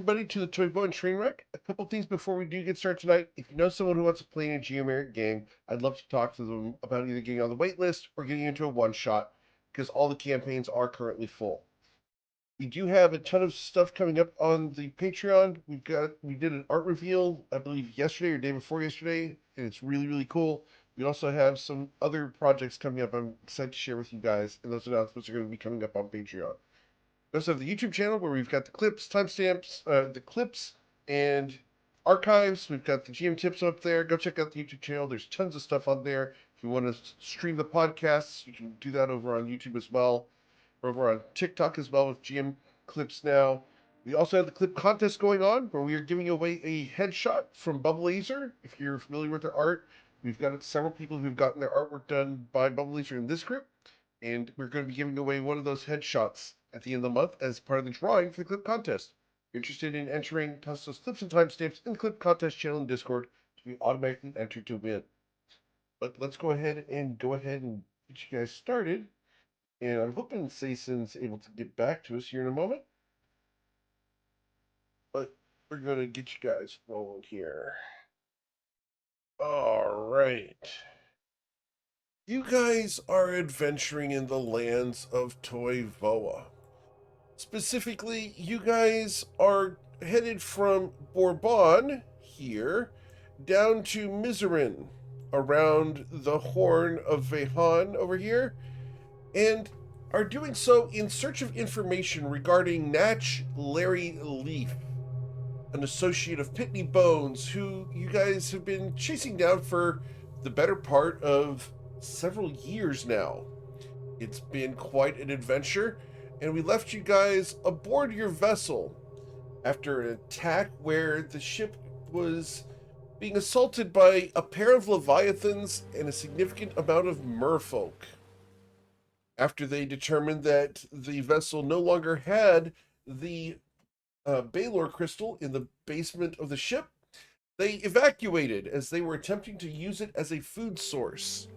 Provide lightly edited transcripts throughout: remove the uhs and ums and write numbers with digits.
everybody, to the Toivoan Trainwreck. A couple things before we do get started tonight. If you know someone who wants to play in a Geomeric game, I'd love to talk to them about either getting on the wait list or getting into a one-shot, because all the campaigns are currently full. We do have a ton of stuff coming up on the Patreon. We did an art reveal, I believe, yesterday or day before yesterday, and it's really, really cool. We also have some other projects coming up I'm excited to share with you guys, and those announcements are going to be coming up on Patreon. We also have the YouTube channel where we've got the clips, timestamps, the clips, and archives. We've got the GM tips up there. Go check out the YouTube channel. There's tons of stuff on there. If you want to stream the podcasts, you can do that over on YouTube as well. We're over on TikTok as well with GM clips now. We also have the clip contest going on where we are giving away a headshot from Bubble Laser. If you're familiar with their art, we've got several people who've gotten their artwork done by Bubble Laser in this group, and we're going to be giving away one of those headshots at the end of the month as part of the drawing for the clip contest. If you're interested in entering, toss those clips and timestamps in the clip contest channel in Discord to be automatically entered to win. But let's go ahead and get you guys started. And I'm hoping Sayson's able to get back to us here in a moment. But we're going to get you guys rolling here. All right. You guys are adventuring in the lands of Toivoa. Specifically, you guys are headed from Bourbon here down to Miserin around the Horn of Vehan over here, and are doing so in search of information regarding Natch Larry Leaf, an associate of Pitney Bones, who you guys have been chasing down for the better part of several years now. It's been quite an adventure, and we left you guys aboard your vessel after an attack where the ship was being assaulted by a pair of leviathans and a significant amount of merfolk. After they determined that the vessel no longer had the Baylor crystal in the basement of the ship, they evacuated as they were attempting to use it as a food source.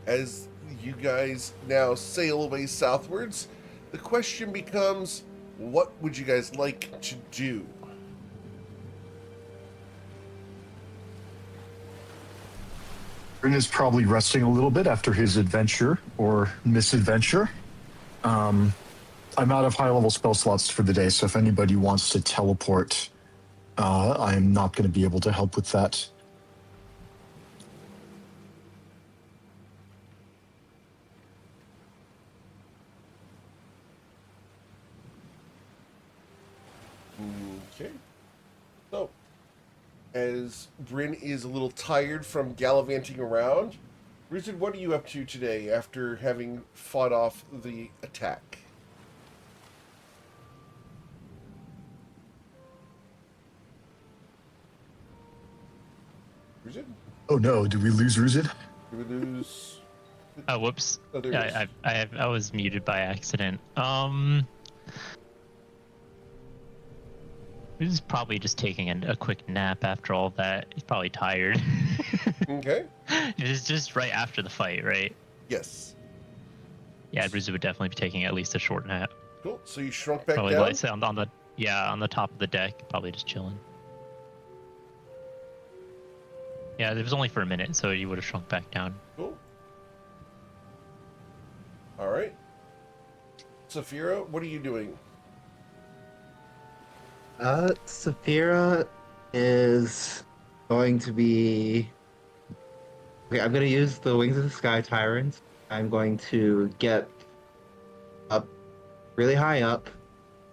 As you guys now sail away southwards, the question becomes, what would you guys like to do? Bryn is probably resting a little bit after his adventure or misadventure. I'm out of high-level spell slots for the day, so if anybody wants to teleport, I'm not going to be able to help with that. Okay. So, as Bryn is a little tired from gallivanting around, Rizard, what are you up to today after having fought off the attack? Rizard? Oh no, did we lose Ruzid? Did we lose... Oh, whoops. Oh, there it is. I was muted by accident. He's probably just taking a quick nap after all that. He's probably tired. Okay. It was just right after the fight, right? Yes. Yeah, Rizu would definitely be taking at least a short nap. Cool. So you shrunk back Probably down? lies on the top of the deck, probably just chilling. Yeah, it was only for a minute, so you would have shrunk back down. Cool. All right. Saphira, what are you doing? Saphira is going to be... Okay, I'm going to use the Wings of the Sky Tyrants. I'm going to get up really high up,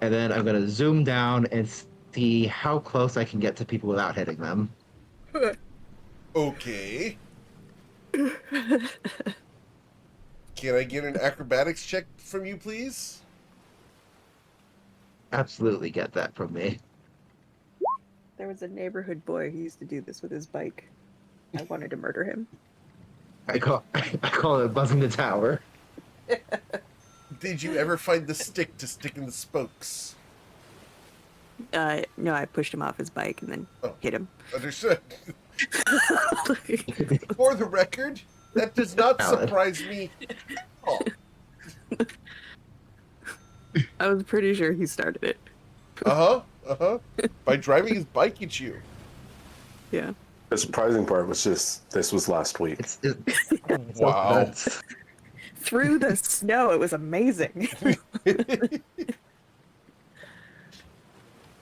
and then I'm going to zoom down and see how close I can get to people without hitting them. Okay. Can I get an acrobatics check from you, please? Absolutely get that from me. There was a neighborhood boy who used to do this with his bike. I wanted to murder him. I call it buzzing the tower. Did you ever find the stick to stick in the spokes? No, I pushed him off his bike and then hit him. Understood. For the record, that does not surprise me at all. I was pretty sure he started it. By driving his bike at you. Yeah. The surprising part was just this was last week. It's Wow. nuts. Through the snow, it was amazing.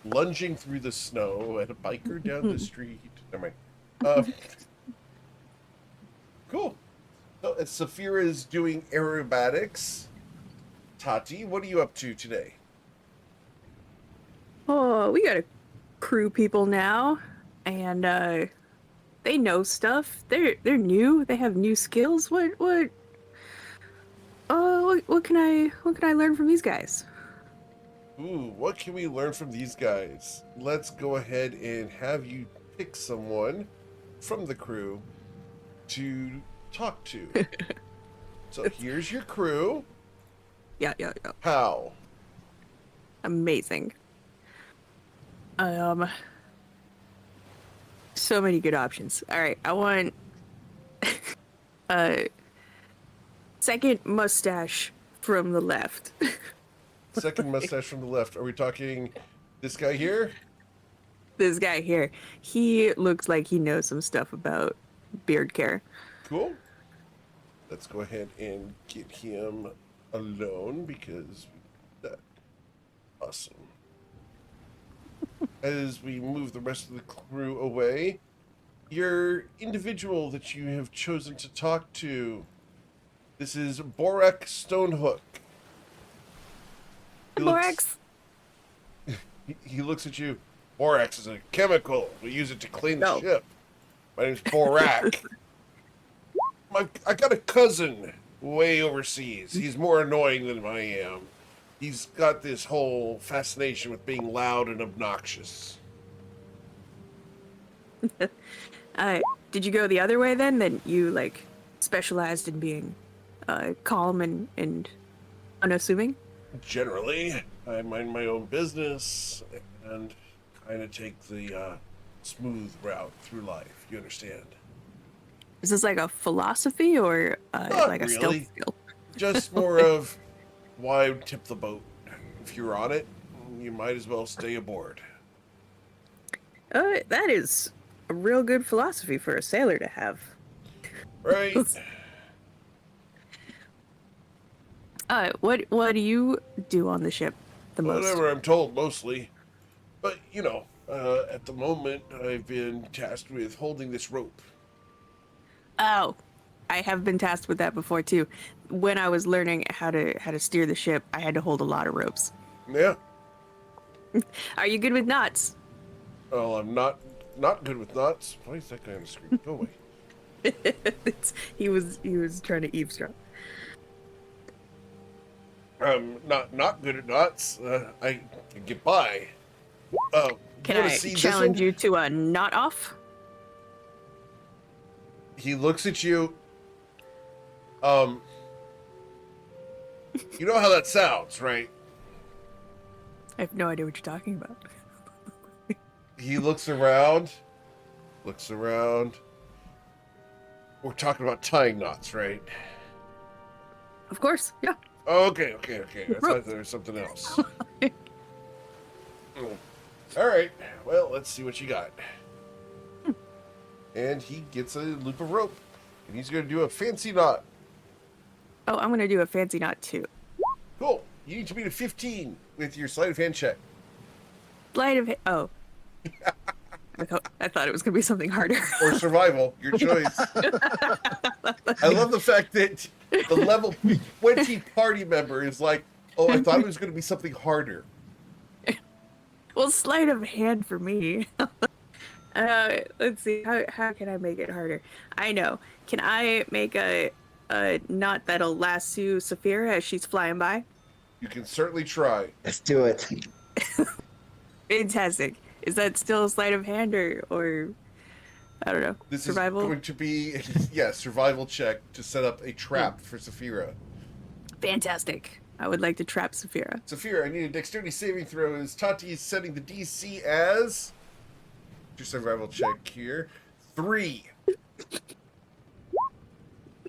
Lunging through the snow at a biker down the street. Never mind. Cool. So, Saphira is doing aerobatics. Tati, what are you up to today? Oh, we got a crew people now, and they know stuff. They're new. They have new skills. What can I learn from these guys? Ooh, what can we learn from these guys? Let's go ahead and have you pick someone from the crew to talk to. So here's your crew. Yeah. How? Amazing. So many good options. All right, I want second mustache from the left. Second mustache from the left. Are we talking this guy here? This guy here, he looks like he knows some stuff about beard care. Cool. Let's go ahead and get him alone because that awesome. As we move the rest of the crew away, your individual that you have chosen to talk to, this is Borak Stonehook. Borax. He looks at you. Borax is a chemical. We use it to clean the No. ship. My name's Borak. I got a cousin way overseas. He's more annoying than I am. He's got this whole fascination with being loud and obnoxious. Did you go the other way then? Then you like specialized in being calm and unassuming? Generally, I mind my own business and kind of take the smooth route through life. You understand? Is this like a philosophy or Not like a really. stealth skill? Just more of why tip the boat? If you're on it, you might as well stay aboard. That is a real good philosophy for a sailor to have. Right? What do you do on the ship the most? Whatever I'm told, mostly. But, at the moment, I've been tasked with holding this rope. Oh, I have been tasked with that before too. When I was learning how to steer the ship, I had to hold a lot of ropes. Yeah. Are you good with knots? Well, I'm not good with knots. Why is that guy on the screen? Go away. He was trying to eavesdrop. I'm not good at knots. I can get by. Can wanna I see this challenge one? you to a knot off? He looks at you. You know how that sounds, right? I have no idea what you're talking about. He looks around. We're talking about tying knots, right? Of course, yeah. Oh, okay. I thought there was something else. All right. Well, let's see what you got. And he gets a loop of rope, and he's going to do a fancy knot. Oh, I'm gonna do a fancy knot too. Cool. You need to beat a 15 with your sleight of hand check. Sleight of oh. I thought it was gonna be something harder. Or survival, your choice. I love the fact that the level 20 party member is like, oh, I thought it was going to be something harder. Well, sleight of hand for me. Let's see. How can I make it harder? I know. Can I make a knot that'll lasso Saphira as she's flying by? You can certainly try. Let's do it. Fantastic. Is that still sleight of hand or I don't know. This survival? is going to be, survival check to set up a trap for Saphira. Fantastic. I would like to trap Saphira. Saphira, I need a dexterity saving throw as Tati is setting the DC as... Your survival check here. 3.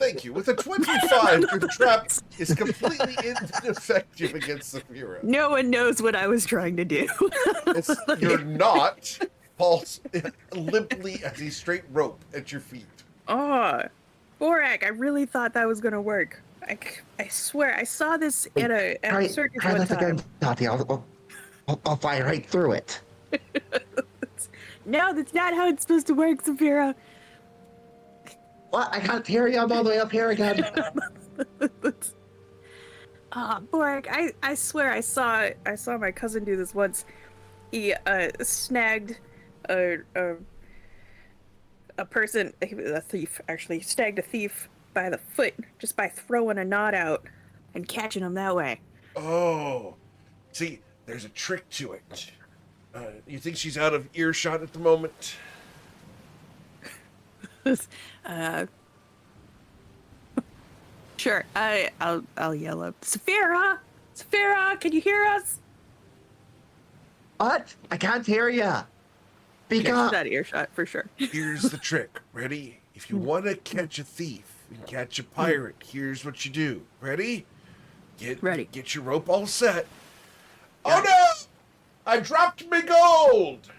Thank you. With a 25, your trap is completely ineffective against Saphira. No one knows what I was trying to do. You're not falls limply as a straight rope at your feet. Oh, Borak, I really thought that was gonna work. I swear, I saw this at a circus try one this time. again, Tati. I'll fly right through it. No, that's not how it's supposed to work, Saphira. What? I can't hear you. I'm all the way up here again. Borak, I swear I saw my cousin do this once. He snagged a person, a thief actually, he snagged a thief by the foot just by throwing a knot out and catching him that way. Oh, see, there's a trick to it. You think she's out of earshot at the moment? Sure. I'll yell up, Saphira, can you hear us? What? I can't hear you. Speak She's up. out of earshot for sure. Here's the trick. Ready? If you want to catch a thief and catch a pirate, here's what you do. Ready? Ready. Get your rope all set. Oh no! I dropped my gold!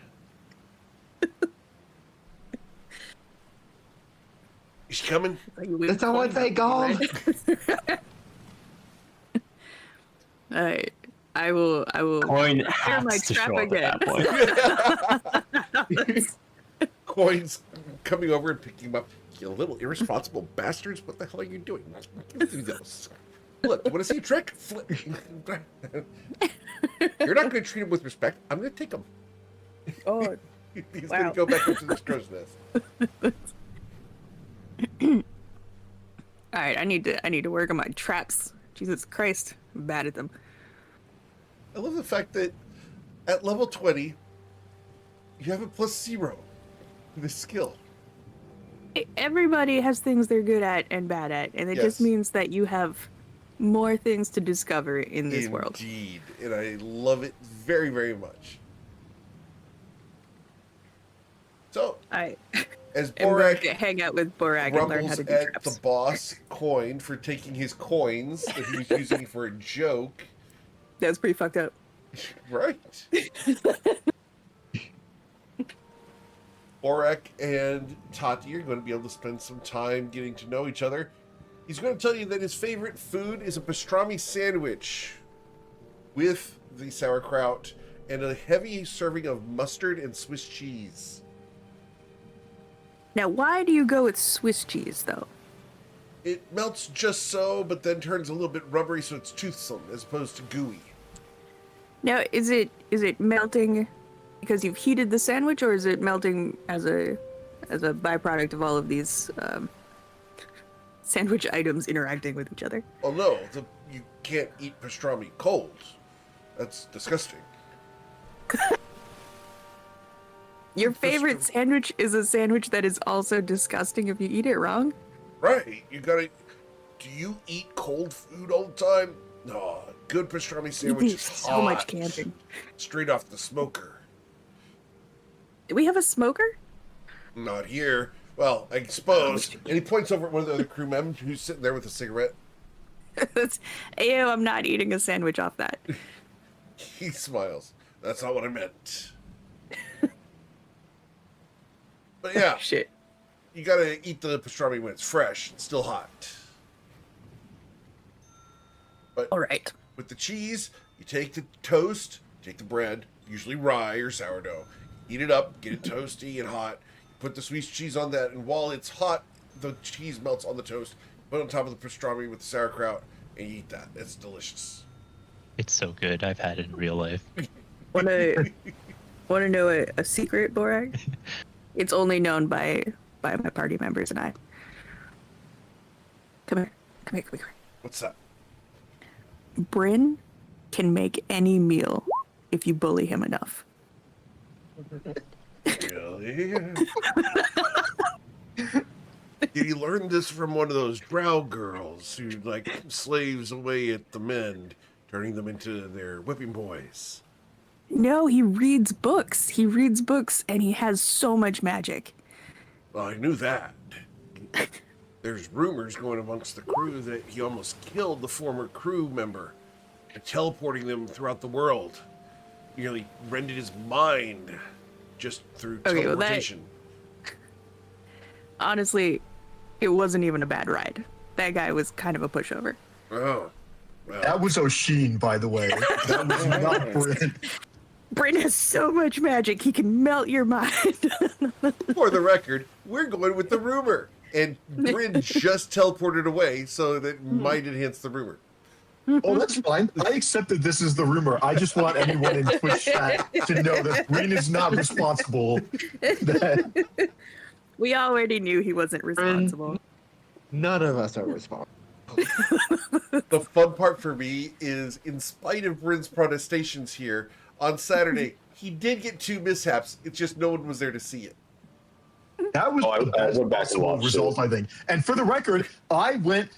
Is she coming? Did someone say gold? Alright. I will Coin clear has my to trap show up again. at that point. Coins coming over and picking him up. You little irresponsible bastards. What the hell are you doing? Give me those. Look, you want to see a trick? Flip. You're not going to treat him with respect. I'm going to take him. Oh, He's wow. going to go back into the crow's nest. Alright, I need to work on my traps. Jesus Christ, I'm bad at them. I love the fact that at level 20, you have a +0 for this skill. Everybody has things they're good at and bad at, and it Yes. just means that you have more things to discover in this world. Indeed. And I love it very, very much. So, I as am going to Borak hang out with Borak and learn how grumbles to do at traps. the boss Coin for taking his coins that he was using for a joke, That's pretty fucked up. right? Borak and Tati are going to be able to spend some time getting to know each other. He's going to tell you that his favorite food is a pastrami sandwich with the sauerkraut and a heavy serving of mustard and Swiss cheese. Now, why do you go with Swiss cheese, though? It melts just so, but then turns a little bit rubbery, so it's toothsome as opposed to gooey. Now, is it melting because you've heated the sandwich, or is it melting as a byproduct of all of these sandwich items interacting with each other? Oh no, you can't eat pastrami cold. That's disgusting. Your favorite sandwich is a sandwich that is also disgusting if you eat it wrong? Right, you gotta... Do you eat cold food all the time? No, good pastrami sandwich We do is so much hot, camping. straight off the smoker. Do we have a smoker? Not here. Well, I suppose. And he points over at one of the other crew members who's sitting there with a cigarette. Ew, I'm not eating a sandwich off that. He smiles. That's not what I meant. But yeah, Shit. you gotta eat the pastrami when it's fresh and still hot. But All right. with the cheese, you take the toast, take the bread, usually rye or sourdough, heat it up, get it toasty and hot. You put the Swiss cheese on that, and while it's hot, the cheese melts on the toast. Put it on top of the pastrami with the sauerkraut, and you eat that. It's delicious. It's so good. I've had it in real life. Wanna know a secret, Borak? It's only known by my party members and I. Come here. What's that? Bryn can make any meal if you bully him enough. Really? Did you learn this from one of those drow girls who, like, slaves away at the men, turning them into their whipping boys? No, he reads books. He reads books and he has so much magic. Well, I knew that. There's rumors going amongst the crew that he almost killed the former crew member, teleporting them throughout the world. Nearly rendered his mind just through Okay, well, teleportation. honestly, it wasn't even a bad ride. That guy was kind of a pushover. Oh. Well. That was Oshin, by the way. That was not Bryn. Bryn has so much magic, he can melt your mind. For the record, we're going with the rumor. And Bryn just teleported away, so that might enhance the rumor. Oh, that's fine. I accept that this is the rumor. I just want anyone in Twitch chat to know that Bryn is not responsible. We already knew he wasn't responsible. None of us are responsible. The fun part for me is, in spite of Bryn's protestations here, on Saturday, he did get 2 mishaps. It's just no one was there to see it. That was the I best went back to possible watch result, it. I think. And for the record, I went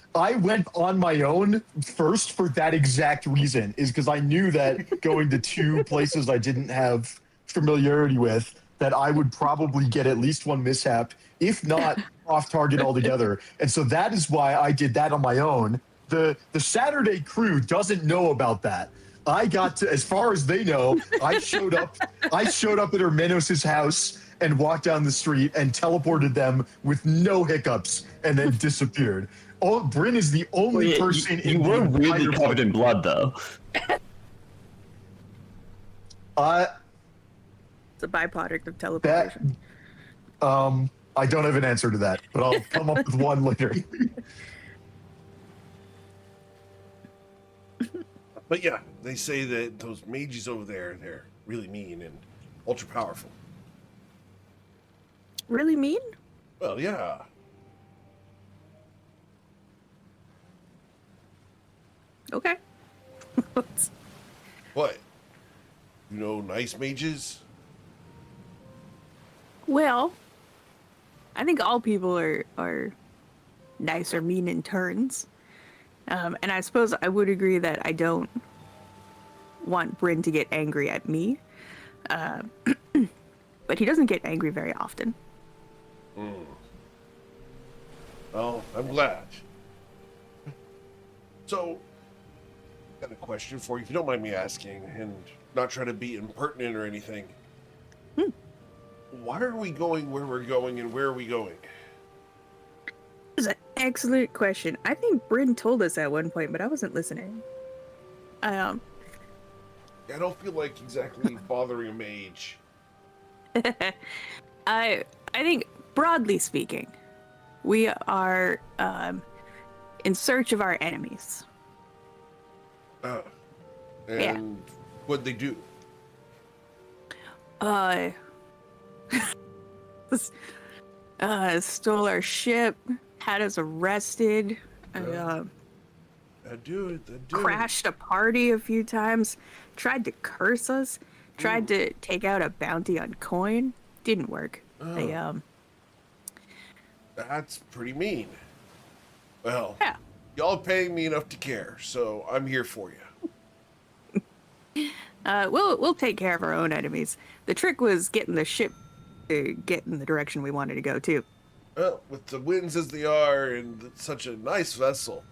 on my own first for that exact reason, is because I knew that going to 2 places I didn't have familiarity with, that I would probably get at least 1 mishap, if not off target altogether. And so that is why I did that on my own. The Saturday crew doesn't know about that. I got to, as far as they know, I showed up at Hermenos' house and walked down the street and teleported them with no hiccups and then disappeared. Oh, Bryn is the only person you in were the weirdly entire covered in blood, though. It's a byproduct of teleportation. I don't have an answer to that, but I'll come up with one later. But yeah, they say that those mages over there, they're really mean and ultra powerful. Really mean? Well, yeah. Okay. What? You know nice mages? Well, I think all people are nice or mean in turns. And I suppose I would agree that I don't want Bryn to get angry at me. But he doesn't get angry very often. Well, I'm glad. So, got a question for you, if you don't mind me asking, and not trying to be impertinent or anything. Why are we going where we're going, and where are we going? That's an excellent question. I think Bryn told us at one point, but I wasn't listening. I don't feel like exactly bothering a mage. I think, broadly speaking, we are in search of our enemies. And what'd they do? Stole our ship, had us arrested, crashed a party a few times, tried to curse us, tried to take out a bounty on coin. Didn't work. That's pretty mean. Well, Yeah. y'all paying me enough to care, so I'm here for you. We'll take care of our own enemies. The trick was getting the ship to get in the direction we wanted to go too. Well, with the winds as they are and such a nice vessel,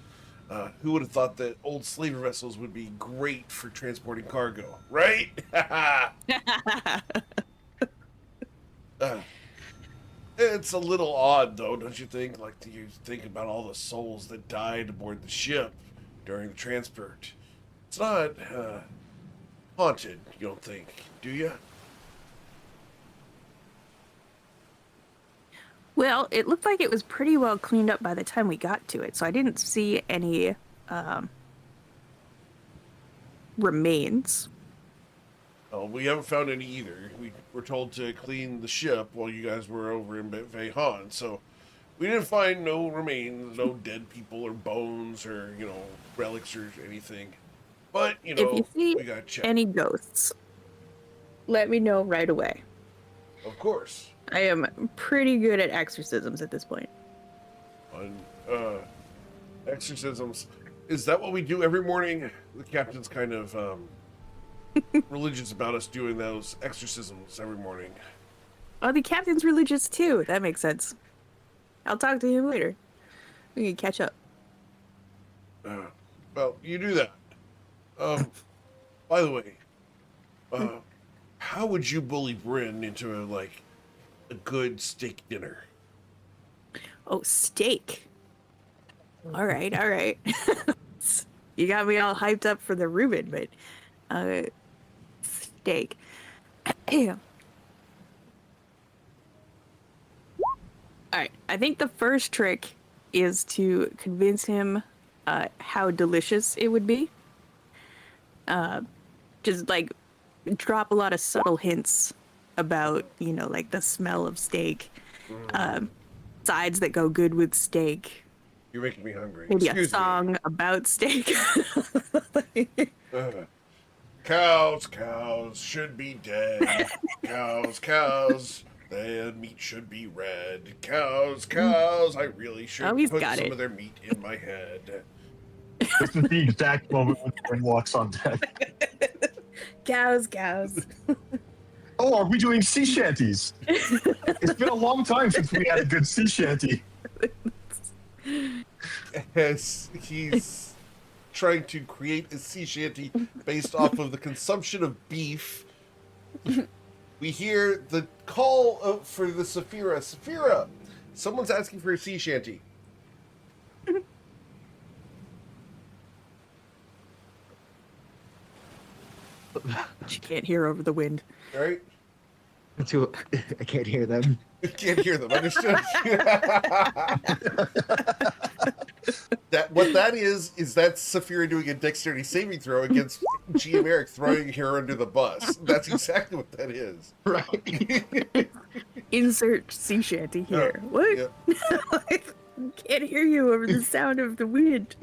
who would have thought that old slaver vessels would be great for transporting cargo, right? It's a little odd, though, don't you think? Like, do you think about all the souls that died aboard the ship during the transport? It's not haunted, you don't think, do you? Well, it looked like it was pretty well cleaned up by the time we got to it, so I didn't see any remains. Oh, we haven't found any either. We were told to clean the ship while you guys were over in Vehan, so we didn't find no remains, no dead people or bones or, relics or anything. But, If you see we gotta check. any ghosts, let me know right away. Of course. I am pretty good at exorcisms at this point. On exorcisms, is that what we do every morning? The captain's kind of religious about us doing those exorcisms every morning. Oh, the captain's religious too. That makes sense. I'll talk to him later. We can catch up. Well, you do that. By the way, how would you bully Bryn into a good steak dinner? Oh, steak. All right, all right. You got me all hyped up for the Reuben, but steak. All right, I think the first trick is to convince him how delicious it would be. Just like drop a lot of subtle hints about, like the smell of steak, sides that go good with steak. You're making me hungry. Maybe Excuse a song about steak. me. Cows should be dead. Cows, their meat should be red. Cows, I really should Oh, he's put got some it. of their meat in my head. This is the exact moment when Bryn walks on deck. Cows. Oh, are we doing sea shanties? It's been a long time since we had a good sea shanty. As he's trying to create a sea shanty based off of the consumption of beef, we hear the call for the Saphira. Saphira, someone's asking for a sea shanty. She can't hear over the wind. Right? I can't hear them. You can't hear them. Understood? What that is that's Saphira doing a dexterity saving throw against GM Eric throwing her under the bus. That's exactly what that is. Right. Insert sea shanty here. What? Yeah. Can't hear you over the sound of the wind.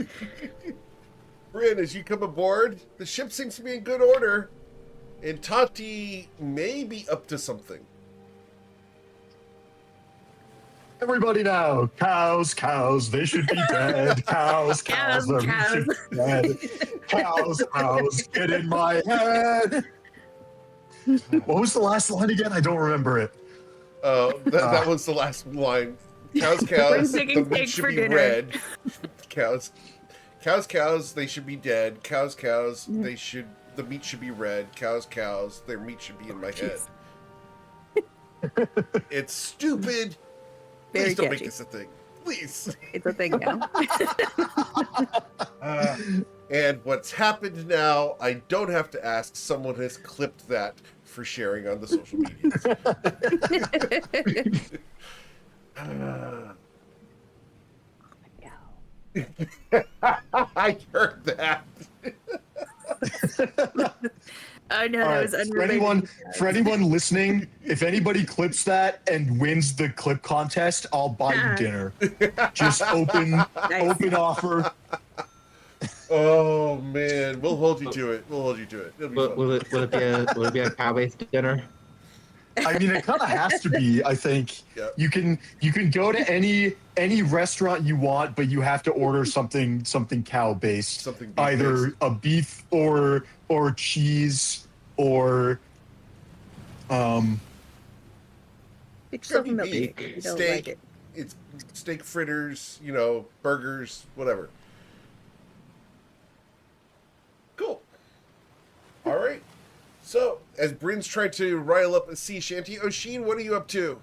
Bryn, as you come aboard, the ship seems to be in good order, and Tati may be up to something. Everybody now, cows, they should be dead. Cows, their meat should be dead. Cows, get in my head. What was the last line again? I don't remember it. That was the last line. Cows, the meat should be red. Cows, they should be dead. Cows, the meat should be red. Cows, their meat should be in my head. It's stupid. Very Please don't catchy. make this a thing. Please. It's a thing now. And what's happened now, I don't have to ask. Someone has clipped that for sharing on the social medias. I heard that. Oh no, All that right, was unrelated. for anyone listening, if anybody clips that and wins the clip contest, I'll buy you dinner. Just open offer. Oh man, we'll hold you to it. It'll be fun. Will it be a cow-based dinner? I mean, it kind of has to be. I think Yep. you can go to any restaurant you want, but you have to order something cow based, Something either beef-based. a beef or cheese or It's Gotta something be about beef. it. You don't Steak. like it. It's steak fritters, burgers, whatever. Cool. All right. So, as Bryn's trying to rile up a sea shanty, Oshin, what are you up to?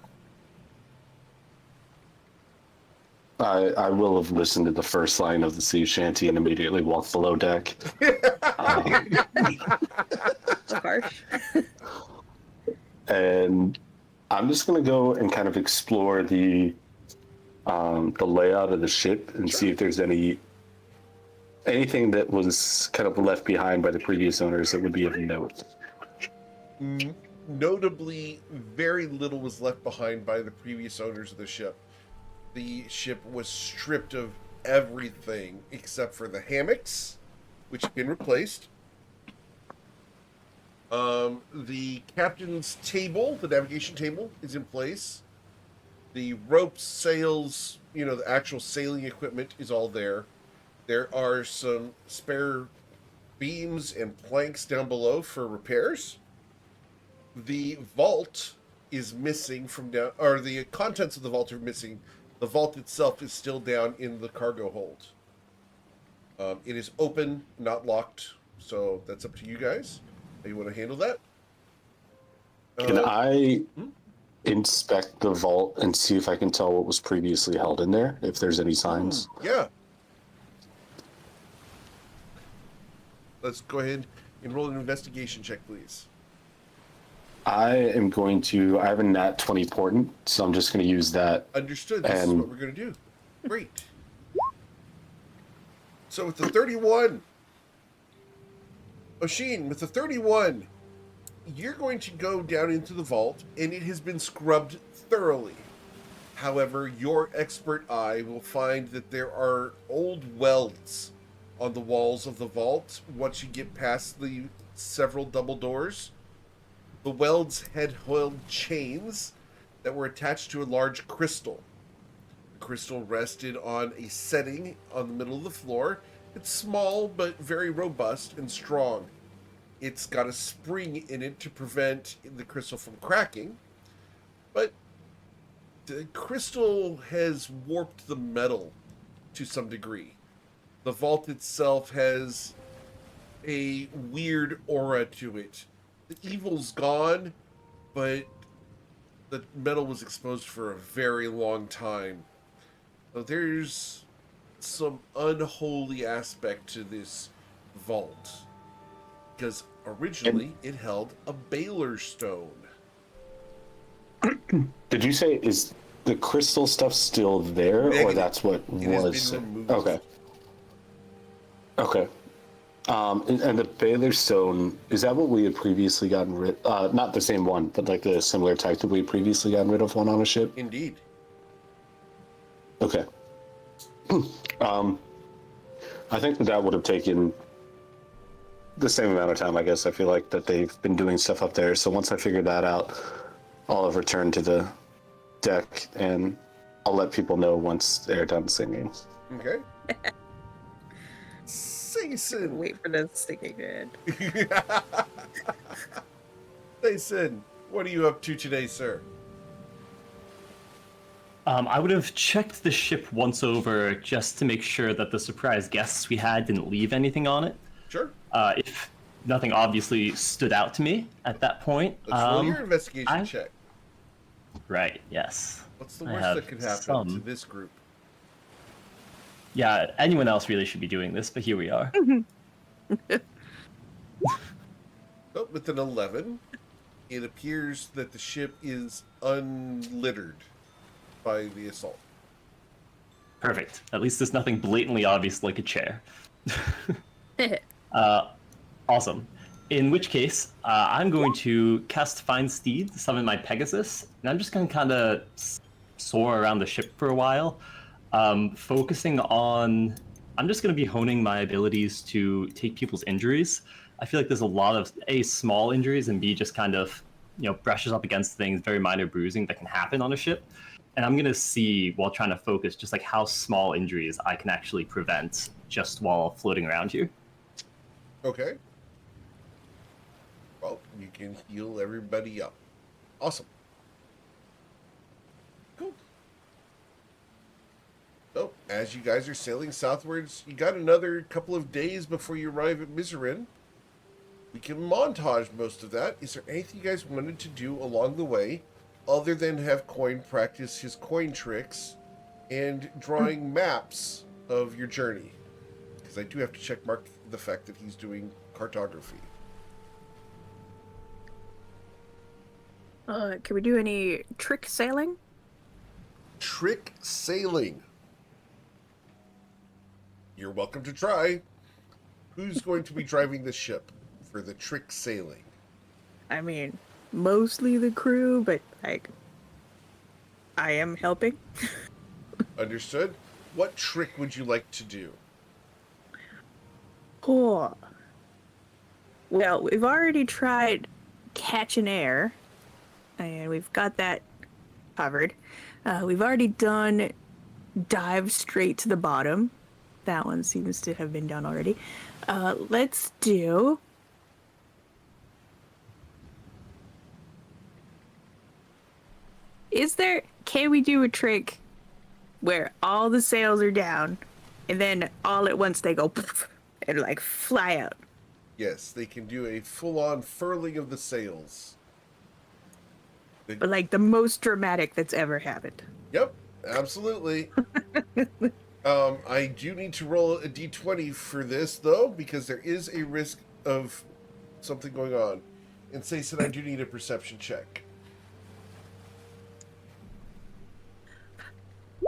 I will have listened to the first line of the sea shanty and immediately walked below deck. So harsh. And I'm just gonna go and kind of explore the layout of the ship and see if there's anything that was kind of left behind by the previous owners that would be of note. Notably, very little was left behind by the previous owners of the ship. The ship was stripped of everything except for the hammocks, which have been replaced. The captain's table, the navigation table, is in place. The ropes, sails, the actual sailing equipment is all there. There are some spare beams and planks down below for repairs. The vault is missing from down, or the contents of the vault are missing The vault itself is still down in the cargo hold. It is open, not locked, so that's up to you guys. How you want to handle that? Can I hmm? inspect the vault and see if I can tell what was previously held in there, if there's any signs? Yeah. Let's go ahead and roll an investigation check, please. I have a nat 20 portent, so I'm just going to use that. Understood. This is what we're going to do. Great. So with the 31, Oshin, with the 31, you're going to go down into the vault, and it has been scrubbed thoroughly. However, your expert eye will find that there are old welds on the walls of the vault once you get past the several double doors. The welds had held chains that were attached to a large crystal. The crystal rested on a setting on the middle of the floor. It's small, but very robust and strong. It's got a spring in it to prevent the crystal from cracking, but the crystal has warped the metal to some degree. The vault itself has a weird aura to it. The evil's gone, but the metal was exposed for a very long time. So there's some unholy aspect to this vault, because originally it held a Baylor stone. Did you say, is the crystal stuff still there, Negative. or that's what It was? has been removed. Okay. And the Baylor stone, is that what we had previously gotten rid? Not the same one, but like the similar type that we had previously gotten rid of one on a ship. Indeed. Okay. I think that would have taken the same amount of time, I guess. I feel like that they've been doing stuff up there. So once I figure that out, I'll have returned to the deck, and I'll let people know once they're done singing. Okay. Sayson. Wait for the singing to end. Sayson, what are you up to today, sir? I would have checked the ship once over just to make sure that the surprise guests we had didn't leave anything on it. Sure. If nothing obviously stood out to me at that point. Let's roll your investigation check. Right, yes. What's the worst that could happen to this group? Yeah, anyone else really should be doing this, but here we are. Oh, with an 11, it appears that the ship is unlittered by the assault. Perfect. At least there's nothing blatantly obvious like a chair. Awesome. In which case, I'm going to cast Find Steed, summon my Pegasus, and I'm just going to kind of soar around the ship for a while, focusing on... I'm just going to be honing my abilities to take people's injuries. I feel like there's a lot of, A, small injuries, and B, just kind of, brushes up against things, very minor bruising that can happen on a ship. And I'm going to see, while trying to focus, just like how small injuries I can actually prevent just while floating around here. Okay. Well, you can heal everybody up. Awesome. Cool. So, as you guys are sailing southwards, you got another couple of days before you arrive at Miserin. We can montage most of that. Is there anything you guys wanted to do along the way, other than have Coin practice his coin tricks and drawing maps of your journey? Because I do have to check mark the fact that he's doing cartography. Can we do any trick sailing? Trick sailing. You're welcome to try. Who's going to be driving the ship for the trick sailing? I mean, mostly the crew, but like, I am helping. Understood. What trick would you like to do? Oh. Well, we've already tried catching air, and we've got that covered. We've already done dive straight to the bottom. That one seems to have been done already. Let's do... Can we do a trick where all the sails are down, and then all at once they go poof, and like fly out. Yes, they can do a full-on furling of the sails. But like the most dramatic that's ever happened. Yep, absolutely. I do need to roll a d20 for this, though, because there is a risk of something going on. And Sayson, I do need a perception check.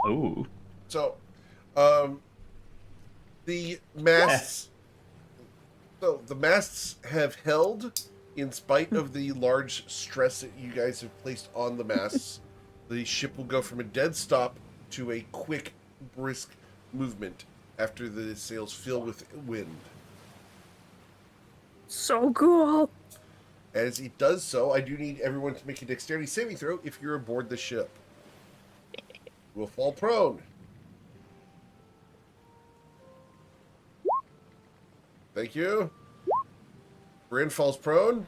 Oh. So, the masts... So, the masts have held in spite of the large stress that you guys have placed on the masts. The ship will go from a dead stop to a quick, brisk movement after the sails fill with wind. So cool. As it does so, I do need everyone to make a dexterity saving throw if you're aboard the ship. We'll fall prone. Thank you. Bryn falls prone.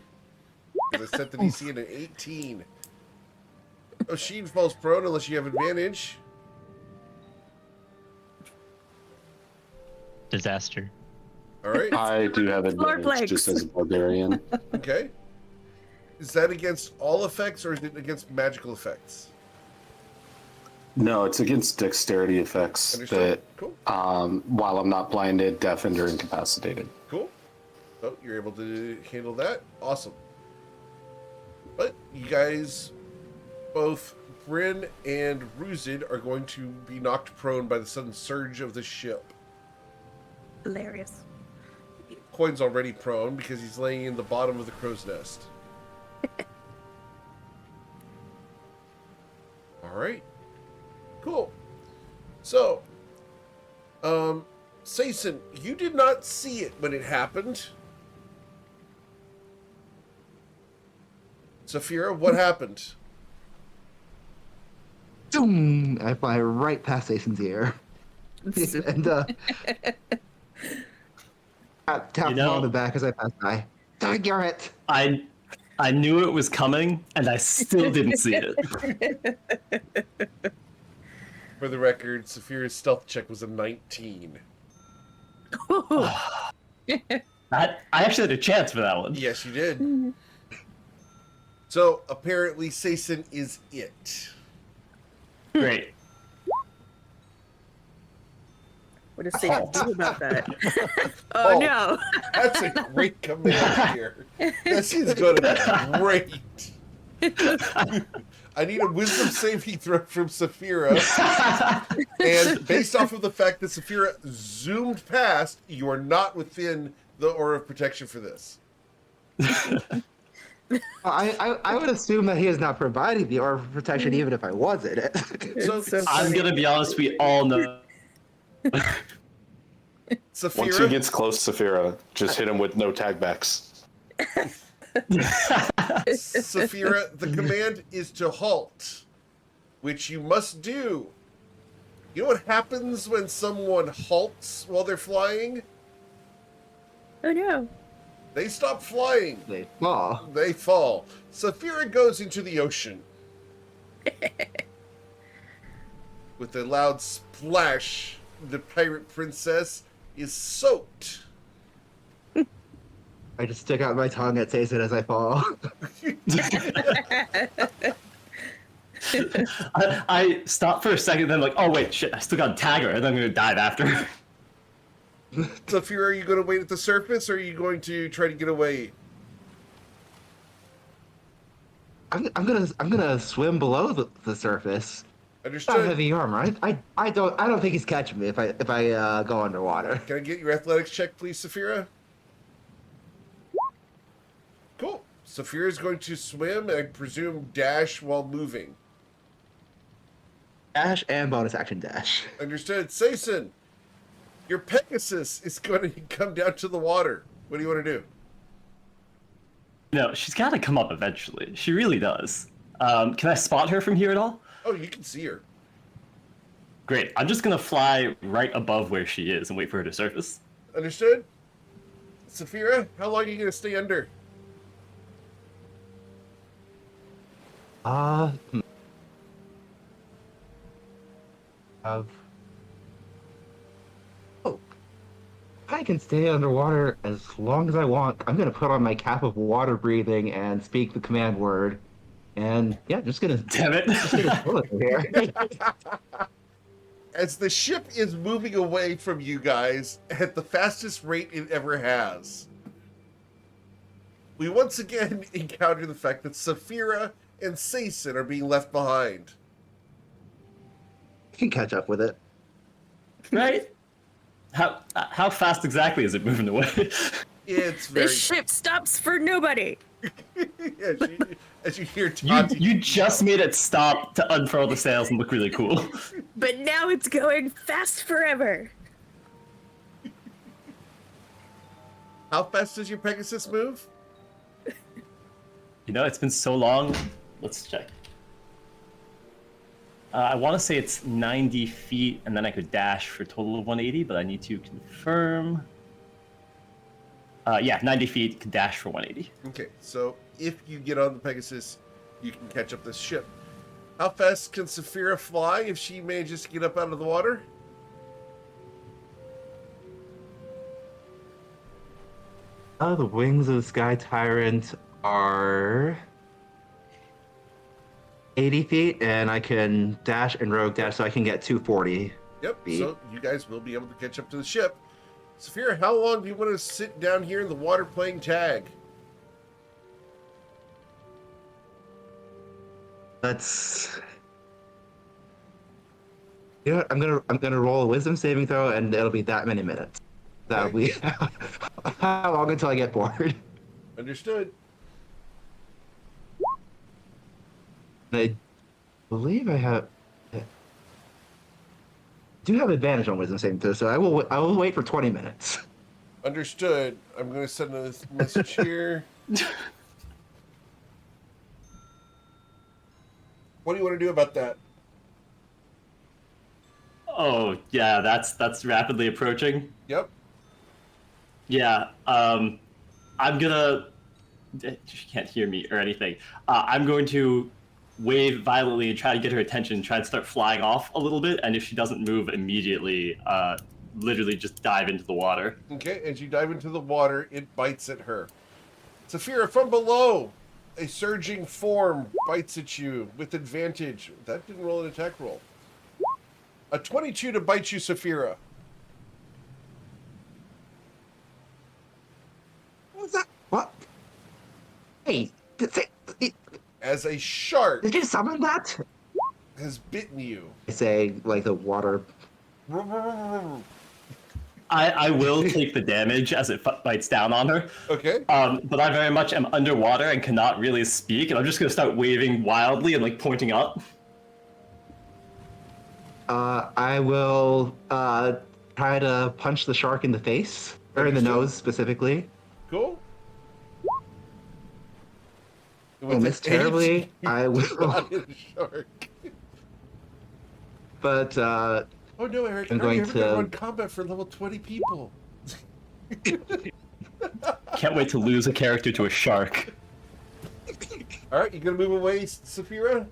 I set the DC at an 18. Oshin falls prone unless you have advantage. Disaster. All right. I do have Floor advantage planks. just as a barbarian. Okay. Is that against all effects or is it against magical effects? No, it's against dexterity effects Understood. that, Cool. while I'm not blinded, deafened, or incapacitated. Cool. So you're able to handle that. Awesome. But you guys, both Bryn and Ruzid, are going to be knocked prone by the sudden surge of the ship. Hilarious. Coin's already prone because he's laying in the bottom of the crow's nest. All right. Cool. So, Sayson, you did not see it when it happened. Saphira, what happened? Zoom! I fly right past Jason's ear. And tap him on the back as I pass by. Dang it! I knew it was coming, and I still didn't see it. For the record, Saphira's stealth check was a 19. I actually had a chance for that one. Yes, you did. So, apparently, Sayson is it. Great. What does Satan do about that? Oh, no. That's a great command here. That seems going to be great. I need a wisdom saving throw from Saphira. And based off of the fact that Saphira zoomed past, you are not within the aura of protection for this. I would assume that he is not providing the aura of protection even if I was in it. So, I'm gonna be honest, we all know. Saphira, Once he gets close, Saphira, just hit him with no tagbacks. Saphira, the command is to halt, which you must do. You know what happens when someone halts while they're flying? Oh, no. They stop flying. They fall. They fall. Saphira goes into the ocean. With a loud splash, the pirate princess is soaked. I just stick out my tongue at Jason as I fall. I stop for a second, then like, oh wait, shit, I still got a tagger, and I'm gonna dive after. Saphira, are you going to wait at the surface, or are you going to try to get away? I'm gonna swim below the surface. Not Understood. heavy armor. I don't think he's catching me if I go underwater. Can I get your athletics check, please, Saphira? Cool. Saphira is going to swim and I presume dash while moving. Dash and bonus action dash. Understood. Sayson, your Pegasus is going to come down to the water. What do you want to do? No, she's gotta come up eventually. She really does. Can I spot her from here at all? Oh, you can see her. Great. I'm just gonna fly right above where she is and wait for her to surface. Understood? Saphira, how long are you going to stay under? Oh, I can stay underwater as long as I want. I'm gonna put on my cap of water breathing and speak the command word. And yeah, just gonna Damn it. pull it here. As the ship is moving away from you guys at the fastest rate it ever has, we once again encounter the fact that Saphira and Sason are being left behind. I can catch up with it. Right? How fast exactly is it moving away? It's very. This ship stops for nobody. as you hear You Tati. you just made it stop to unfurl the sails and look really cool. But now it's going fast forever. How fast does your Pegasus move? You know, it's been so long. Let's check. I want to say it's 90 feet, and then I could dash for a total of 180, but I need to confirm. Yeah, 90 feet, could dash for 180. Okay, so if you get on the Pegasus, you can catch up this ship. How fast can Saphira fly if she manages to get up out of the water? The wings of the Sky Tyrant are 80 feet, and I can dash and rogue dash, so I can get 240. Yep, Feet. so you guys will be able to catch up to the ship. Saphira, how long do you want to sit down here in the water playing tag? Let's. You know what? I'm gonna roll a wisdom saving throw, and it'll be that many minutes. That'll be how long until I get bored. Understood. I believe I have. Do have advantage on wisdom saving throw, so I will wait for 20 minutes. Understood. I'm going to send a message here. What do you want to do about that? Oh yeah, that's rapidly approaching. Yep. Yeah, I'm gonna. She can't hear me or anything. I'm going to wave violently and try to get her attention. Try and start flying off a little bit, and if she doesn't move immediately, literally just dive into the water. Okay, as you dive into the water, it bites at her. Saphira, from below, a surging form bites at you with advantage. That didn't roll an attack roll. A 22 to bite you, Saphira. What was that? What? Hey, As a shark did you summon that? has bitten you. I say, like the water. I will take the damage as it bites down on her. Okay. But I very much am underwater and cannot really speak, and I'm just gonna start waving wildly and like pointing up. I will try to punch the shark in the face, or in the Understood. nose specifically. Cool. I miss terribly. I will, Not a shark. but Oh no, Eric! I'm I already going have to to- run combat for level 20 people. Can't wait to lose a character to a shark. All right, you gonna move away, Saphira?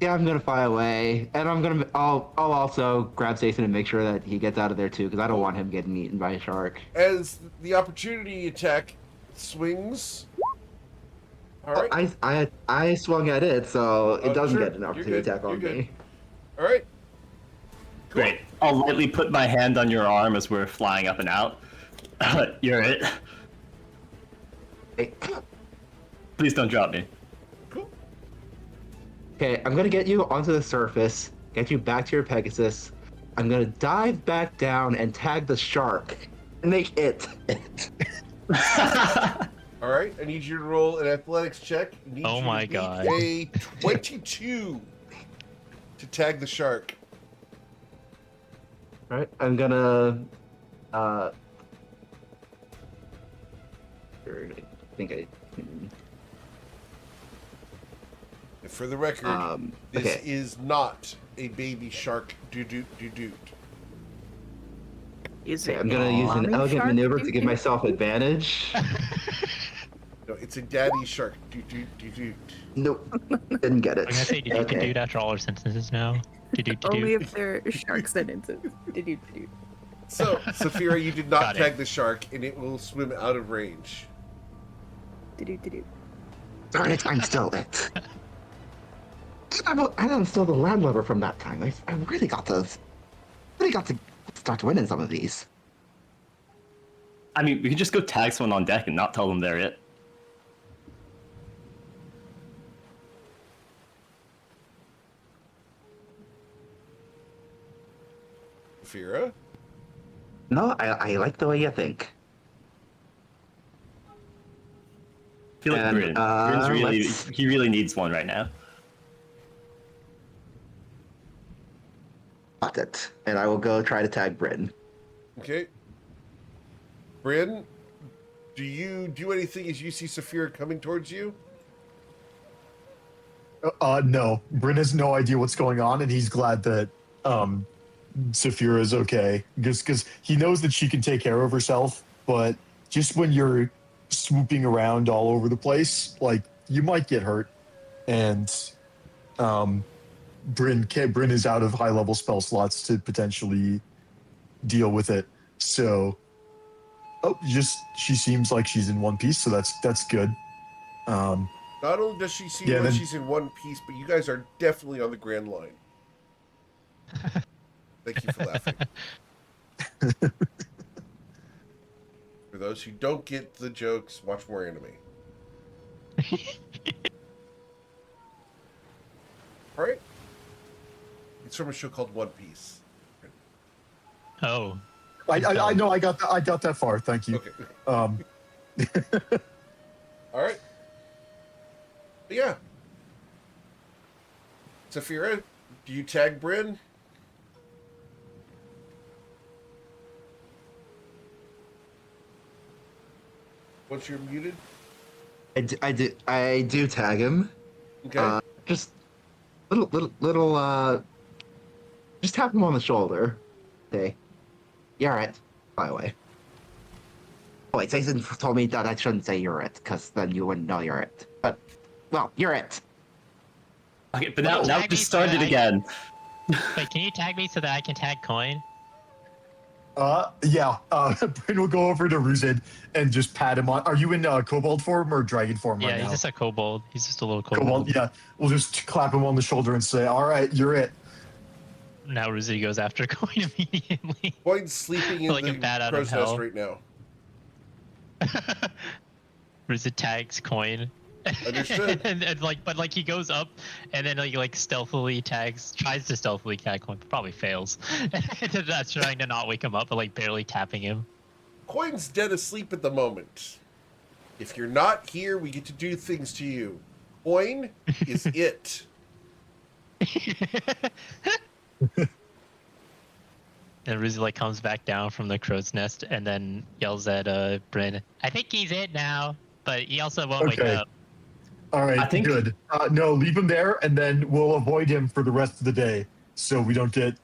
yeah, I'm gonna fly away, and I'll also grab Jason and make sure that he gets out of there too, because I don't want him getting eaten by a shark. As the opportunity attack swings. All right. I swung at it, so Oh, it doesn't sure. get an You're opportunity good. attack on You're good. me. All right. Cool. Great. I'll lightly put my hand on your arm as we're flying up and out. You're it. Hey, Please don't drop me. Cool. okay, I'm gonna get you onto the surface, get you back to your Pegasus. I'm gonna dive back down and tag the shark and make it. All right. I need you to roll an athletics check. I need Oh you to my make God. A 22 to tag the shark. Right, I'm gonna. I think I. And for the record, this Okay. is not a baby shark. Doo-doot, doo-doot. Is Okay, it I'm gonna use an mommy elegant shark? maneuver to give myself advantage. No, it's a daddy shark. Doo-doot, doo-doot. Nope, didn't get it. I'm gonna say, did you can Okay. do it after all our sentences now? Only if they're shark sentences. Do-do-do-do. So, Saphira, you did not Got it. tag the shark, and it will swim out of range. Do-do-do-do. Darn it, I'm still it. I'm still the landlubber from that time. I really got to start winning some of these. I mean, we could just go tag someone on deck and not tell them they're it. Saphira? No, I like the way you think. I feel like And, Bryn's really, let's- he really needs one right now. Got it. And I will go try to tag Bryn. Okay. Bryn, do you do anything as you see Saphira coming towards you? No. Bryn has no idea what's going on, and he's glad that Saphira is okay. Because he knows that she can take care of herself, but just when you're swooping around all over the place, like, you might get hurt. And Bryn is out of high-level spell slots to potentially deal with it. So, she seems like she's in one piece, so that's good. Not only does she seem Yeah, like then- she's in one piece, but you guys are definitely on the Grand Line. Thank you for laughing. For those who don't get the jokes, watch more anime. Alright? It's from a show called One Piece. Oh, I know I got that far. Thank you. Okay. Alright. But yeah. Saphira, do you tag Bryn? Once you're muted? I do tag him. Okay. Just just tap him on the shoulder. Okay. You're it. By the way. Oh wait, Jason told me that I shouldn't say you're it, because then you wouldn't know you're it. But, well, you're it. Okay, but now tag it me just so that started I- again. wait, can you tag me so that I can tag Coin? Yeah. Bryn will go over to Ruzid and just pat him on. Are you in kobold form or dragon form Yeah, right he's now? just a kobold. He's just a little kobold. Kobold. Yeah. We'll just clap him on the shoulder and say, "All right, you're it." Now Ruzzy goes after Coin immediately. Boyd's sleeping in Like a the bat out of crow's nest hell. right now. Ruzzy tags Coin. Understood. but he goes up and then like stealthily tries to stealthily tag Coin, but probably fails. That's trying to not wake him up, but like barely tapping him. Coin's dead asleep at the moment. If you're not here, we get to do things to you. Coin is it. And Ruzzy like comes back down from the crow's nest and then yells at Bryn, "I think he's it now," but he also won't wake Okay. up. All right. I think- Good. No, leave him there, and then we'll avoid him for the rest of the day, so we don't get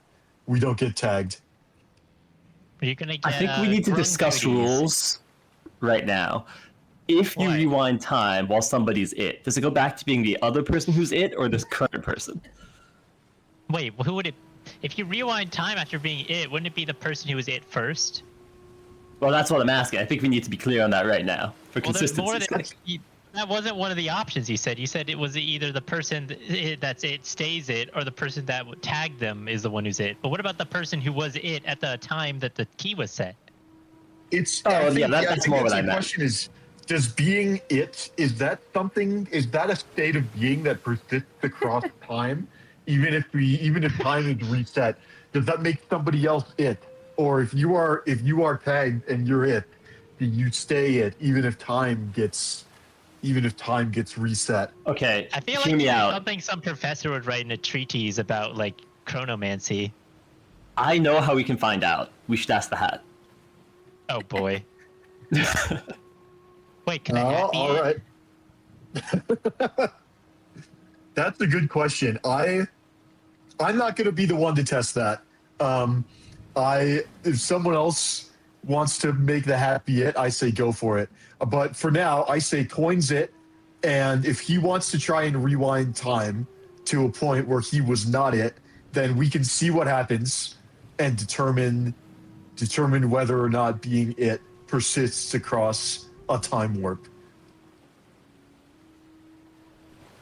tagged. Are you gonna get? I think we need to groom discuss duties? rules right now. If you Why? rewind time while somebody's it, does it go back to being the other person who's it or this current person? Wait, who would it? If you rewind time after being it, wouldn't it be the person who was it first? Well, that's what I'm asking. I think we need to be clear on that right now for Well, there's more consistency's than sake. that. Wasn't one of the options you said. You said it was either the person that's it stays it, or the person that tagged them is the one who's it. But what about the person who was it at the time that the key was set? It's. Oh, I think, yeah, I that's think more what the I meant. question is: does being it, is that a state of being that persists across time, even if time is reset? Does that make somebody else it? Or if you are tagged and you're it, do you stay it even if time gets reset? Okay, I feel hear like me this is out. something some professor would write in a treatise about, like chronomancy. I know how we can find out. We should ask the hat. Oh boy. Wait, can I Oh, be all it? right. That's a good question. I'm not going to be the one to test that. If someone else wants to make the hat be it, I say go for it. But for now, I say Coin's it, and if he wants to try and rewind time to a point where he was not it, then we can see what happens and determine whether or not being it persists across a time warp.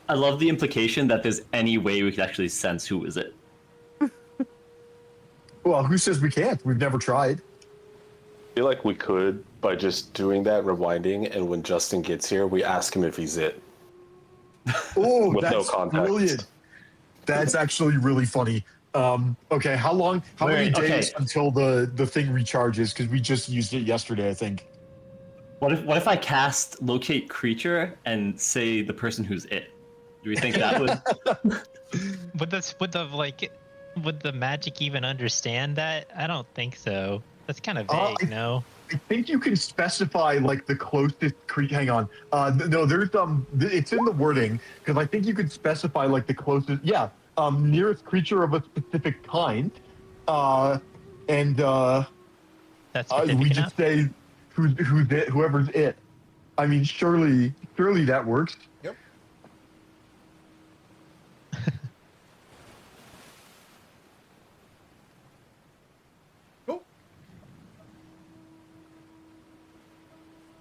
I love the implication that there's any way we could actually sense who is it. Well, who says we can't? We've never tried. I feel like we could by just doing that, rewinding, and when Justin gets here, we ask him if he's it. Oh, With no that's context. brilliant. That's actually really funny. Okay, how many days until the thing recharges? Because we just used it yesterday, I think. What if I cast locate creature and say the person who's it? Do we think that would? Would the magic even understand that? I don't think so. That's kind of Uh, vague, no? I think you can specify like the closest creature. Hang on. No, there's it's in the wording because I think you could specify like the closest. Yeah, nearest creature of a specific kind, and That's we specific enough. just say who's it, whoever's it. I mean, surely that works. Yep. Cool.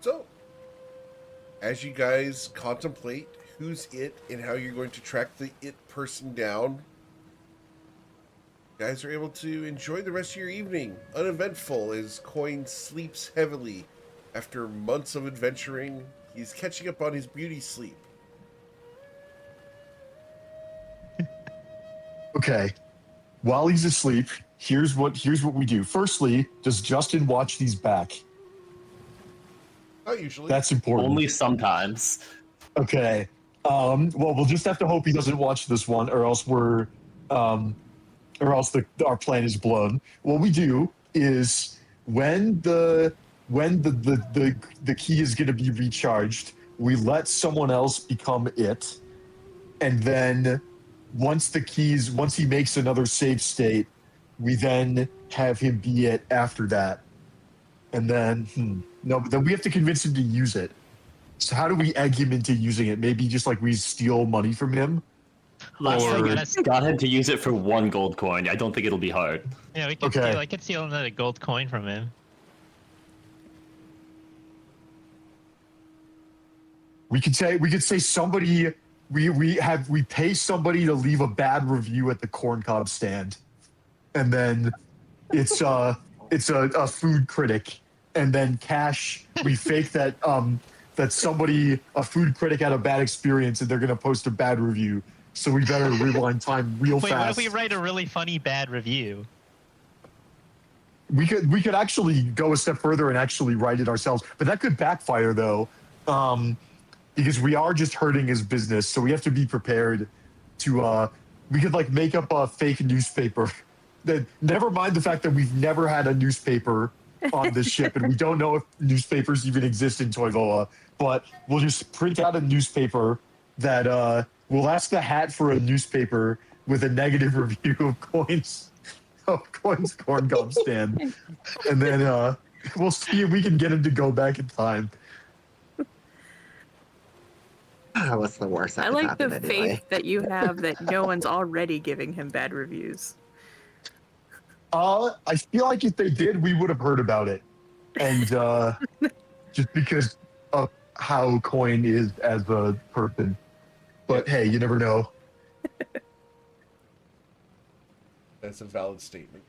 So, as you guys contemplate who's it and how you're going to track the it person down, you guys are able to enjoy the rest of your evening, uneventful as Coin sleeps heavily. After months of adventuring, he's catching up on his beauty sleep. Okay. While he's asleep, here's what we do. Firstly, does Justin watch these back? Not usually. That's important. Only sometimes. Okay. Well, we'll just have to hope he doesn't watch this one, or else our plan is blown. What we do is when the key is going to be recharged, we let someone else become it, and then once he makes another save state, we then have him be it after that, and then then we have to convince him to use it. So how do we egg him into using it? Maybe just like we steal money from him. Last Or- thing I got him to use it for 1 gold coin. I don't think it'll be hard. Yeah, we could Okay. steal. I could steal another gold coin from him. We could say somebody we pay somebody to leave a bad review at the corn cob stand, and then it's a food critic, and then cash we fake that a food critic had a bad experience and they're gonna post a bad review. So we better rewind time real Wait, fast. what if we write a really funny bad review? We could actually go a step further and actually write it ourselves, but that could backfire though, because we are just hurting his business. So we have to be prepared to. We could like make up a fake newspaper. That never mind the fact that we've never had a newspaper on this ship, and we don't know if newspapers even exist in Toivoa. But we'll just print out a newspaper that we'll ask the hat for a newspaper with a negative review of Coin's corn cob stand, and then we'll see if we can get him to go back in time. What's the worst? That I could like happen the anyway? faith that you have that no one's already giving him bad reviews. I feel like if they did, we would have heard about it, and just because of how Coin is as a person. But hey, you never know. That's a valid statement.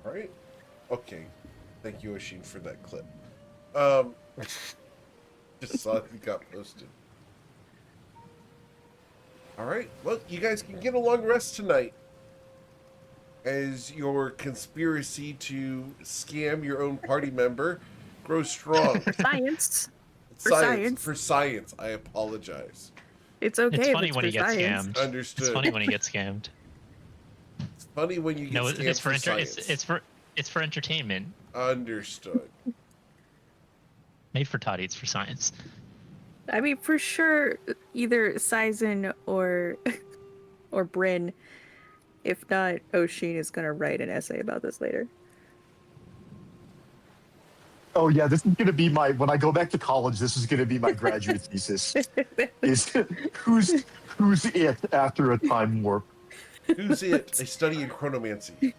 All right. Okay. Thank you, Oshin, for that clip. Just saw it got posted. All right. Well, you guys can get a long rest tonight as your conspiracy to scam your own party member grows strong. Science. For For science. I apologize. It's okay. It's if funny it's when for he gets science. scammed. Understood. It's funny when he gets scammed. It's funny when you get No, scammed it's for science. it's for entertainment. Understood. Made for Toddy, it's for science. I mean, for sure, either Sizen or Bryn, if not Oshin, is gonna write an essay about this later. Oh yeah, this is gonna be my when I go back to college. This is gonna be my graduate thesis. Is who's it after a time warp? Who's it? I study in chronomancy.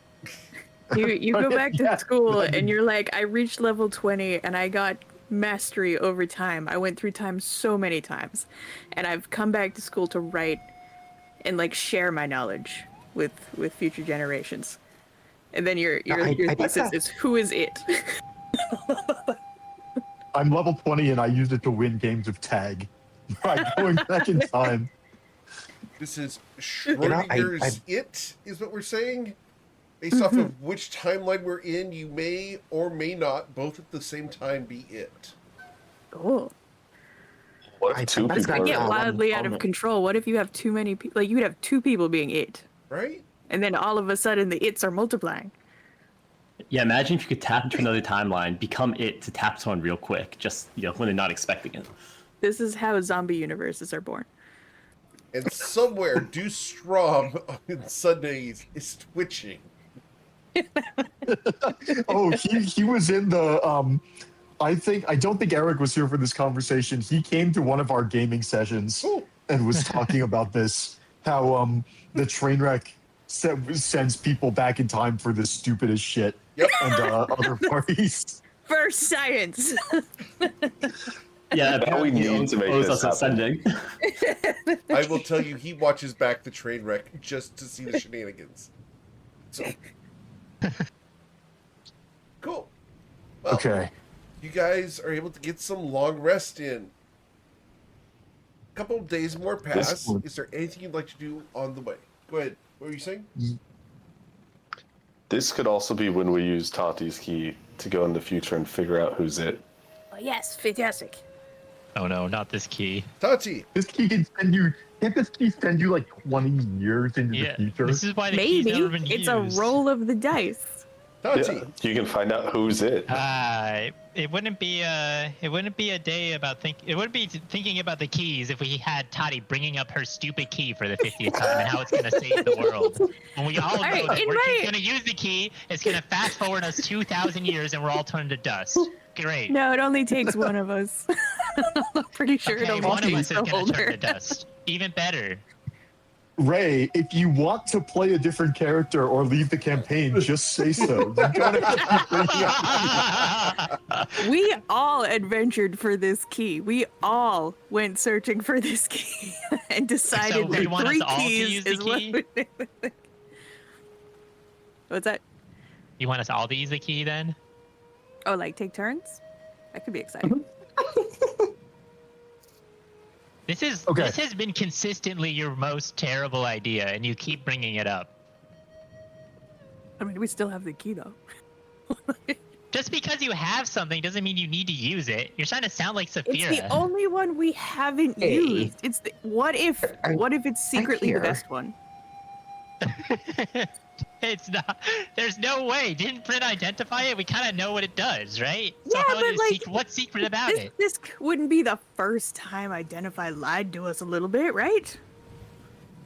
You go back to Yeah, school that'd be- and you're like, I reached level 20 and I got mastery over time. I went through time so many times. And I've come back to school to write and like share my knowledge with future generations. And then your I thesis bet is who is it? I'm level 20 and I used it to win games of tag by going back in time. This is know, Schrodinger's It, is what we're saying? Based off of which timeline we're in, you may or may not, both at the same time, be it. Oh. What I- if two that's people not are Get one wildly out of opponent. control. What if you have too many people? Like, you would have two people being it. Right? And then all of a sudden the its are multiplying. Yeah, imagine if you could tap into another timeline, become it to tap someone real quick, just when they're not expecting it. This is how zombie universes are born. And somewhere, Deuce Strom on Sundays is twitching. Oh, he was in the I don't think Eric was here for this conversation. He came to one of our gaming sessions Cool. and was talking about this, how the train wreck sends people back in time for the stupidest shit. Yep. And other parties. For science. Yeah, apparently we he need to make owes this us a happen. sending. I will tell you, he watches back the train wreck just to see the shenanigans. So. Cool. Well, Okay. you guys are able to get some long rest in. A couple of days more pass. one. Is there anything you'd like to do on the way? Go ahead. What were you saying? This could also be when we use Tati's key to go in the future and figure out who's it. Oh, yes, fantastic. Oh no, not this key. Tati, This key can send you. Can't this key send you like 20 years into Yeah, the future? this is why the key's Maybe never been it's used. a roll of the dice. Tati. Yeah, you can find out who's it. It wouldn't be a day about it wouldn't be thinking about the keys if we had Toddy bringing up her stupid key for the 50th time and how it's gonna save the world. And we all know Alright, that in we're my- just gonna use the key. It's gonna fast forward us 2,000 years and we're all turned to dust. Great. No, it only takes one of us. I'm pretty sure it Okay, only one of takes us is the gonna turn holder. to dust. Even better. Ray, if you want to play a different character or leave the campaign, just say so. You don't have to bring up- We all adventured for this key. We all went searching for this key and decided So that you want us 3 all to keys use the is what. key? What's that? You want us all to use the key then? Oh, like take turns? That could be exciting. This Okay. has been consistently your most terrible idea, and you keep bringing it up. I mean, we still have the key though. Just because you have something doesn't mean you need to use it. You're trying to sound like It's Saphira. the only one we haven't Hey. used. It's the, what if it's secretly the here. best one? It's not. There's no way. Didn't Bryn identify it? We kind of know what it does, right? Yeah, how but, is like, what's secret about it? This wouldn't be the first time Identify lied to us a little bit, right?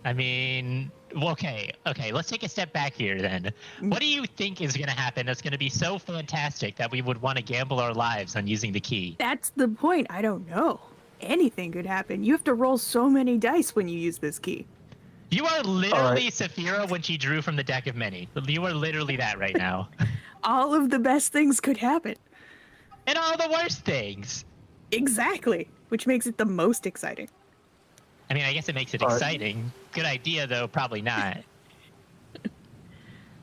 I mean, well, okay. Let's take a step back here then. What do you think is going to happen that's going to be so fantastic that we would want to gamble our lives on using the key? That's the point. I don't know. Anything could happen. You have to roll so many dice when you use this key. You are literally Saphira when she drew from the deck of many. You are literally that right now. All of the best things could happen. And all the worst things. Exactly. Which makes it the most exciting. I mean, I guess it makes it All right. exciting. Good idea, though. Probably not.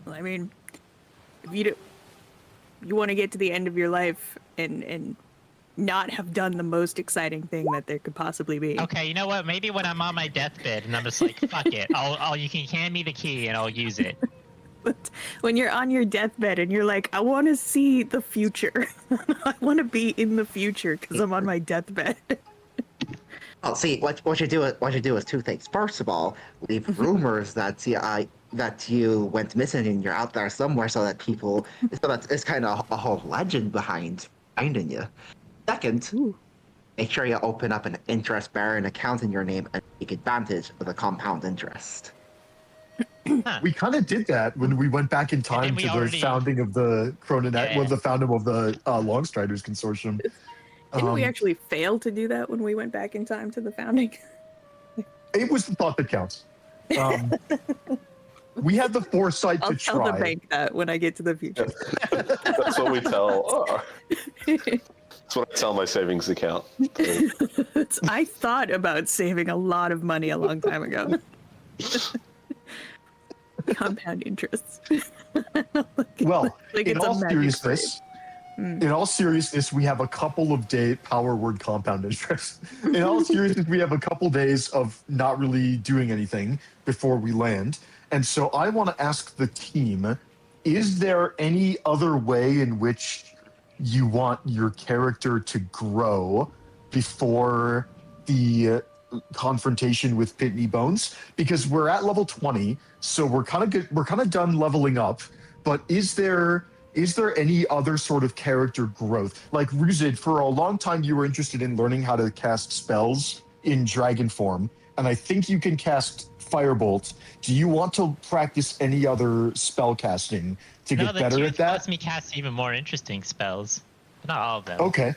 Well, I mean, if you want to get to the end of your life and not have done the most exciting thing that there could possibly be. Okay, you know what? Maybe when I'm on my deathbed and I'm just like, fuck it. You can hand me the key and I'll use it. But when you're on your deathbed and you're like, I want to see the future. I want to be in the future because I'm on my deathbed. Oh, see, what you do is two things. First of all, leave rumors that you went missing and you're out there somewhere, so that it's kind of a whole legend behind finding you. Second, Ooh. make sure you open up an interest-bearing account in your name and take advantage of the compound interest. We kind of did that when we went back in time we to the already- founding of the Crononet, well, Yeah. the founding of the Longstriders Consortium. Didn't we actually fail to do that when we went back in time to the founding? It was the thought that counts. We had the foresight I'll to tell the try. bank that when I get to the future. That's what we tell. That's what I tell my savings account. I thought about saving a lot of money a long time ago. Compound interest. Well, Like in it's a all magic seriousness, in all seriousness, we have a couple of power word compound interest. In all seriousness, we have a couple days of not really doing anything before we land. And so I want to ask the team, is there any other way in which you want your character to grow before the confrontation with Pitney Bones? Because we're at level 20, so we're kind of good, we're kind of done leveling up, but is there any other sort of character growth? Like Ruzid, for a long time you were interested in learning how to cast spells in dragon form, and I think you can cast Firebolt. Do you want to practice any other spell casting to No, get the better tooth at that? lets me cast even more interesting spells. But not all of them. Okay.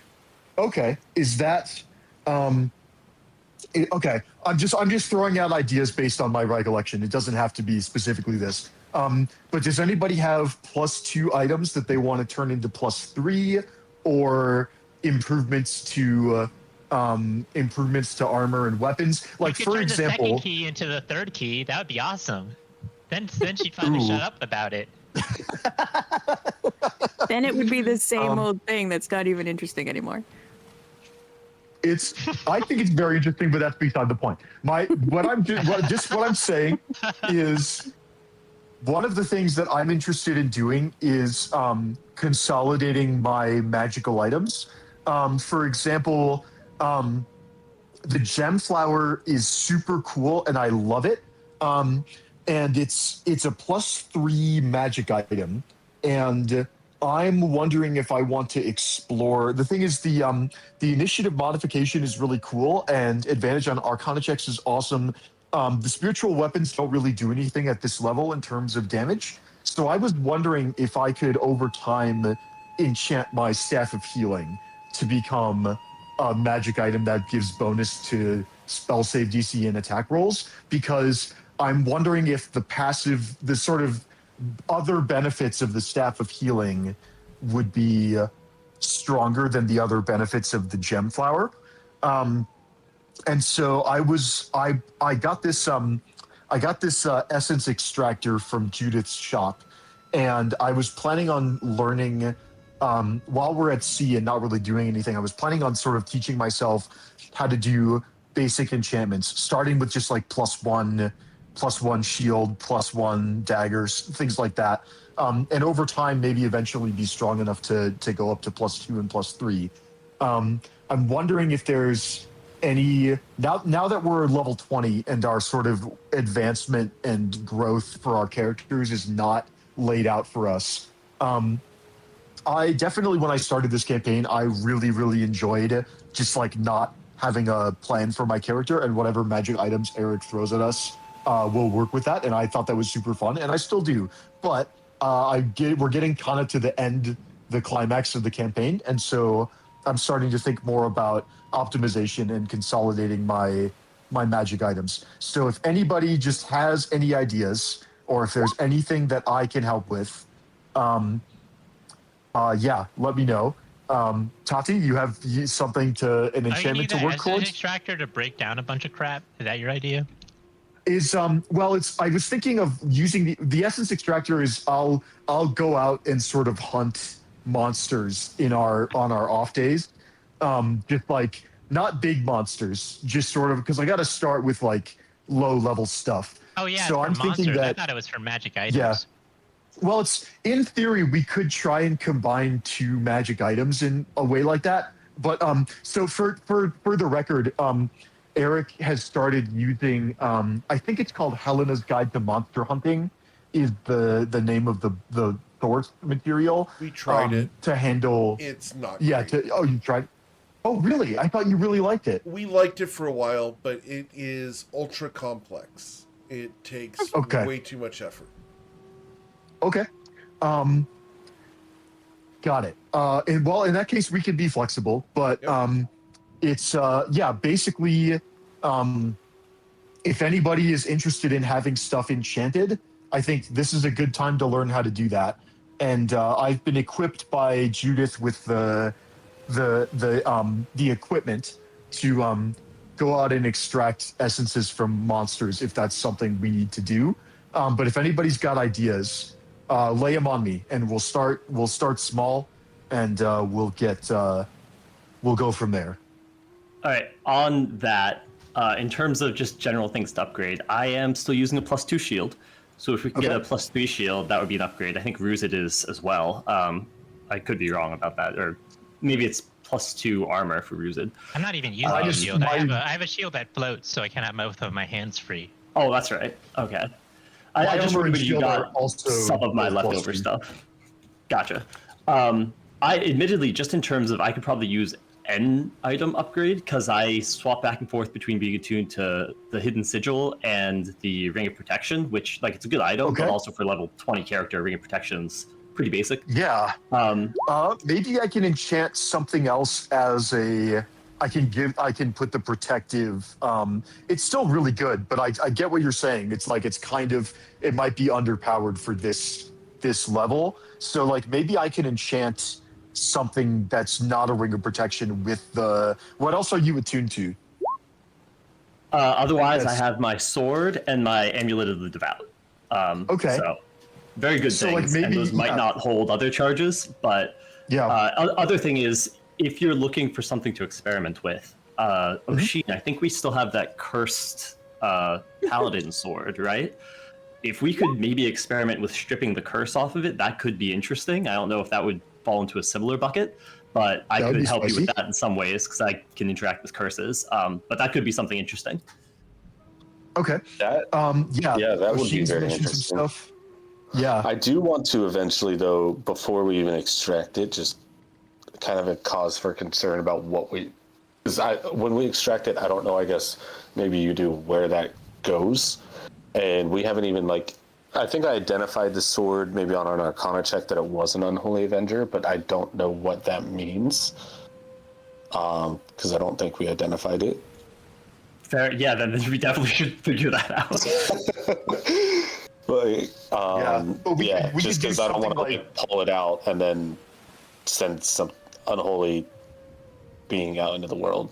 Is that okay? I'm just throwing out ideas based on my recollection. It doesn't have to be specifically this. But does anybody have +2 items that they want to turn into +3, or improvements to armor and weapons? Like, you could for turn example, the second key into the third key. That would be awesome. Then she'd finally Ooh. shut up about it. Then it would be the same old thing that's not even interesting anymore. I think it's very interesting, but that's beside the point. What I'm saying is, one of the things that I'm interested in doing is consolidating my magical items. For example, the gem flower is super cool and I love it. And it's a +3 magic item. And I'm wondering if I want to explore. The thing is, the initiative modification is really cool, and advantage on Arcana checks is awesome. The spiritual weapons don't really do anything at this level in terms of damage. So I was wondering if I could, over time, enchant my Staff of Healing to become a magic item that gives bonus to spell save DC and attack rolls, because I'm wondering if the sort of other benefits of the Staff of Healing would be stronger than the other benefits of the gem flower. And so I got this essence extractor from Judith's shop, and I was planning on learning while we're at sea and not really doing anything. I was planning on sort of teaching myself how to do basic enchantments, starting with just like +1 shield, +1 daggers, things like that. And over time, maybe eventually be strong enough to go up to +2 and +3. I'm wondering if there's any, now that we're level 20 and our sort of advancement and growth for our characters is not laid out for us. I definitely, when I started this campaign, I really, really enjoyed just like not having a plan for my character, and whatever magic items Eric throws at us, we'll work with that. And I thought that was super fun, and I still do. But we're getting kind of to the climax of the campaign, and so I'm starting to think more about optimization and consolidating my magic items. So if anybody just has any ideas, or if there's anything that I can help with, yeah, let me know. Tati, you have something an enchantment to work towards? towards? Extractor to break down a bunch of crap. Is that your idea? I was thinking of using the essence extractor. I'll go out and sort of hunt monsters on our off days, just like not big monsters, just sort of, because I got to start with like low level stuff. Oh yeah, so I'm monsters. thinking that, I thought it was for magic items. yeah. Well, it's in theory we could try and combine 2 magic items in a way like that. But so for the record, Eric has started using I think it's called Helena's Guide to Monster Hunting, is the name of the source material. We tried it to handle. It's not Yeah. great. You tried. Oh really? I thought you really liked it. We liked it for a while, but it is ultra complex. It takes Okay. way too much effort. Okay. Got it. Well, in that case, we can be flexible, but Yep. it's basically, if anybody is interested in having stuff enchanted, I think this is a good time to learn how to do that. And I've been equipped by Judith with the equipment to go out and extract essences from monsters if that's something we need to do. But if anybody's got ideas, lay them on me, and we'll start small, and we'll go from there. All right. On that, in terms of just general things to upgrade, I am still using a +2 shield. So if we can get a +3 shield, that would be an upgrade. I think Rooted is as well. I could be wrong about that, or maybe it's +2 armor for Rooted. I'm not even using a shield. I have a shield that floats, so I can have both of my hands free. Oh, that's right. Okay. I just remember you got also some of my leftover stuff. Gotcha. I admittedly, just in terms of, I could probably use an item upgrade, because I swap back and forth between being attuned to the Hidden Sigil and the Ring of Protection, which, like, it's a good item, but also for level 20 character, Ring of Protection's pretty basic. Yeah. Maybe I can enchant something else as a. I can put the protective. It's still really good, but I get what you're saying. It's like it might be underpowered for this level. So like maybe I can enchant something that's not a Ring of Protection with the. What else are you attuned to? Otherwise, I have my sword and my Amulet of the Devout. Okay. So very good So, things, like, maybe, and those might not hold other charges. But other thing is, if you're looking for something to experiment with, Oshin, I think we still have that cursed paladin sword, right? If we could maybe experiment with stripping the curse off of it, that could be interesting. I don't know if that would fall into a similar bucket, but I could help you with that in some ways, because I can interact with curses. But that could be something interesting. Okay. That would be very interesting. Stuff. Yeah. I do want to eventually, though, before we even extract it, just kind of a cause for concern about what we. Because when we extract it, I don't know. I guess maybe you do, where that goes, and we haven't even I think I identified the sword maybe on an Arcana check that it was an Unholy Avenger, but I don't know what that means. Because I don't think we identified it. Fair, yeah. Then we definitely should figure that out. Just because I don't want to pull it out and then send some unholy being out into the world.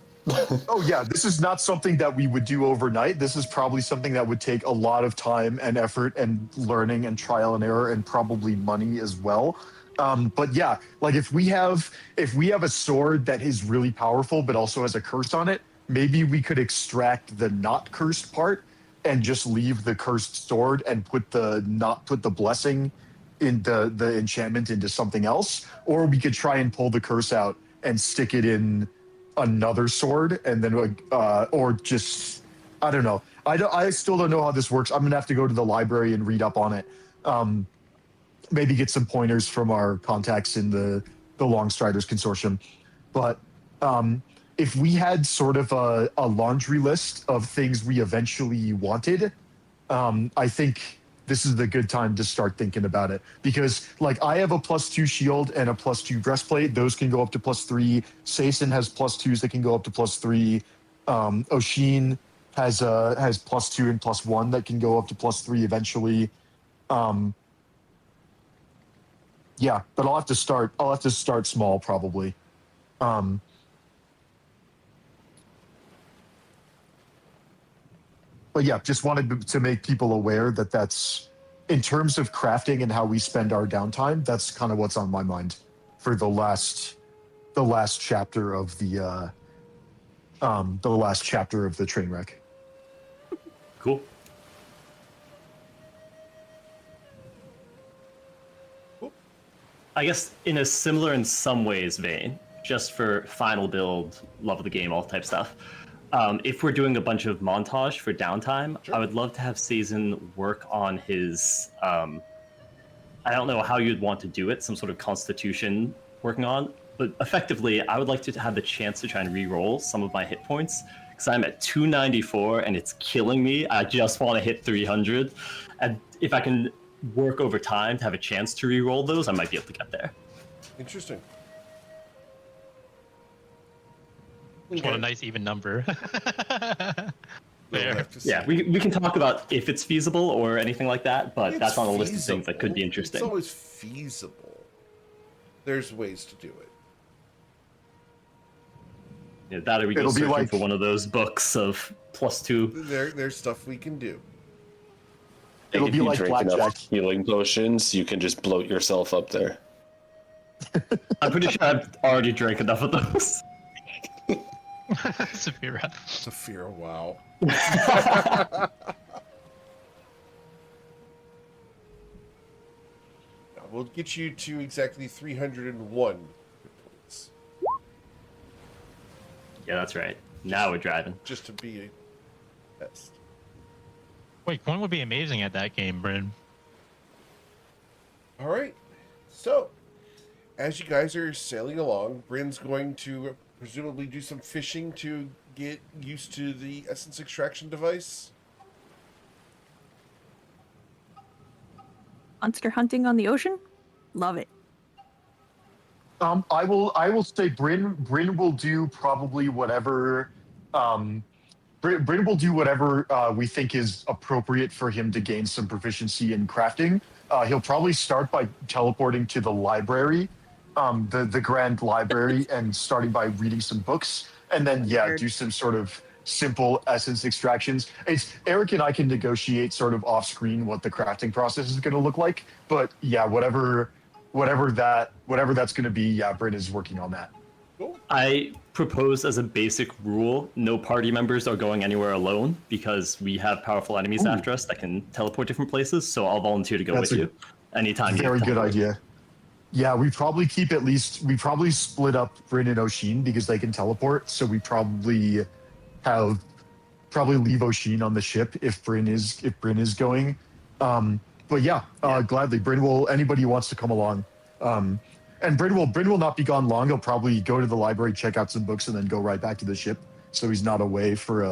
Oh yeah, this is not something that we would do overnight. This is probably something that would take a lot of time and effort and learning and trial and error and probably money as well. But yeah, like if we have a sword that is really powerful but also has a curse on it, maybe we could extract the not cursed part and just leave the cursed sword and put the blessing in the enchantment into something else, or we could try and pull the curse out and stick it in another sword, and then or just I don't know. I still don't know how this works. I'm gonna have to go to the library and read up on it. Maybe get some pointers from our contacts in the Longstriders Consortium. But if we had sort of a laundry list of things we eventually wanted, I think this is the good time to start thinking about it, because like I have a +2 shield and a +2 breastplate. Those can go up to +3. Saison has +2s that can go up to +3. Oshin has +2 and +1 that can go up to +3 eventually. Yeah, but I'll have to start small probably. But yeah, just wanted to make people aware that that's, in terms of crafting and how we spend our downtime, that's kind of what's on my mind for the last chapter of the train wreck. Cool. I guess in a similar, in some ways, vein, just for final build, love of the game, all type stuff. If we're doing a bunch of montage for downtime, I would love to have Saison work on his. I don't know how you'd want to do it, some sort of constitution working on, but effectively, I would like to have the chance to try and re-roll some of my hit points, because I'm at 294 and it's killing me. I just want to hit 300, and if I can work over time to have a chance to re-roll those, I might be able to get there. Interesting. Just want a nice even number. We'll There. have to see. Yeah, we can talk about if it's feasible or anything like that, but It's that's on a list of things that could be feasible. interesting. It's always feasible. There's ways to do it. Yeah, that or we go It'll be searching like- for one of those books of +2. There's stuff we can do. It'll if be you like drink blackjack. enough healing potions, you can just bloat yourself up there. I'm pretty sure I've already drank enough of those. Saphira. Saphira, wow. We'll get you to exactly 301 points, Yeah, that's right. Now we're driving. just to be a test. Wait, one would be amazing at that game, Bryn. All right. So, as you guys are sailing along, Bryn's going to presumably do some fishing to get used to the essence extraction device. Monster hunting on the ocean? Love it. I will say Bryn will do probably whatever Bryn will do whatever we think is appropriate for him to gain some proficiency in crafting. He'll probably start by teleporting to the library, the grand library, and starting by reading some books, and then do some sort of simple essence extractions. It's Eric and I can negotiate sort of off screen what the crafting process is going to look like, but yeah, whatever that's going to be, Bryn is working on that. Cool. I propose as a basic rule, no party members are going anywhere alone because we have powerful enemies after us that can teleport different places. So I'll volunteer to go That's with a you anytime. Very you good teleport. idea. Yeah, we probably split up Bryn and Oshin because they can teleport. So we probably leave Oshin on the ship if Bryn is going. But yeah, gladly. Anybody who wants to come along. And Bryn will not be gone long. He'll probably go to the library, check out some books, and then go right back to the ship. So he's not away for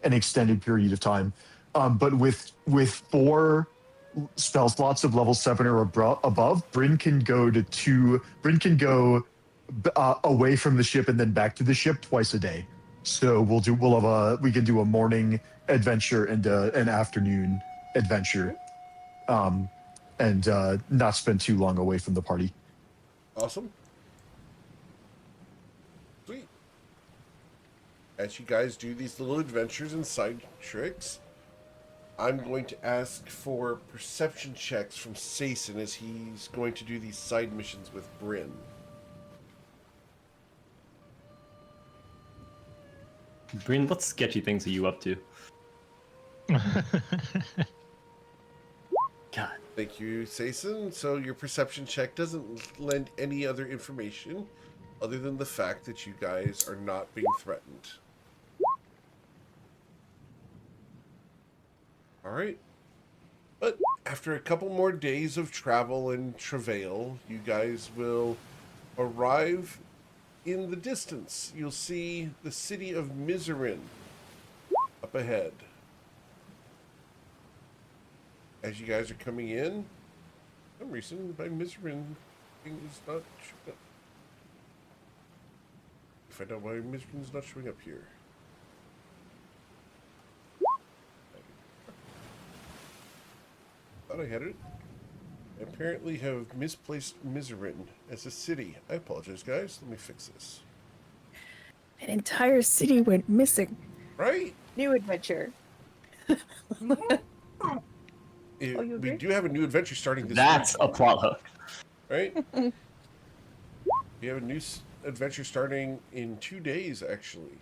an extended period of time. But with 4 spell slots of level 7 or above, Bryn can go away from the ship and then back to the ship twice a day. So we can do a morning adventure and an afternoon adventure, and not spend too long away from the party. Awesome. Sweet. As you guys do these little adventures and side tricks, I'm going to ask for perception checks from Sason as he's going to do these side missions with Bryn. Bryn, what sketchy things are you up to? God. Thank you, Sason. So your perception check doesn't lend any other information other than the fact that you guys are not being threatened. Alright. But after a couple more days of travel and travail, you guys will arrive in the distance. You'll see the city of Miserin up ahead. As you guys are coming in, for some reason my Miserin thing is not showing up. Find out why Miserin is not showing up here. Thought I had it. I apparently have misplaced Miserin as a city. I apologize, guys. Let me fix this. An entire city went missing. Right? New adventure. We agree? do have a new adventure starting this That's week, a plot hook. right? We have a new adventure starting in 2 days, actually.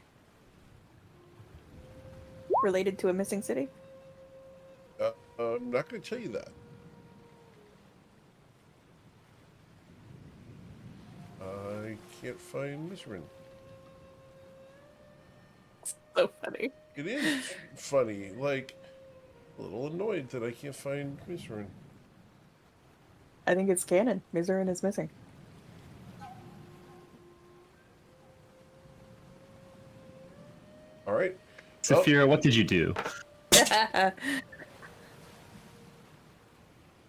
Related to a missing city? I'm not going to tell you that. I can't find Miserin. So funny. It is funny, like, a little annoyed that I can't find Miserin. I think it's canon. Miserin is missing. Alright. Saphira, what did you do?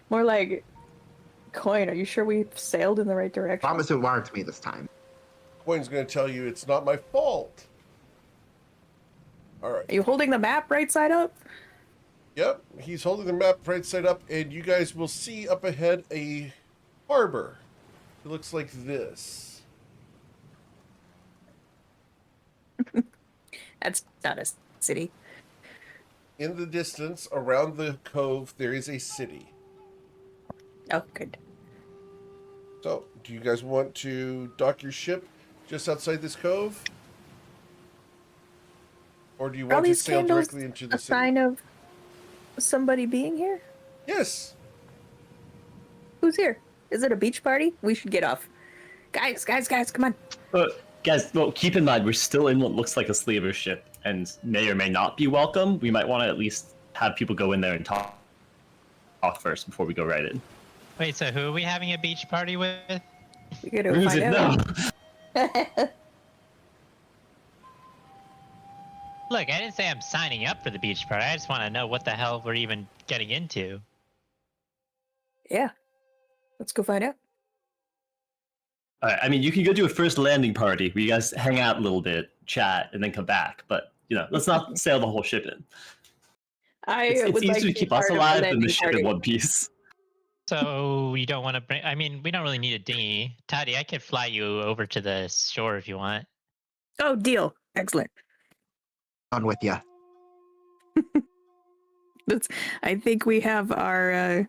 More like, Coin, are you sure we've sailed in the right direction? Promise it weren't me this time. Coin's going to tell you it's not my fault. All right. Are you holding the map right side up? Yep, he's holding the map right side up, and you guys will see up ahead a harbor. It looks like this. That's not a city. In the distance, around the cove, there is a city. Oh, good. So, do you guys want to dock your ship just outside this cove? Or do you Are want to these sail candles directly into the a city? sign of somebody being here? Yes. Who's here? Is it a beach party? We should get off. Guys, come on. Guys, well, keep in mind, we're still in what looks like a slaver ship, and may or may not be welcome. We might want to at least have people go in there and talk first before we go right in. Wait, so who are we having a beach party with? We gotta Who's find it? out. No. Look, I didn't say I'm signing up for the beach party. I just want to know what the hell we're even getting into. Yeah. Let's go find out. Alright, I mean, you can go do a first landing party where you guys hang out a little bit, chat, and then come back. But, let's not sail the whole ship in. It's would easier like to be keep us part of the alive than the landing ship party. in one piece. So you don't want to bring? I mean, we don't really need a dinghy. Toddy, I could fly you over to the shore if you want. Oh, deal. Excellent. On with ya. I think we have our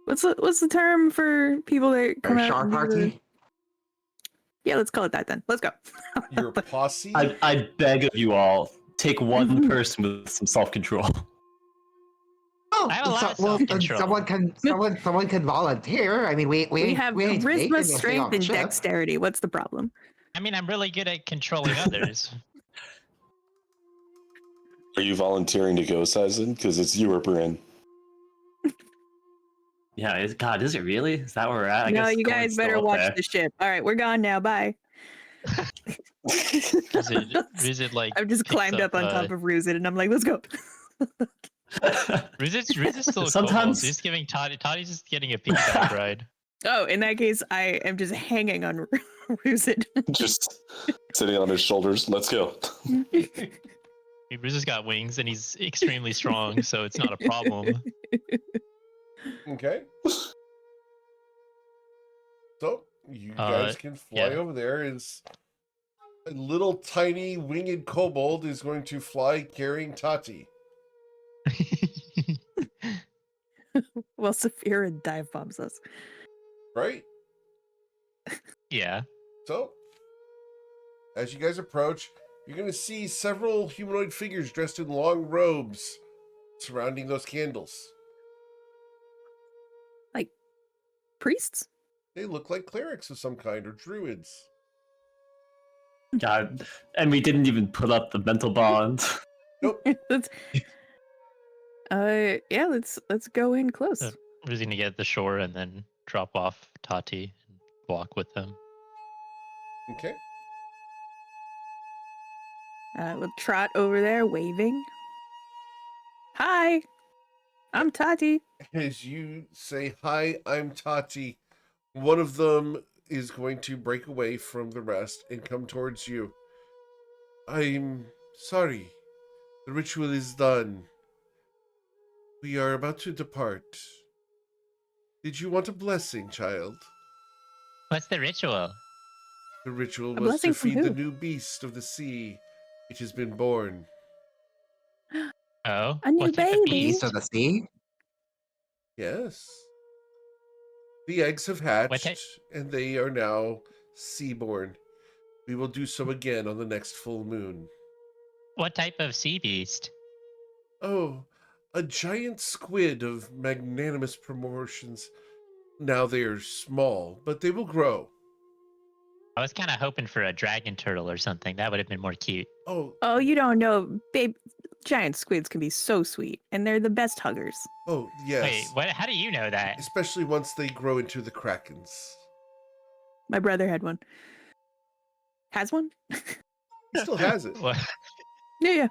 what's the term for people that come Or out? shark and do party? Yeah, let's call it that then. Let's go. Your posse? I beg of you all, take one person with some self-control. Oh, I have a lot of well, self-control. someone can volunteer. I mean, we have ain't taking charisma, this thing strength, on the and ship. dexterity. What's the problem? I mean, I'm really good at controlling others. Are you volunteering to go, Sizen? Because it's you or Bryn. Yeah, God, is it really? Is that where we're at? I No, guess you Colin's guys still better up watch there. the ship. All right, we're gone now. Bye. Ruzit like I've just picks climbed up on top of Ruzit, and I'm like, let's go. Ruzit's still a Sometimes- kobold, so he's giving Toddy's just getting a piggyback ride. Oh, in that case, I am just hanging on Ruzit. Just sitting on his shoulders. Let's go. Ruzit's got wings and he's extremely strong, so it's not a problem. Okay. So, you guys can fly yeah. over there. As a little tiny winged kobold is going to fly carrying Tati. Well, Saphira dive bombs us. Right? Yeah. So, as you guys approach, you're going to see several humanoid figures dressed in long robes surrounding those candles. Priests? They look like clerics of some kind or druids. God, and we didn't even put up the mental bond. Nope. let's yeah, let's go in close. Ruzit's gonna get to the shore and then drop off Tati and walk with them. Okay. We'll trot over there waving. Hi, I'm Tati. As you say, "Hi, I'm Tati," one of them is going to break away from the rest and come towards you. "I'm sorry. The ritual is done. We are about to depart. Did you want a blessing, child?" What's the ritual? The ritual A was blessing to from feed the who? new beast of the sea. It has been born. Oh, A new what type of baby? beast? East of the sea? Yes. The eggs have hatched, What type- and they are now seaborn. We will do so again on the next full moon. What type of sea beast? Oh, a giant squid of magnanimous proportions. Now they are small, but they will grow. I was kind of hoping for a dragon turtle or something. That would have been more cute. Oh, you don't know, babe. Giant squids can be so sweet, and they're the best huggers. Oh, yes. Wait, what? How do you know that? Especially once they grow into the krakens. My brother had one. Has one? He still has it. What, Yeah.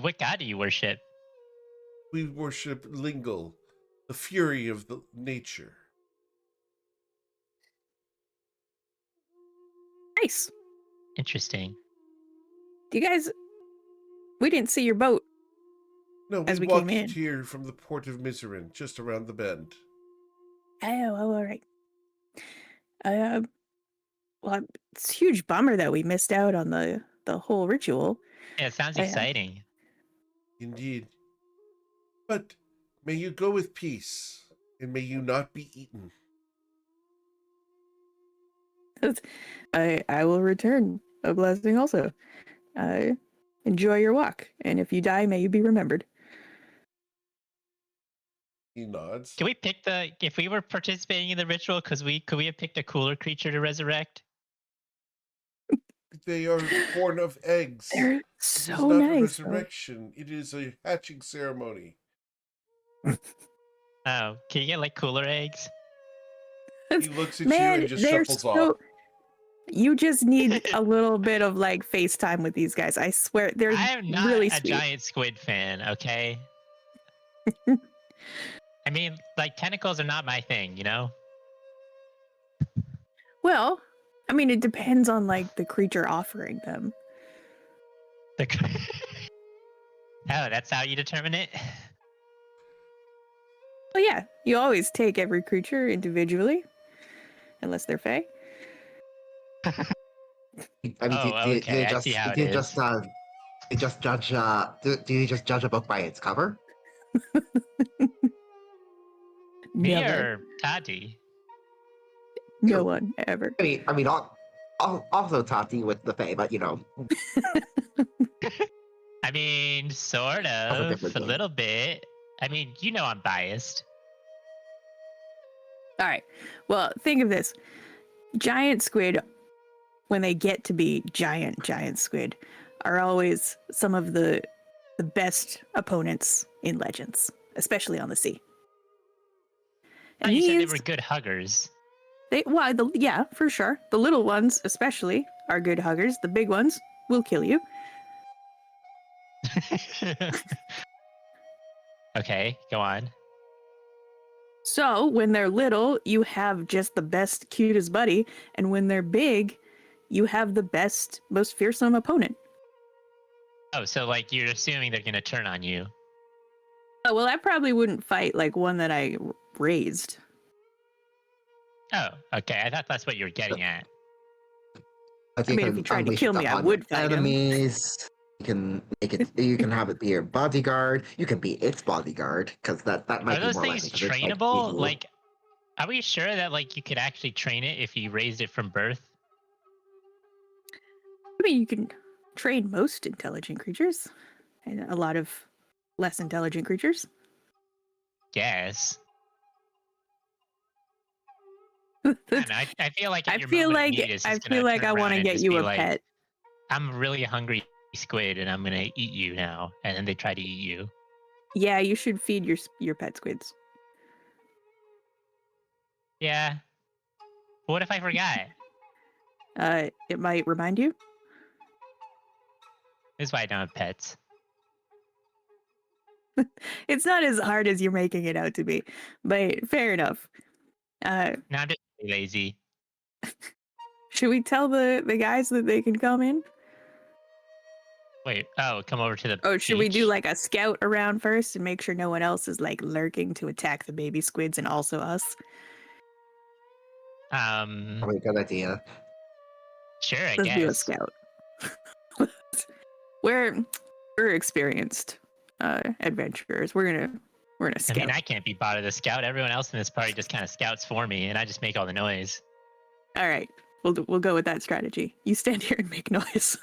what god do you worship? We worship Lingle, the fury of the nature. Nice. Interesting. Do you guys? We didn't see your boat. No, As we walked came in. here from the port of Miserin, just around the bend. Oh, all right. Well, it's a huge bummer that we missed out on the whole ritual. Yeah, it sounds Yeah. exciting. Indeed. But may you go with peace, and may you not be eaten. I will return a blessing also. Enjoy your walk, and if you die, may you be remembered. He nods. Can we pick if we were participating in the ritual, could we have picked a cooler creature to resurrect? They are born of eggs. They're It is so not a nice. though. resurrection. It is a hatching ceremony. Oh, can you get like cooler eggs? He looks at Man, you and just they're shuffles off. You just need a little bit of like FaceTime with these guys. I swear, they're I am not really a sweet. giant squid fan, okay? I mean, like, tentacles are not my thing, you know? Well, I mean, it depends on like the creature offering them. The oh, that's how you determine it? Well, yeah, you always take every creature individually, unless they're fey. I mean, Oh, okay, I see how it do you is. just judge? Do you just judge a book by its cover? Me Never. or Tati? No one ever. I mean, also Tati with the Fae, but you know. I mean, sort of, different a thing. little bit. I mean, you know I'm biased. All right. Well, think of this: giant squid, when they get to be giant squid, are always some of the best opponents in Legends, especially on the sea. Oh, you said they were good huggers. Yeah, for sure. The little ones, especially, are good huggers. The big ones will kill you. Okay, go on. So when they're little, you have just the best, cutest buddy, and when they're big, you have the best, most fearsome opponent. Oh, so like you're assuming they're gonna turn on you. Oh, well, I probably wouldn't fight like one that I raised. Oh, okay. I thought that's what you were getting at. But I mean, if can he tried to unleash kill it me, I upon would fight him. enemies. You can make it. You can have it be your bodyguard. You can be its bodyguard because that might Are be those more things likely. 'cause it's, trainable? evil. Like, are we sure that like you could actually train it if you raised it from birth? I mean, you can train most intelligent creatures, and a lot of less intelligent creatures. Yes. That's- And I feel like at I your feel moment of like need, it's I just gonna feel like turn I want around to and get just you be a like, pet. I'm a really hungry squid and I'm gonna eat you now, and then they try to eat you. Yeah, you should feed your pet squids. Yeah. What if I forgot? It might remind you. This is why I don't have pets. It's not as hard as you're making it out to be, but fair enough. No, I'm just lazy. Should we tell the guys that they can come in? Wait, oh, come over to the Or should we do beach? like a scout around first and make sure no one else is like lurking to attack the baby squids and also us? Probably a good idea. Sure, I Let's do a guess. scout. we're experienced adventurers. We're gonna I scout. mean, I can't be bought as a scout. Everyone else in this party just kind of scouts for me, and I just make all the noise. All right, we'll go with that strategy. You stand here and make noise.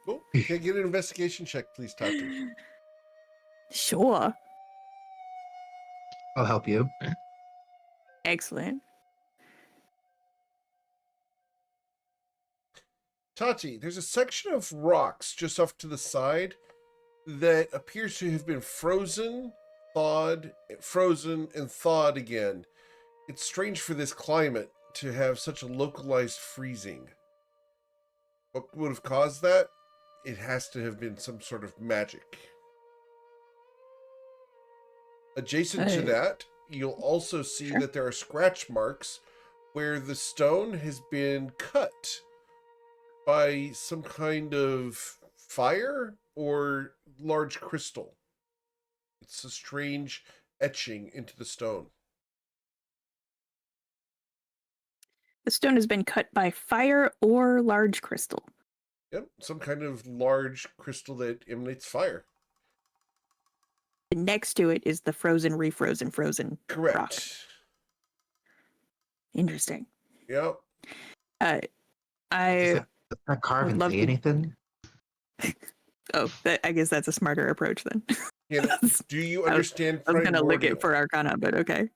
Oh, can I get an investigation check, please, Tati? Sure. I'll help you. Excellent. Tati, there's a section of rocks just off to the side that appears to have been frozen, thawed, and thawed again. It's strange for this climate. to have such a localized freezing. What would have caused that? It has to have been some sort of magic. Adjacent to that, you'll also see that there are scratch marks where the stone has been cut by some kind of fire or large crystal. It's a strange etching into the stone. The stone has been cut by fire or large crystal. Yep, some kind of large crystal that emanates fire. Next to it is the frozen, refrozen, frozen Correct. rock. Interesting. Yep. I Does that carve would and love say to- anything? I guess that's a smarter approach then. Yeah, do you understand I was gonna lick primordial? it for Arcana, but okay.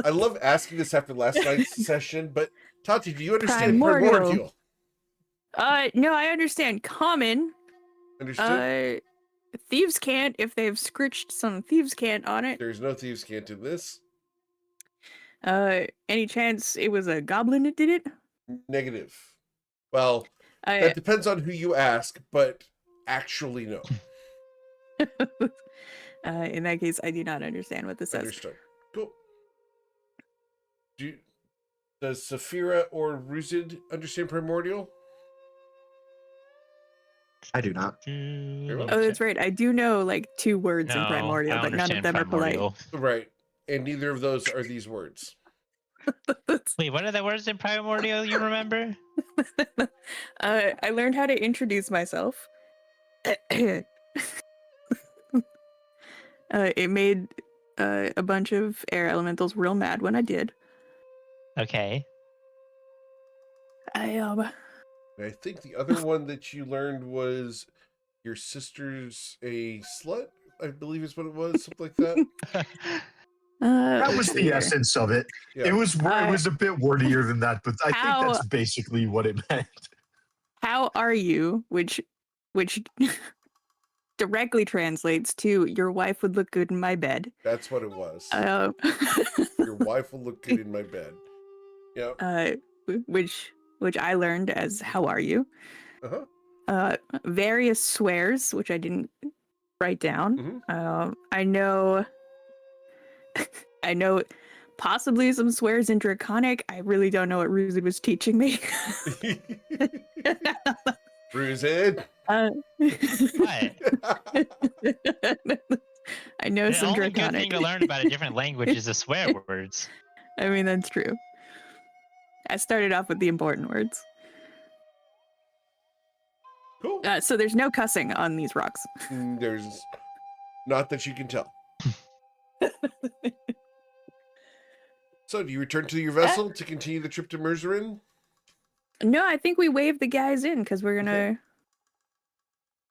I love asking this after last night's session, but Tati, do you understand Primordial. primordial? No, I understand common. Understood? Thieves can't if they've scritched some thieves can't on it. There's no thieves' cant in this. Any chance it was a goblin that did it? Negative. Well, I, that depends on who you ask, but actually no. in that case, I do not understand what this says. Understood. Cool. Does Saphira or Ruzid understand primordial? I do not. Oh, that's right. I do know like 2 words in primordial, but none of them are polite. Right. And neither of those are these words. Wait, what are the words in primordial you remember? I learned how to introduce myself. It made a bunch of air elementals real mad when I did. Okay. I think the other one that you learned was your sister's a slut, I believe is what it was, something like that. That was the essence of it. Yeah. It was a bit wordier than that, but I How- think that's basically what it meant. How are you? Which directly translates to your wife would look good in my bed. That's what it was. Your wife will look good in my bed. Yeah. Which I learned as how are you? Uh-huh. Various swears, which I didn't write down. Mhm. I know possibly some swears in Draconic. I really don't know what Ruzid was teaching me. Ruzid. What? I know The some only good Draconic. thing to learn about a different language is the swear words. I mean, that's true. I started off with the important words. Cool. So there's no cussing on these rocks. There's not that you can tell. So, do you return to your vessel to continue the trip to Merzerin? No, I think we waved the guys in because we're gonna Okay.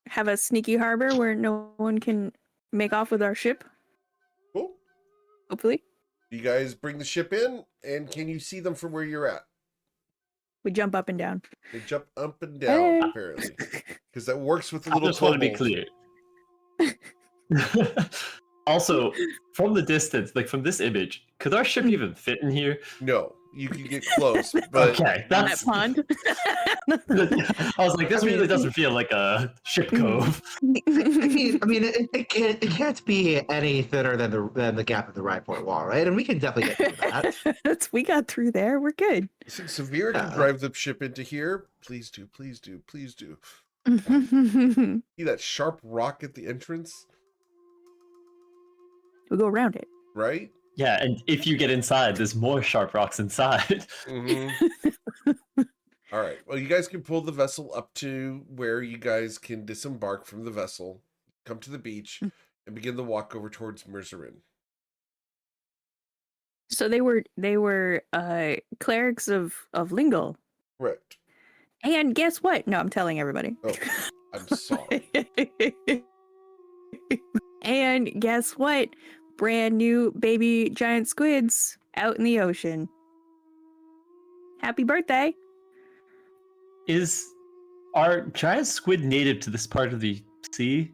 have a sneaky harbor where no one can make off with our ship. Cool. Hopefully, You guys bring the ship in, and can you see them from where you're at? we jump up and down. They jump up and down, Hey. apparently, because that works with the I little. just want to be kobolds. clear. Also, from the distance, like from this image, could our ship even fit in here? No, you can get close, but Okay, That that's. pond. I was like, this really doesn't feel like a ship cove. I mean, it can't be any thinner than the gap of the right port wall, right? And we can definitely get through that. We got through there. We're good. since Severe can Yeah. drive the ship into here, please do, please do, please do. We'll See that sharp rock at the entrance, go around it. right? Yeah, and if you get inside, there's more sharp rocks inside. All right. Well, you guys can pull the vessel up to where you guys can disembark from the vessel, come to the beach, and begin the walk over towards Merzerin. So they were clerics of Lingle. Correct. And guess what? No, I'm telling everybody. Oh, I'm sorry. And guess what? Brand new baby giant squids out in the ocean. Happy birthday. Are giant squid native to this part of the sea?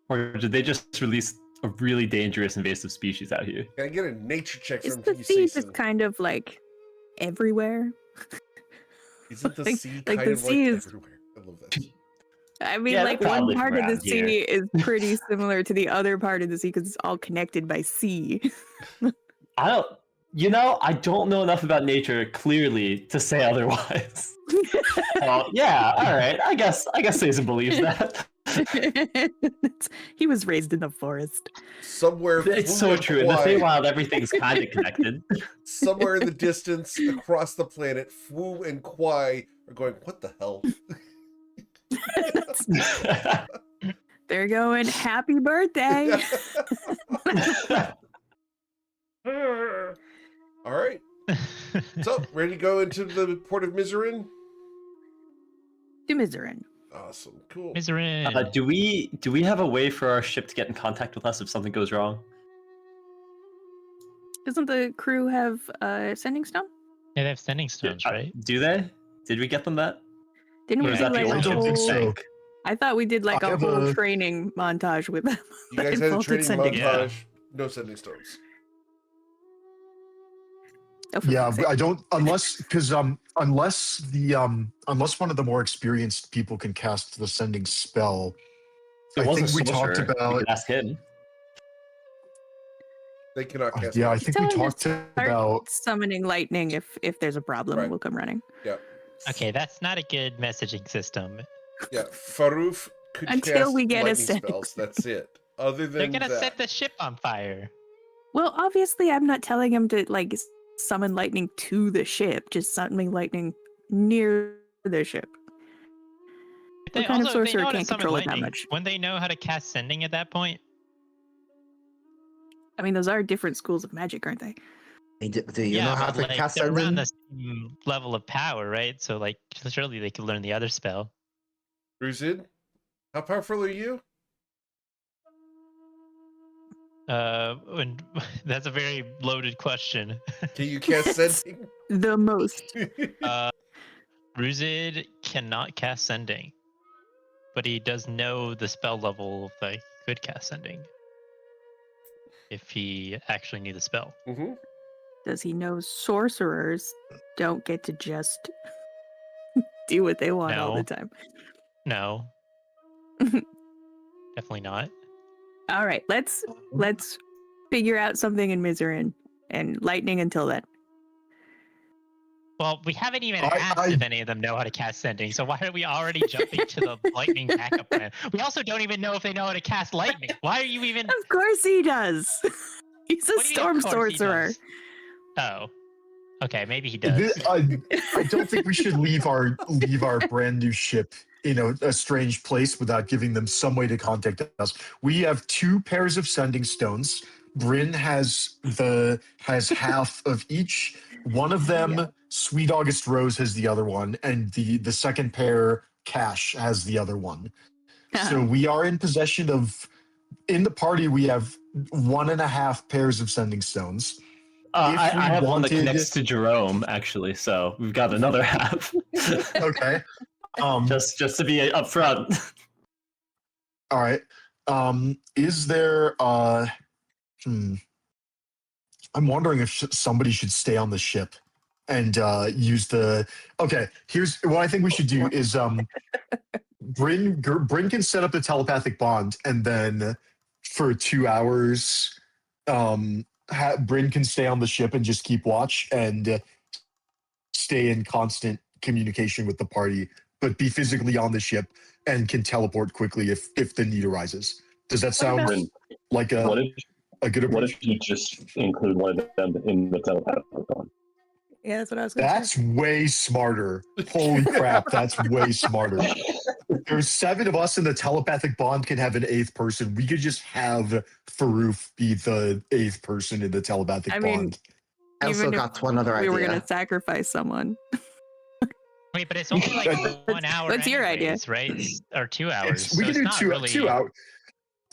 Or did they just release a really dangerous invasive species out here? Can I get a nature check Is from the you, sea Season? just kind of like everywhere. Isn't the Like- sea like kind the of sea like is- everywhere? I love that. I mean, Yeah, like they're one probably part from of the around here. sea is pretty similar to the other part of the sea because it's all connected by sea. I don't know enough about nature clearly to say otherwise. Well, yeah, all right. I guess Susan believes that. He was raised in the forest. Somewhere, It's Fu so and true. In the Kwai- Feywild, everything's kind of connected. somewhere in the distance across the planet, Fu and Kwai are going, what the hell? They're going, happy birthday. All right. So, ready to go into the port of Miserin? To Miserin. Awesome. Cool. Miserin. do we have a way for our ship to get in contact with us if something goes wrong? Doesn't the crew have sending stone? Yeah, they have sending stones, right? Do they? Did we get them that? Didn't Yeah, Or we is do that the like old a I don't ship think whole? so. tank? I thought we did like I a have whole a- training montage with them. You guys that had a involved training sending montage. stone. No sending stones. Oh, for Yeah, fuck's sake. I don't unless unless one of the more experienced people can cast the sending spell. It I was think a we talked sorcerer. You about. could ask him. They cannot cast Yeah, I magic. think Tell we him to talked start about. summoning lightning if there's a problem. Right. We'll come running. Yeah. Okay, that's not a good messaging system. Yeah. Faroof could Until cast we get a lightning sending spells. stone. That's it. Other They're than gonna that. set the ship on fire. Well, obviously, I'm not telling him to like summon lightning to the ship. Just summoning lightning near the ship. They, What kind of also, if they sorcerer know how to can't summon control it that lightning, much? wouldn't they know how to cast sending at that point? I mean, those are different schools of magic, aren't they? Do you know how but, to like, cast they're around sending? the same level of power, right? So, like, surely they could learn the other spell. Ruzid, how powerful are you? And that's a very loaded question. Can you cast sending? The most. Ruzid cannot cast sending, but he does know the spell level that he could cast sending if he actually knew the spell. Mm-hmm. Does he know sorcerers don't get to just do what they want all the No. time? No, definitely not. All right, let's figure out something in Miserin and lightning until then. Well, we haven't even I- asked I- if any of them know how to cast sending, so why are we already jumping to the lightning backup plan? We also don't even know if they know how to cast lightning. Why are you even? Of course he does. He's a What do you mean, storm of course he sorcerer. does? Oh, okay, maybe he does. I don't think we should leave our brand new ship in a strange place without giving them some way to contact us. We have 2 pairs of sending stones. Bryn has half of each. One of them, Sweet August Rose, has the other one, and the second pair, Cash, has the other one. So we are in possession of. In the party, we have 1.5 pairs of sending stones. I If we have one that wanted- connects to Jerome, actually, so we've got another half. Okay. just to be upfront. All right. Is there I'm wondering if somebody should stay on the ship and use the. Okay, here's what I think we should do is Bryn can set up the telepathic bond, and then for 2 hours, Bryn can stay on the ship and just keep watch and stay in constant communication with the party, but be physically on the ship and can teleport quickly if the need arises. Does that sound Bryn, like what if a good what approach? if you just include one of them in the telepathic bond? Yeah, that's what I was going to That's way smarter. Holy crap, that's way smarter. There's 7 of us, and the telepathic bond can have an 8th person. We could just have Faroof be the 8th person in the telepathic I mean, bond. I also even if got one other we idea. were going to sacrifice someone. Wait, but it's only like 1 hour. What's your idea? anyways, right? Or 2 hours. We so can it's do not 2 really... 2 hours.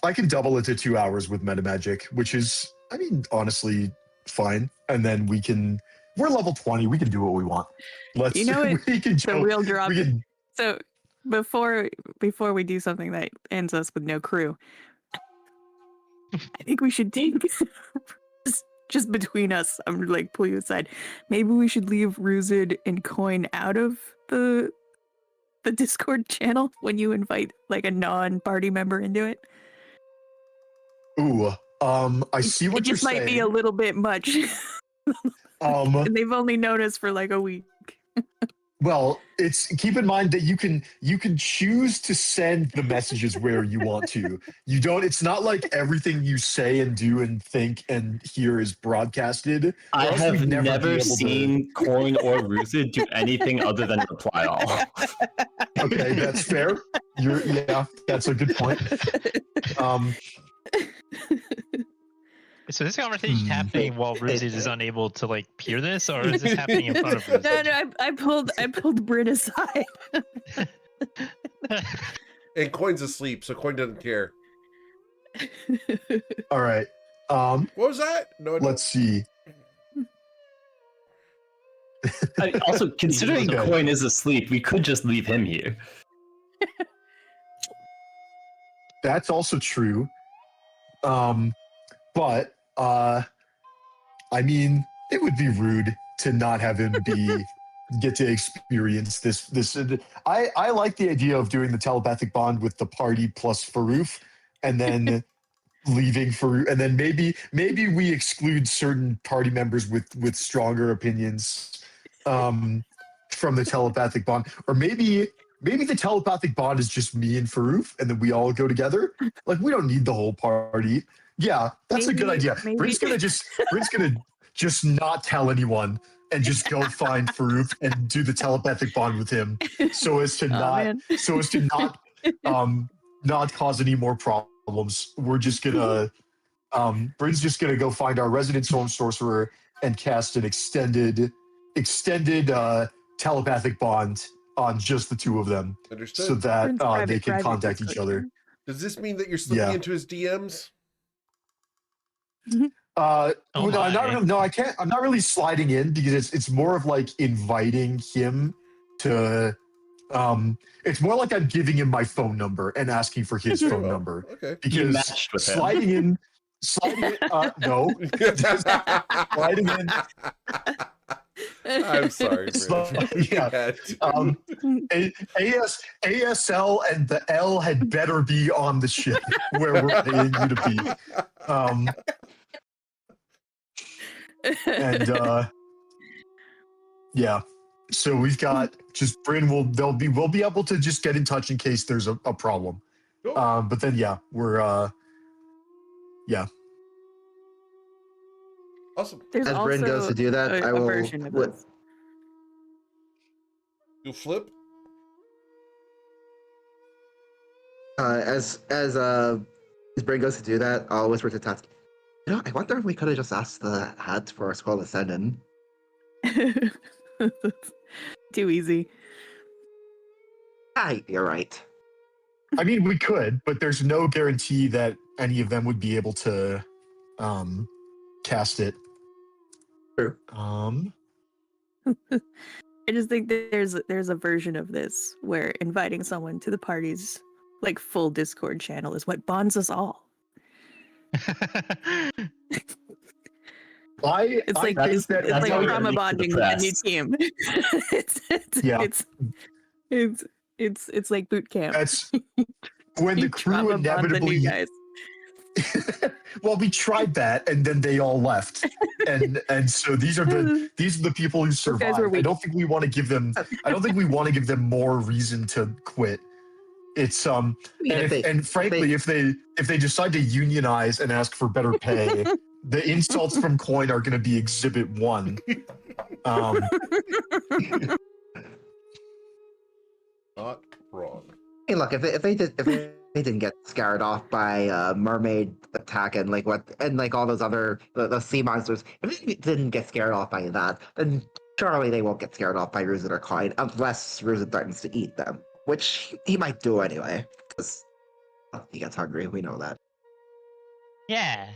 I can double it to 2 hours with metamagic, which is, I mean, honestly, fine. And then we're level 20. We can do what we want. Let's. You know what we can The jump. real drop. We can. So before we do something that ends us with no crew, I think we should take just between us, I'm gonna like pull you aside. Maybe we should leave Ruzid and Coin out of the Discord channel when you invite like a non-party member into it. Ooh, I see what It you're just might saying. be a little bit much. And they've only known us for like a week. Well, it's keep in mind that you can choose to send the messages where you want to. You don't. It's not like everything you say and do and think and hear is broadcasted. I or else have we'd be never able to- seen Coin or Rusid do anything other than reply all. Okay, that's fair. Yeah, that's a good point. So this conversation happening while Ruzid is unable to like hear this, or is this happening in front of No, Ruzid? no, I pulled Bryn aside. And Coin's asleep, so Coin doesn't care. All right. What was that? No, Let's see. Also, considering Okay. Coin is asleep, we could just leave him here. That's also true. But I mean, it would be rude to not have him get to experience this. I like the idea of doing the telepathic bond with the party plus Faroof, and then leaving Faroof, and then maybe we exclude certain party members with stronger opinions from the telepathic bond, or maybe the telepathic bond is just me and Faroof, and then we all go together. Like, we don't need the whole party. Yeah, that's a good idea. Bryn's gonna just not tell anyone and just go find Faroof and do the telepathic bond with him, so as to not cause any more problems. We're just gonna Bryn's just gonna go find our resident storm sorcerer and cast an extended telepathic bond on just the two of them, Understood. so that Bryn's they can private contact each Discord other. channel. Does this mean that you're slipping Yeah. into his DMs? No, my. no, I can't. I'm not really sliding in because it's more of like inviting him to. It's more like I'm giving him my phone number and asking for his phone number, Okay. You because matched with him. sliding in, no, sliding in. I'm sorry, Bryn. Yeah. ASL and the L had better be on the ship where we're paying you to be. And yeah, so we've got just Bryn we'll be able to just get in touch in case there's a problem. Cool. But then yeah, we're yeah. Awesome. There's As also Bryn goes to do that, a, I a will. version of this. You flip? As Bryn goes to do that, I'll whisper to Tats. You know, I wonder if we could have just asked the hat for a scroll to send in. Too easy. You're right. I mean, we could, but there's no guarantee that any of them would be able to cast it. True. I just think that there's a version of this where inviting someone to the party's like full Discord channel is what bonds us all. It's like think it's that- like that's how we trauma get bonding the a new press. team. It's like boot camp. That's when the You crew trauma bond the new inevitably. guys. Well, we tried that, and then they all left, and so these are the people who guys survived. were I weak. don't think we want to give them. I don't think we want to give them more reason to quit. It's mean, and frankly, if they decide to unionize and ask for better pay, the insults from Coin are going to be Exhibit 1. Not wrong. Hey, look, if they didn't get scared off by a mermaid attack and like all those other the sea monsters, if they didn't get scared off by that, then surely they won't get scared off by Ruzid or Coin unless Ruzid threatens to eat them, which he might do anyway because he gets hungry. We know that. Yeah.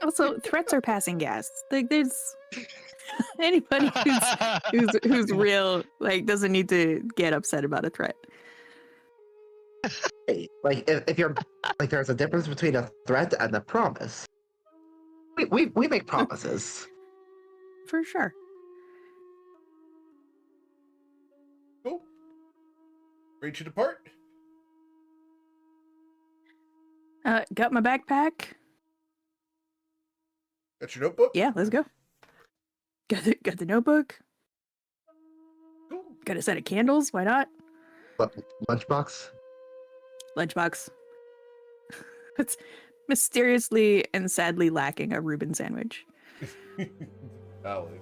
Also, threats are passing gas. Like there's anybody who's real like doesn't need to get upset about a threat. Hey, like if you're like, there's a difference between a threat and a promise. we make promises. For sure. Cool. Ready to depart? Got my backpack. Got your notebook? Yeah, let's go. Got the notebook. Cool. Got a set of candles. Why not? What, lunchbox? Lunchbox. It's mysteriously and sadly lacking a Reuben sandwich. Valid.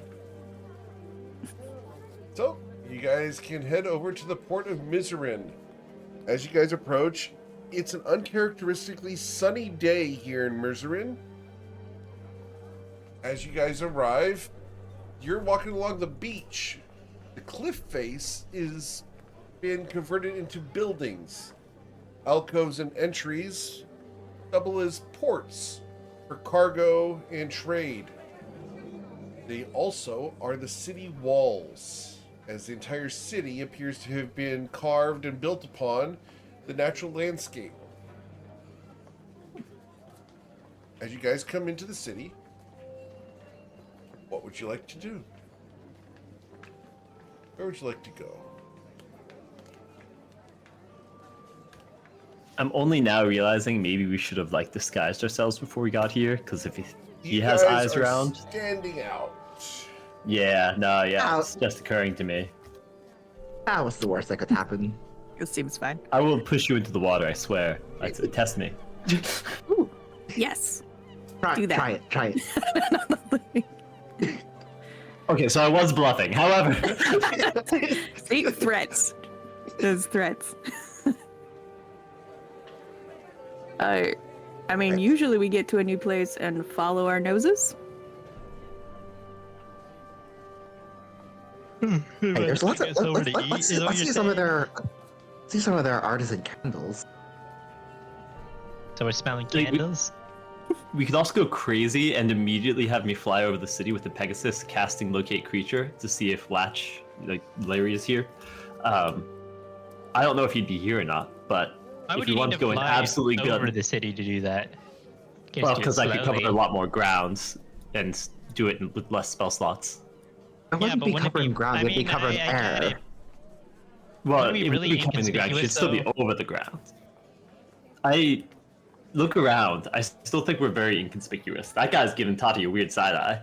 So, you guys can head over to the port of Miserin. As you guys approach, it's an uncharacteristically sunny day here in Miserin. As you guys arrive, you're walking along the beach. The cliff face is been converted into buildings. Alcoves and entries double as ports for cargo and trade. They also are the city walls, as the entire city appears to have been carved and built upon the natural landscape. As you guys come into the city, what would you like to do? Where would you like to go? I'm only now realizing maybe we should have like disguised ourselves before we got here, because if he You has guys eyes are around. standing out. Yeah, no, yeah, Ow. it's just occurring to me. That was the worst that could happen. It seems fine. I will push you into the water, I swear. Test me. Ooh, yes. Do that. Try it. Okay, so I was bluffing. However, See, threats. Those threats. I mean, usually we get to a new place and follow our noses. Hey, there's lots of. Let's Let's see some of their. See some of their artisan candles. So we're smelling Wait, candles. we could also go crazy and immediately have me fly over the city with the Pegasus casting locate creature to see if Larry is here. I don't know if he'd be here or not, but Why if would you you want need to go in fly absolutely over good, the city to do that? Can't well, do it because I could cover a slowly. lot more grounds and do it with less spell slots. It wouldn't be wouldn't it covering ground, it'd be covering I get air. it. Well, Wouldn't it be it would really be covering the ground. It should still be inconspicuous, over the ground. I look around. I still think we're very inconspicuous. That guy's giving Tati a weird side eye.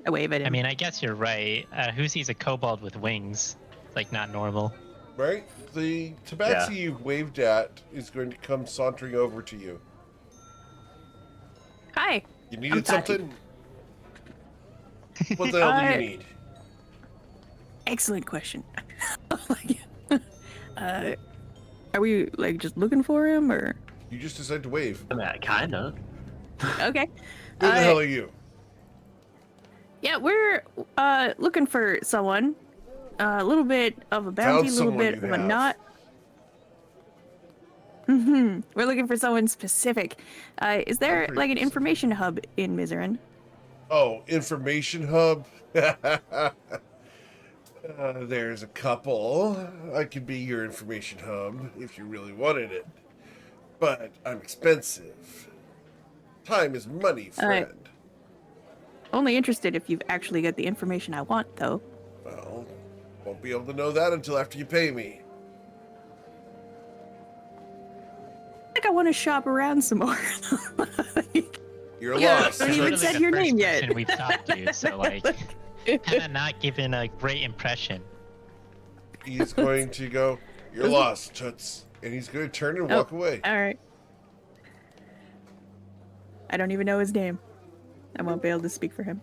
I wave at him. I mean, I guess you're right. Who sees a kobold with wings? It's like not normal. Right? The tabaxi Yeah. you've waved at is going to come sauntering over to you. Hi. You needed Tati. something? What the hell do you need? Excellent question. Are we like just looking for him or? You just decided to wave. I mean, kind of. Okay. Who the hell are you? Yeah, we're looking for someone. A little bit of a bounty, a little someone bit you of a have. knot. We're looking for someone specific. Is there pretty like an specific. information hub in Miserin? Oh, information hub. There's a couple. I could be your information hub if you really wanted it. But I'm expensive. Time is money, friend. Only interested if you've actually got the information I want, though. Well, won't be able to know that until after you pay me. I think I want to shop around some more. You're Yeah, lost. don't even Literally said the your first name yet. person we've talked to, so like, kind of not giving a great impression. He's going to go, "You're lost, Toots." And he's going to turn and Oh. walk away. All right. I don't even know his name. I won't be able to speak for him.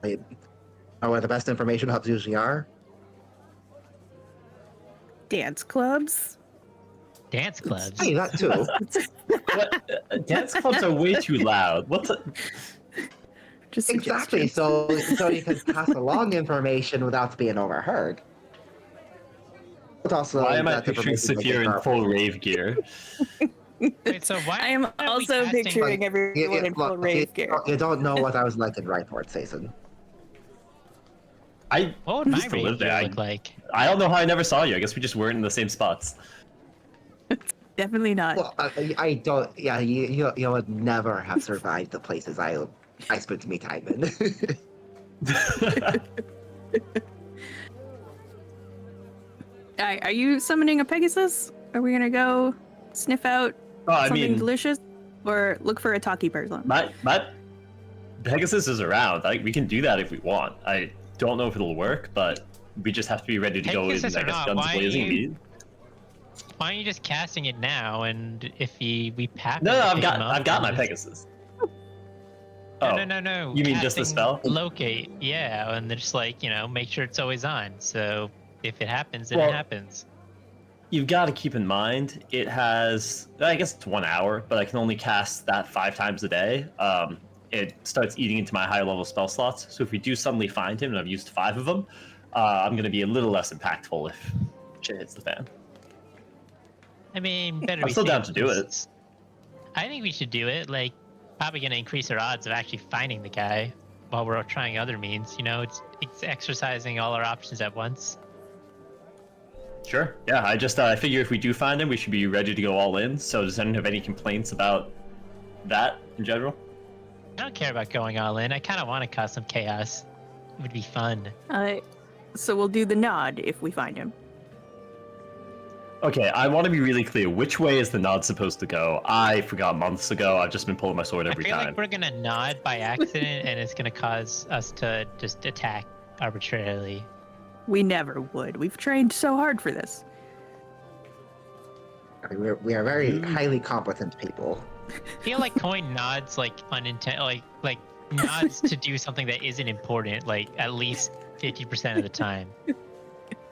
Wait, where the best information hubs usually are. Dance clubs. Dance clubs. Hey, that too. What? Dance clubs are way too loud. What's a... Just Exactly. suggestions. So you can pass along information without being overheard. But also, Why am I that picturing information would be Saphir in powerful. full rave gear? Wait, so why I am are we also casting- picturing everyone in full Look, rave gear. you don't know what I was like in Rhyport, Sason. I What would my used to live rave there. gear look like? I don't know how I never saw you. I guess we just weren't in the same spots. Definitely not. Well, I don't. Yeah, you would never have survived the places I spent my time in. Are you summoning a Pegasus? Are we gonna go sniff out Oh, I something mean, delicious, or look for a talkie person? my Pegasus is around. We can do that if we want. I don't know if it'll work, but we just have to be ready to go in, Pegasus or I guess, not, guns why blazing. why aren't you just casting it now? And if we happen No, to I've pick got him up, I've got my just- Pegasus. No. You mean just the casting spell? Locate, yeah, and they're just like, make sure it's always on. So if it happens, then Well, it happens. You've got to keep in mind it has, I guess it's 1 hour, but I can only cast that 5 times a day. It starts eating into my higher level spell slots. So if we do suddenly find him, and I've used 5 of them, I'm going to be a little less impactful if shit hits the fan. I mean, better I'm be still safe down to do than it. s- I think we should do it. Like, probably gonna increase our odds of actually finding the guy while we're trying other means. It's exercising all our options at once. Sure. Yeah, I figure if we do find him, we should be ready to go all in. So does anyone have any complaints about that in general? I don't care about going all in. I kind of want to cause some chaos. It would be fun. So we'll do the nod if we find him. Okay, I want to be really clear. Which way is the nod supposed to go? I forgot months ago. I've just been pulling my sword every I feel time. like we're gonna nod by accident, and it's gonna cause us to just attack arbitrarily. We never would. We've trained so hard for this. I mean, we are very highly competent people. I feel like coin nods like like nods to do something that isn't important, like at least 50% of the time.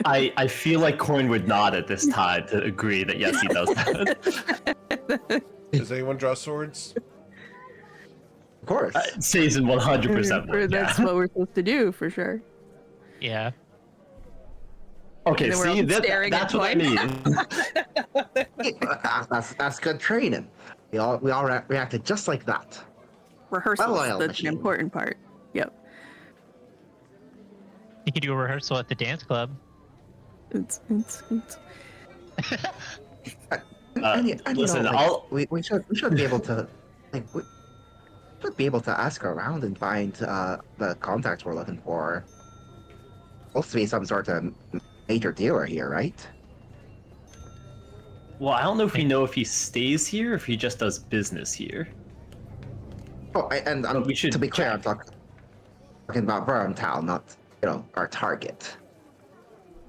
I feel like Coin would nod at this time to agree that yes, he does that. Does anyone draw swords? Of course. Season 100% would, yeah. That's what we're supposed to do for sure. Yeah. Okay, And then we're see, all staring that's at what I mean. that's good training. We all reacted just like that. Rehearsals. Well-oiled That's machine. an important part. Yep. You could do a rehearsal at the dance club. It's Listen, we should be able to we should be able to ask around and find the contacts we're looking for. Supposed to be some sort of major dealer here, right? Well, I don't know if we know if he stays here or if he just does business here. Oh, and we should to be clear, I'm check. talking about Vermtal, not our target.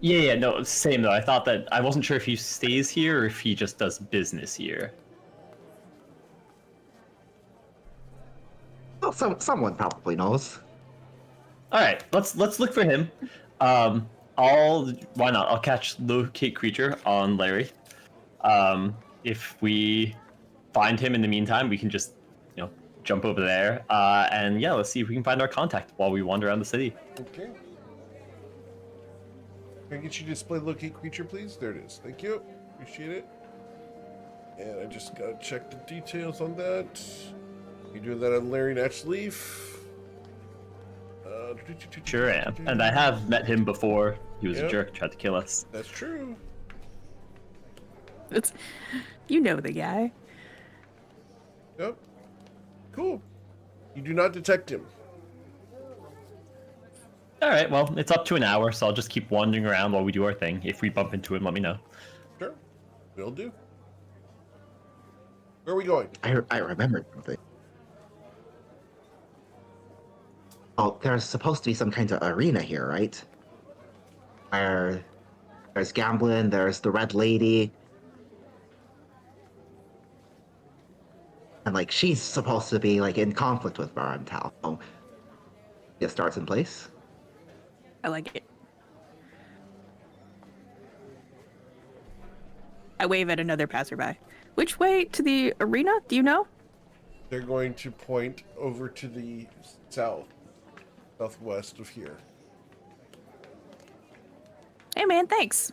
Yeah, no, same though. I wasn't sure if he stays here or if he just does business here. Well, someone probably knows. All right, let's look for him. Why not? I'll catch locate creature on Larry. If we find him in the meantime, we can just jump over there. And yeah, let's see if we can find our contact while we wander around the city. Okay. Can I get you to display locate creature, please? There it is. Thank you. Appreciate it. And I just gotta check the details on that. You doing that on Larry Natch Leaf? Sure am. And I have met him before. He was a Yep. jerk, tried to kill us. That's true. It's the guy. Yep. Cool. You do not detect him. All right, well, it's up to an hour, so I'll just keep wandering around while we do our thing. If we bump into him, let me know. Sure. Will do. Where are we going? I remembered something. Oh, there's supposed to be some kind of arena here, right? There's gambling, there's the Red Lady. And she's supposed to be in conflict with Vermtal. So it starts in place. I like it. I wave at another passerby. Which way to the arena? Do you know? They're going to point over to the southwest of here. Hey man, thanks.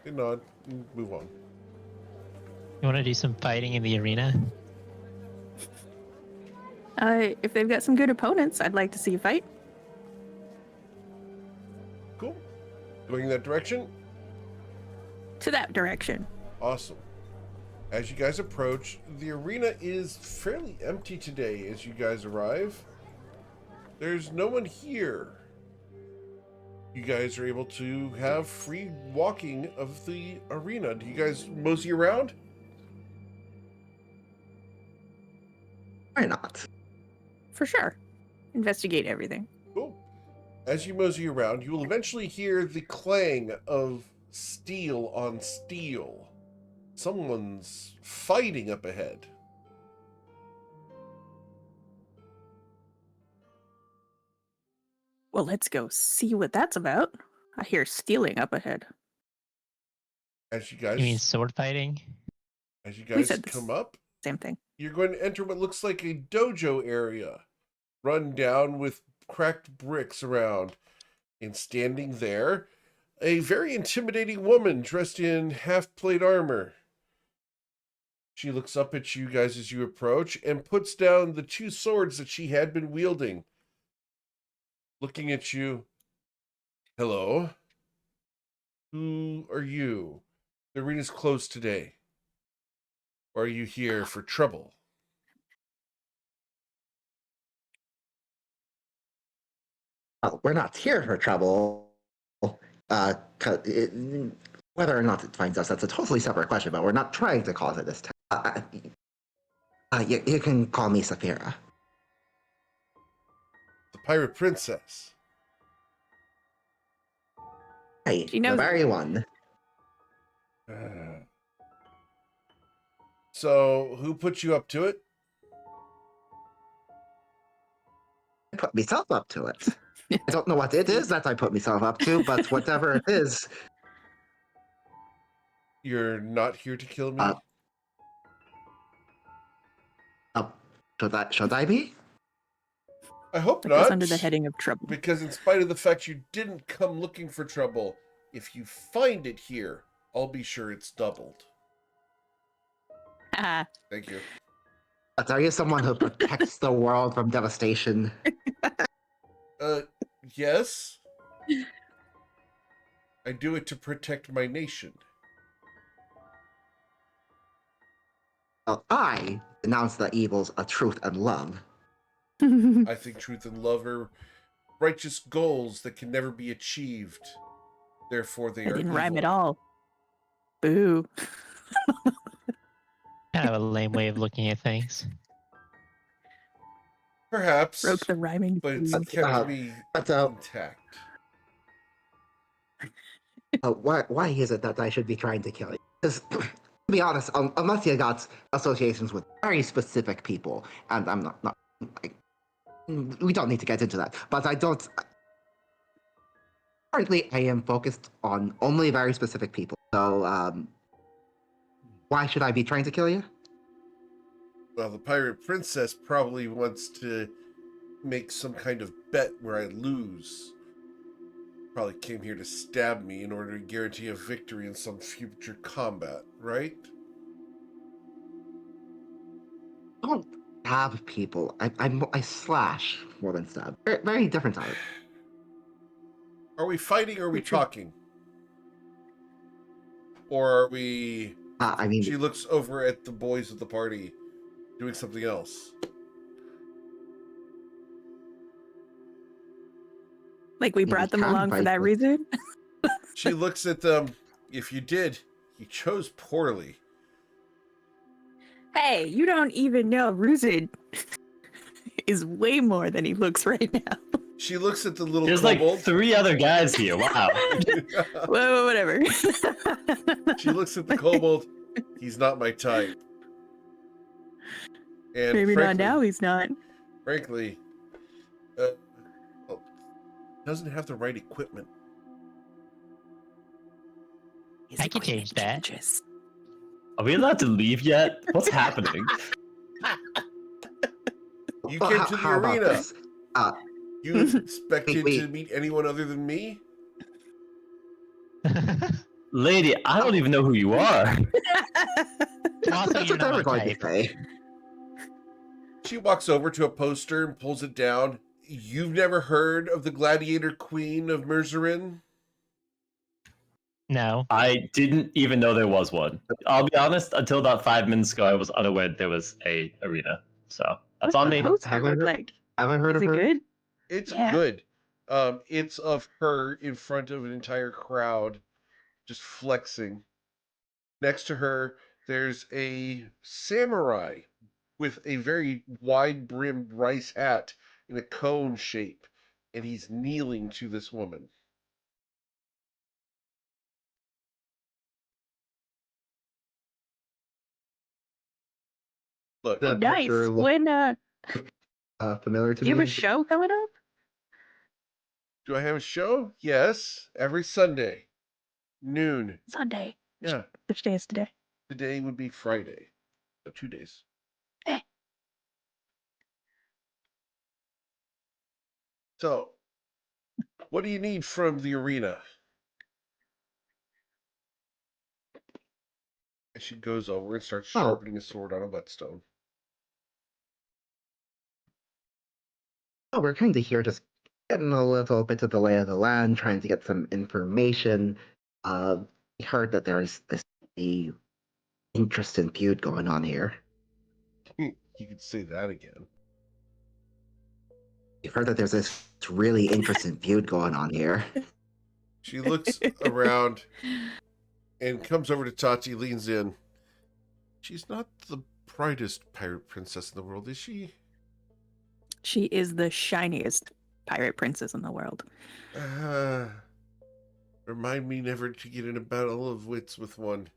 Good nod. Move on. You want to do some fighting in the arena? If they've got some good opponents, I'd like to see you fight. Cool. Going in that direction? To that direction. Awesome. As you guys approach, the arena is fairly empty today as you guys arrive. There's no one here. You guys are able to have free walking of the arena. Do you guys mosey around? Why not? For sure. Investigate everything. Cool. As you mosey around, you will eventually hear the clang of steel on steel. Someone's fighting up ahead. Well, let's go see what that's about. I hear stealing up ahead. As you You mean guys, sword fighting? as you We guys said this. come up, Same thing. you're going to enter what looks like a dojo area, run down with cracked bricks around, and standing there, a very intimidating woman dressed in half-plate armor. She looks up at you guys as you approach and puts down the two swords that she had been wielding. Looking at you. Hello? Who are you? The arena's closed today. Or are you here for trouble? Well, we're not here for trouble. Whether or not it finds us, that's a totally separate question, but we're not trying to cause it this time. You can call me Saphira. The Pirate Princess. Hey, She the knows it. very one. So, who put you up to it? I put myself up to it. I don't know what it is that I put myself up to, but whatever it is, You're not here to kill me? Uh, should I be? I hope Put not. this under the heading of trouble. Because in spite of the fact you didn't come looking for trouble, if you find it here, I'll be sure it's doubled. Ah, Thank you. But are you someone who protects the world from devastation? Yes. I do it to protect my nation. Well, I denounce the evils of truth and love. I think truth and love are righteous goals that can never be achieved. Therefore, they I are didn't rhyme at evil. all. Boo. Kind of a lame way of looking at things. Perhaps, Broke the rhyming but it's scheme. kept me But intact. why is it that I should be trying to kill you? Because, to be honest, unless you got associations with very specific people, and I'm not like, we don't need to get into that. But I don't. Currently, I am focused on only very specific people. So, why should I be trying to kill you? Well, the Pirate Princess probably wants to make some kind of bet where I lose. Probably came here to stab me in order to guarantee a victory in some future combat, right? I don't stab people. I slash more than stab. Very, very different type. Are we fighting or are we talking? Or are we... I mean, She looks over at the boys of the party doing something else. Like we Maybe brought them can along for fight that with- reason? She looks at them. If you did, you chose poorly. Hey, you don't even know Ruzid is way more than he looks right now. She looks at the little There's kobold. like 3 other guys here. Wow. Whoa, whatever. She looks at the kobold. He's not my type. And Maybe not frankly, now he's not. Frankly, doesn't have the right equipment. His I can equipment change that. changes. Are we allowed to leave yet? What's happening? You well, came to the how about arena. this? You expected Wait. to meet anyone other than me? Lady, I don't even know who you are. Also, That's you're what they not were my going to type. say. She walks over to a poster and pulls it down. You've never heard of the Gladiator Queen of Merzerin? No. I didn't even know there was one. I'll be honest, until about 5 minutes ago, I was unaware there was a arena. So that's on me. Poster Have I look heard- like? Have I heard Is of it her? good? It's Yeah. good. It's of her in front of an entire crowd, just flexing. Next to her, there's a samurai with a very wide-brimmed rice hat in a cone shape, and he's kneeling to this woman. Look, That Nice. picture look When familiar to do you have me? a show coming up? do I have a show? Yes, every Sunday, noon. Sunday. Yeah, Which day is today? today would be Friday. So 2 days. Eh. So, what do you need from the arena? And she goes over and starts Oh. sharpening a sword on a whetstone. Oh, we're kind of here just getting a little bit of the lay of the land, trying to get some information. We heard that there's this the interesting feud going on here. You could say that again. We've heard that there's this really interesting feud going on here. She looks around and comes over to Tati, leans in. She's not the brightest pirate princess in the world, is she? She is the shiniest pirate princess in the world. Remind me never to get in a battle of wits with one.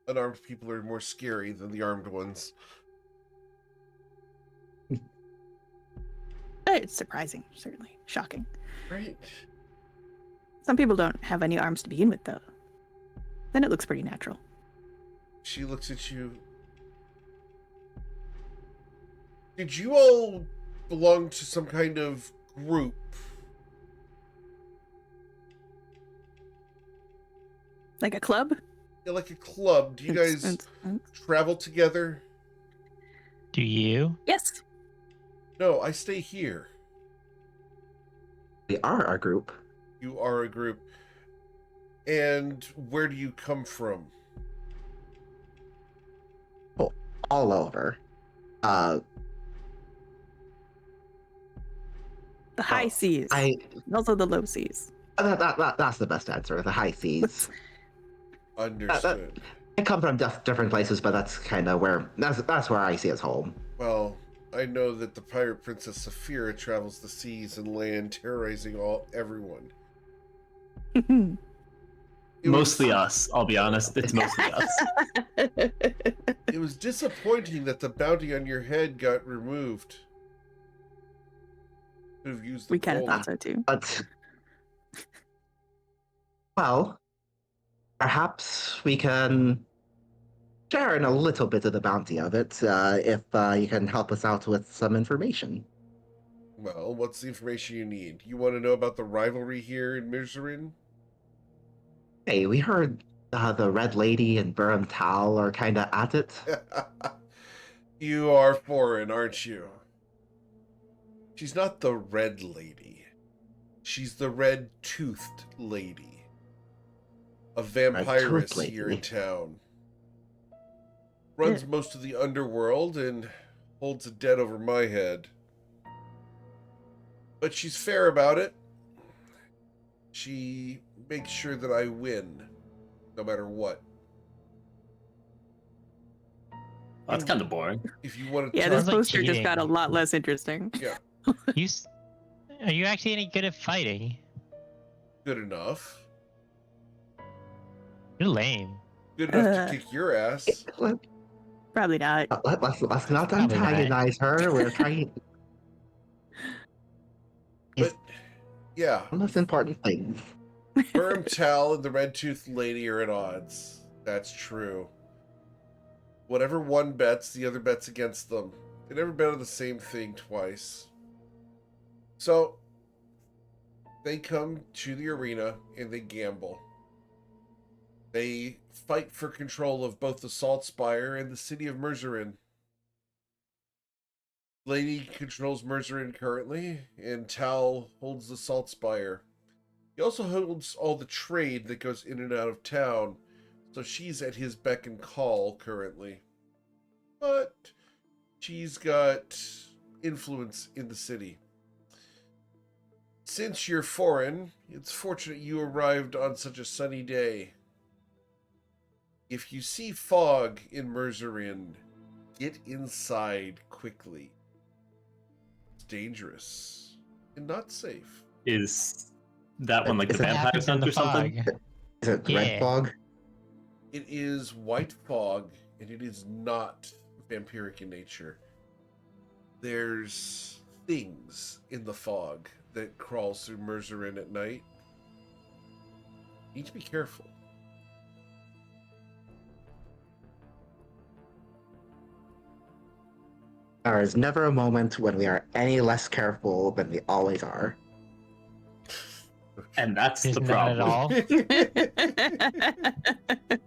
Unarmed people are more scary than the armed ones. It's surprising, certainly. Shocking. Right? Some people don't have any arms to begin with, though. Then it looks pretty natural. She looks at you. Did you all belong to some kind of group? Like a club? Yeah, like a club. Do you guys travel together? Do you? Yes. No, I stay here. We are our group. You are a group. And where do you come from? All over. The high Oh, seas. I And also the low seas. that's the best answer. The high seas. Understood. I come from different places, but that's kind of where that's where I see as home. Well, I know that the pirate princess Saphira travels the seas and land, terrorizing everyone. It Mostly was, us, I'll be honest. It's mostly us. It was disappointing that the bounty on your head got removed. Could have used the We kind of gold. thought so too. But well, perhaps we can share in a little bit of the bounty of it if you can help us out with some information. Well, what's the information you need? You want to know about the rivalry here in Miserin? Hey, we heard the Red Lady and Burham Tal are kind of at it. You are foreign, aren't you? She's not the Red Lady. She's the Red-Toothed Lady. A vampiress Red-Toothed here Lady. in town. Runs most of the underworld and holds a debt over my head. But she's fair about it. She makes sure that I win, no matter what. That's kind of boring. If you want to Yeah, talk, this Sounds like poster just cheating. got a lot less interesting. yeah, Are you actually any good at fighting? good enough. You're lame. Good enough to kick your ass. Probably not. Let's not Probably not. antagonize her. We're trying. But, yeah, The most important thing. Burham Tal and the Red-Toothed Lady are at odds. That's true. Whatever one bets, the other bets against them. They never bet on the same thing twice. So, they come to the arena and they gamble. They fight for control of both the Salt Spire and the city of Merzerin. Lady controls Merzerin currently, and Tal holds the Salt Spire. He also holds all the trade that goes in and out of town, so she's at his beck and call currently. But she's got influence in the city. Since you're foreign, it's fortunate you arrived on such a sunny day. If you see fog in Merzerin, get inside quickly. It's dangerous and not safe. Is that one like the Is it vampire happens in scent the or something? fog. Is it red Yeah. fog? It is white fog, and it is not vampiric in nature. There's things in the fog that crawls through Merzerin at night. Need to be careful. There is never a moment when we are any less careful than we always are. And that's the Isn't that problem. at all?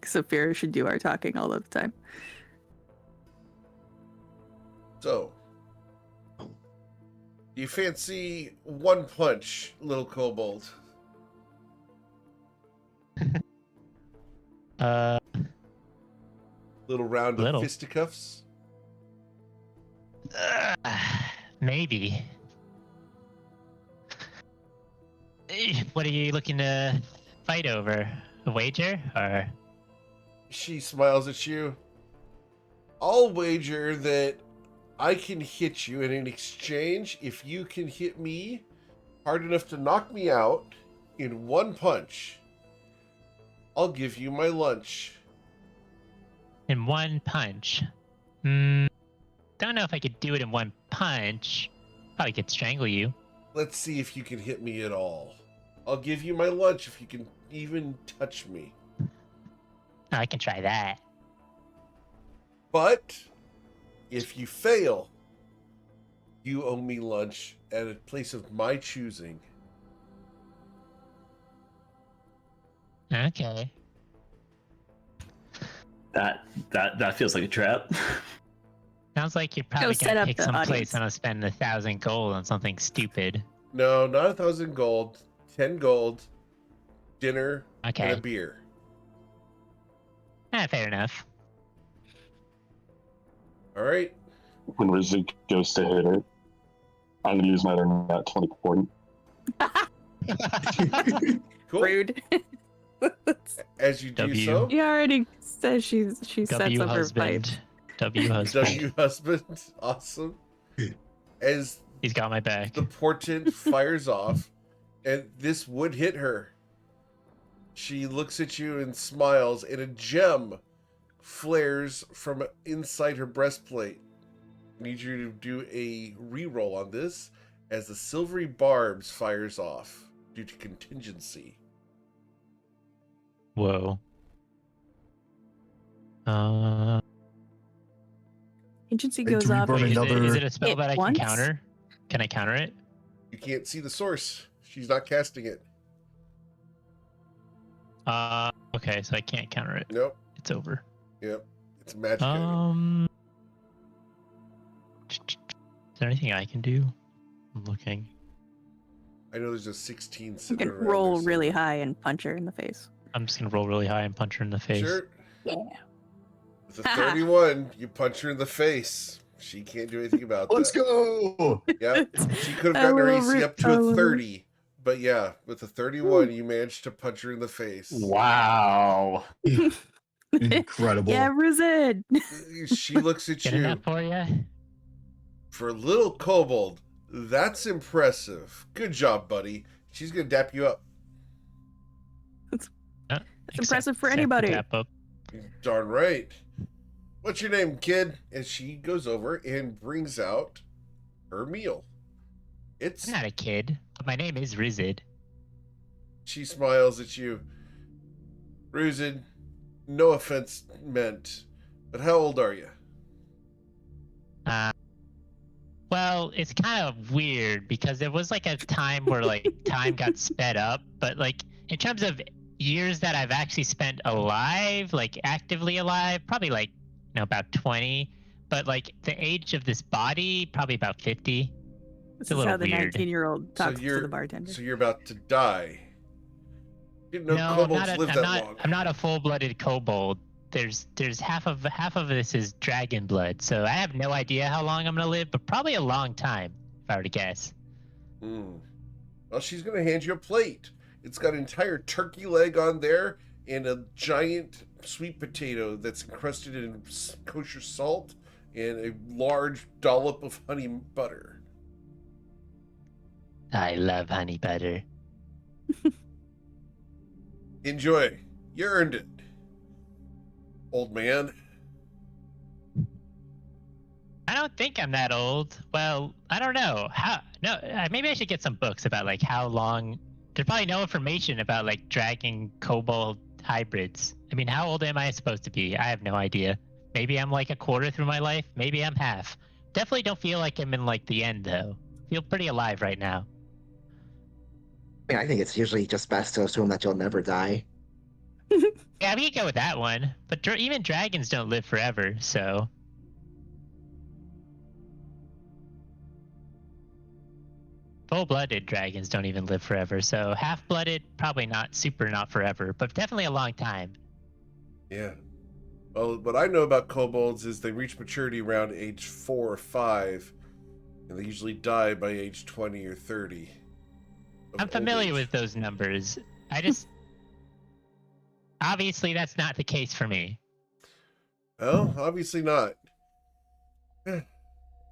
Saphira should do our talking all the time. So, do you fancy one punch, little kobold? Little round Little. of fisticuffs? Maybe. What are you looking to fight over? A wager or? She smiles at you. I'll wager that I can hit you, and in exchange, if you can hit me hard enough to knock me out in one punch, I'll give you my lunch. In one punch. Don't know if I could do it in one punch. Probably could strangle you. Let's see if you can hit me at all. I'll give you my lunch if you can even touch me. I can try that. But if you fail, you owe me lunch at a place of my choosing. Okay. That feels like a trap. Sounds like you're probably set gonna up pick the some place audience. and I'll spend 1,000 gold on something stupid. No, not 1,000 gold. 10 gold, dinner, and Okay. a beer. Fair enough. All right. When Rizik goes to hit it, I'm gonna use my other nat 20 point. Cool. Rude. As you do W. so, He already says she sets W up her fight. husband. W husband. W husband, awesome. As He's got my back. the portent fires off, and this would hit her. She looks at you and smiles, and a gem flares from inside her breastplate. I need you to do a reroll on this as the silvery barbs fires off due to contingency. Whoa. Agency Hey, goes do we off. burn Wait, another- is it a spell Hit that I can once? counter? Can I counter it? You can't see the source. She's not casting it. Okay, so I can't counter it. Nope. It's over. Yep. It's a magic item. Is there anything I can do? I'm looking. I know there's a 16 You sitting can around roll there really somewhere. high and punch her in the face. I'm just gonna roll really high and punch her in the face. Sure. Yeah. With a 31, you punch her in the face. She can't do anything about Let's that. go. Yeah. She could have I gotten her love AC it. up I to a love it. 30. But yeah, with a 31, you managed to punch her in the face. Wow. Incredible. Yeah, Rizid. She looks at Get you. enough for you? For a little kobold, that's impressive. Good job, buddy. She's going to dap you up. It's impressive for anybody. Tap up. Darn right. What's your name, kid? And she goes over and brings out her meal. It's I'm not a kid, but my name is Rizid. She smiles at you. Ruzid, no offense meant, but how old are you? Well, it's kind of weird because there was like a time where like time got sped up, but like in terms of years that I've actually spent alive, like actively alive, probably like about 20, but like the age of this body, probably about 50. This a is little how the weird. 19-year-old So talks to you're the bartender. so you're about to die. Didn't know No, kobolds live that long. I'm not a full-blooded kobold. There's half of this is dragon blood, so I have no idea how long I'm gonna live, but probably a long time, if I were to guess. Hmm. Well, she's gonna hand you a plate. It's got an entire turkey leg on there and a giant sweet potato that's encrusted in kosher salt and a large dollop of honey butter. I love honey butter. Enjoy. You earned it, old man. I don't think I'm that old. Well, I don't know. Maybe I should get some books about like how long. There's probably no information about like dragon kobold hybrids. I mean, how old am I supposed to be? I have no idea. Maybe I'm like a quarter through my life. Maybe I'm half. Definitely don't feel like I'm in like the end though. Feel pretty alive right now. I mean, I think it's usually just best to assume that you'll never die. Yeah, we can go with that one. But even dragons don't live forever, so. Full-blooded dragons don't even live forever, so half-blooded, probably not super not forever, but definitely a long time. Yeah. Well, what I know about kobolds is they reach maturity around age 4 or 5, and they usually die by age 20 or 30. I'm familiar with those numbers. I just... Obviously, that's not the case for me. Well, obviously not.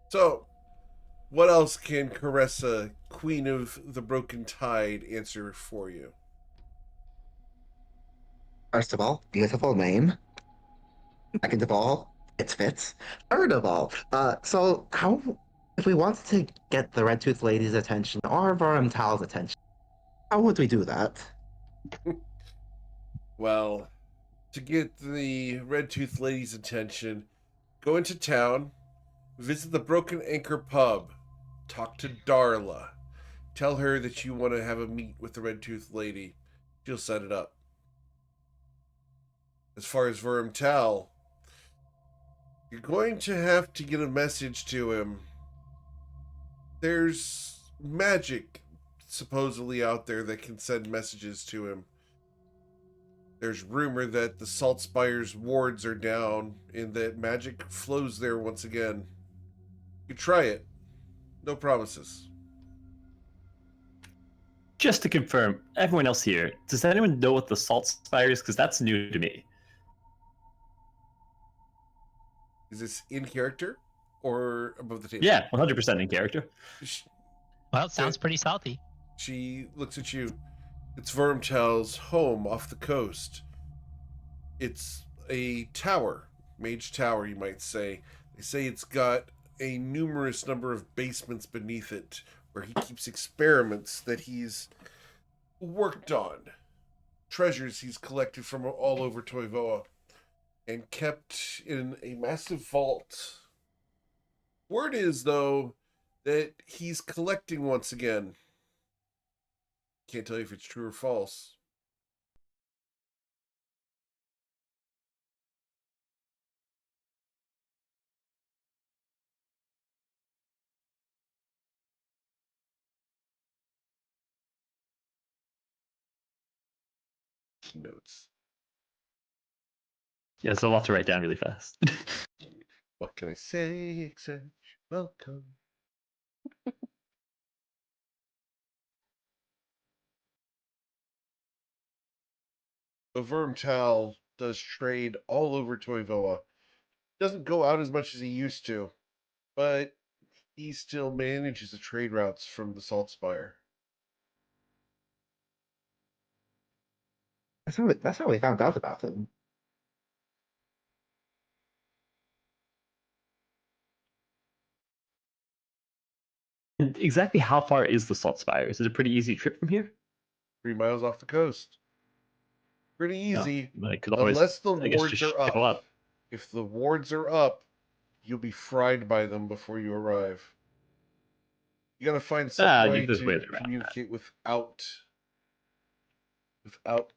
So, what else can Caressa, Queen of the Broken Tide, answer for you? First of all, beautiful name. Second of all, it fits. Third of all, so how if we wanted to get the Red Tooth Lady's attention or Varham Tal's attention, how would we do that? Well, to get the Red Tooth Lady's attention, go into town, visit the Broken Anchor pub, talk to Darla, tell her that you want to have a meet with the Red Tooth Lady. She'll set it up. As far as Varham Tal, you're going to have to get a message to him. There's magic supposedly out there that can send messages to him. There's rumor that the Salt Spire's wards are down and that magic flows there once again. You try it. No promises. Just to confirm, everyone else here, does anyone know what the Salt Spire is? Because that's new to me. Is this in character or above the table? Yeah, 100% in character. Well, it sounds pretty salty. She looks at you. It's Vermtal's home off the coast. It's a tower, mage tower, you might say. They say it's got a numerous number of basements beneath it where he keeps experiments that he's worked on. Treasures he's collected from all over Toivoa and kept in a massive vault. Word is, though, that he's collecting once again. Can't tell you if it's true or false. Notes. Yeah, it's a lot to write down really fast. What can I say except welcome? The Vermtal does trade all over Toivoa. Doesn't go out as much as he used to, but he still manages the trade routes from the Salt Spire. That's how we found out about him. And exactly how far is the Salt Spire? Is it a pretty easy trip from here? 3 miles off the coast. Pretty easy, I could always, unless the I guess, wards just are show up. up. If the wards are up, you'll be fried by them before you arrive. You gotta find some way there's to ways around communicate without